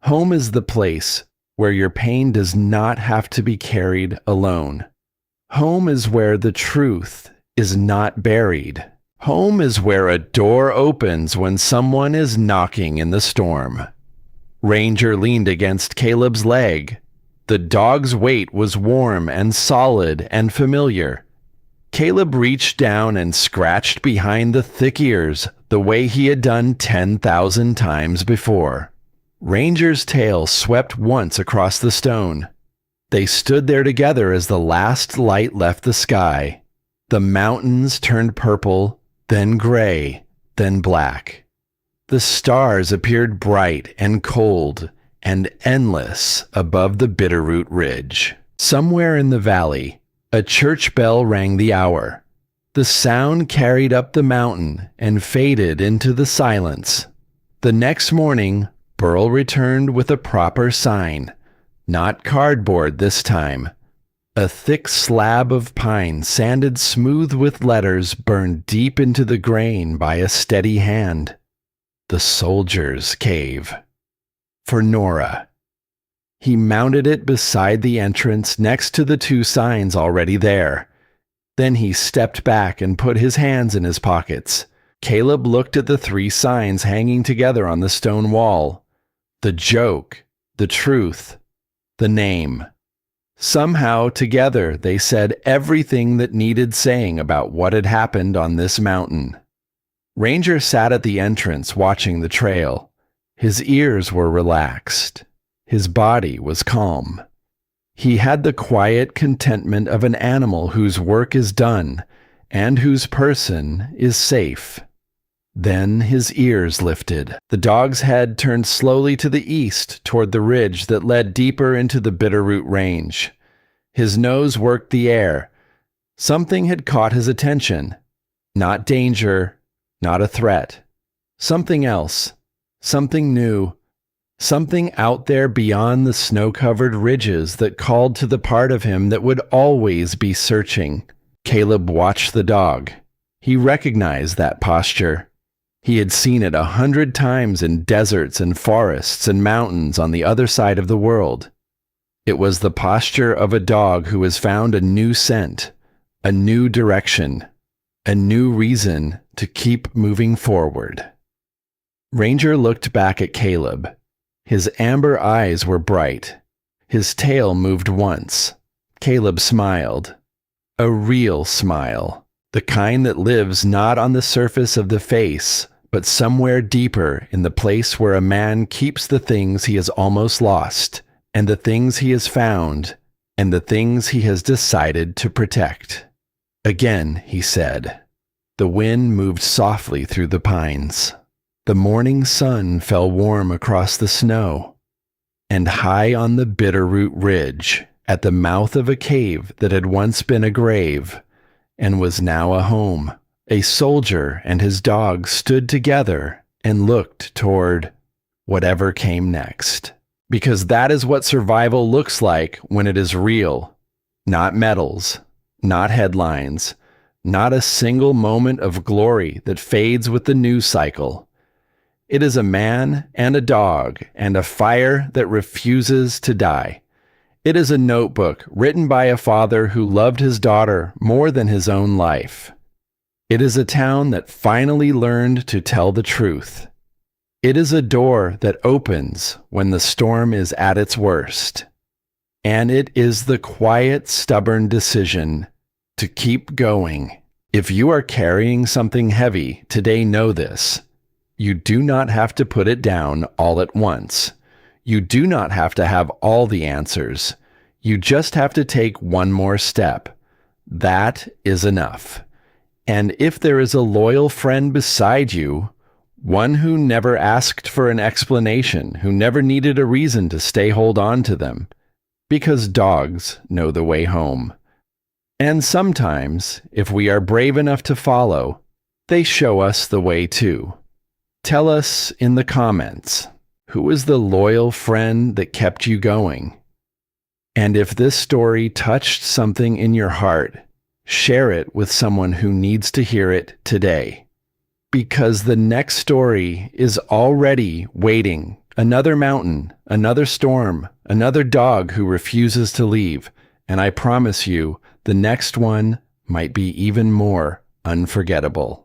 Home is the place where your pain does not have to be carried alone. Home is where the truth is not buried. Home is where a door opens when someone is knocking in the storm. Ranger leaned against Caleb's leg. The dog's weight was warm and solid and familiar. Caleb reached down and scratched behind the thick ears the way he had done 10,000 times before. Ranger's tail swept once across the stone. They stood there together as the last light left the sky. The mountains turned purple, then gray, then black. The stars appeared bright and cold and endless above the Bitterroot Ridge. Somewhere in the valley, a church bell rang the hour. The sound carried up the mountain and faded into the silence. The next morning, Burl returned with a proper sign, not cardboard this time. A thick slab of pine sanded smooth with letters burned deep into the grain by a steady hand. The Soldier's Cave. For Nora. He mounted it beside the entrance next to the 2 signs already there. Then he stepped back and put his hands in his pockets. Caleb looked at the 3 signs hanging together on the stone wall. The joke, the truth, the name. Somehow, together, they said everything that needed saying about what had happened on this mountain. Ranger sat at the entrance watching the trail. His ears were relaxed. His body was calm. He had the quiet contentment of an animal whose work is done and whose person is safe. Then his ears lifted. The dog's head turned slowly to the east toward the ridge that led deeper into the Bitterroot Range. His nose worked the air. Something had caught his attention. Not danger, not a threat. Something else. Something new. Something out there beyond the snow-covered ridges that called to the part of him that would always be searching. Caleb watched the dog. He recognized that posture. He had seen it 100 times in deserts and forests and mountains on the other side of the world. It was the posture of a dog who has found a new scent, a new direction, a new reason to keep moving forward. Ranger looked back at Caleb. His amber eyes were bright. His tail moved once. Caleb smiled. A real smile. The kind that lives not on the surface of the face, but somewhere deeper in the place where a man keeps the things he has almost lost, and the things he has found, and the things he has decided to protect. Again, he said. The wind moved softly through the pines. The morning sun fell warm across the snow. And high on the Bitterroot Ridge, at the mouth of a cave that had once been a grave, and was now a home, a soldier and his dog stood together and looked toward whatever came next. Because that is what survival looks like when it is real. Not medals, not headlines, not a single moment of glory that fades with the news cycle. It is a man and a dog and a fire that refuses to die. It is a notebook written by a father who loved his daughter more than his own life. It is a town that finally learned to tell the truth. It is a door that opens when the storm is at its worst. And it is the quiet, stubborn decision to keep going. If you are carrying something heavy today, know this. You do not have to put it down all at once. You do not have to have all the answers. You just have to take one more step. That is enough. And if there is a loyal friend beside you, one who never asked for an explanation, who never needed a reason to stay hold on to them, because dogs know the way home. And sometimes, if we are brave enough to follow, they show us the way too. Tell us in the comments, who is the loyal friend that kept you going? And if this story touched something in your heart, share it with someone who needs to hear it today. Because the next story is already waiting Another mountain, another storm, another dog who refuses to leave, and I promise you, the next one might be even more unforgettable.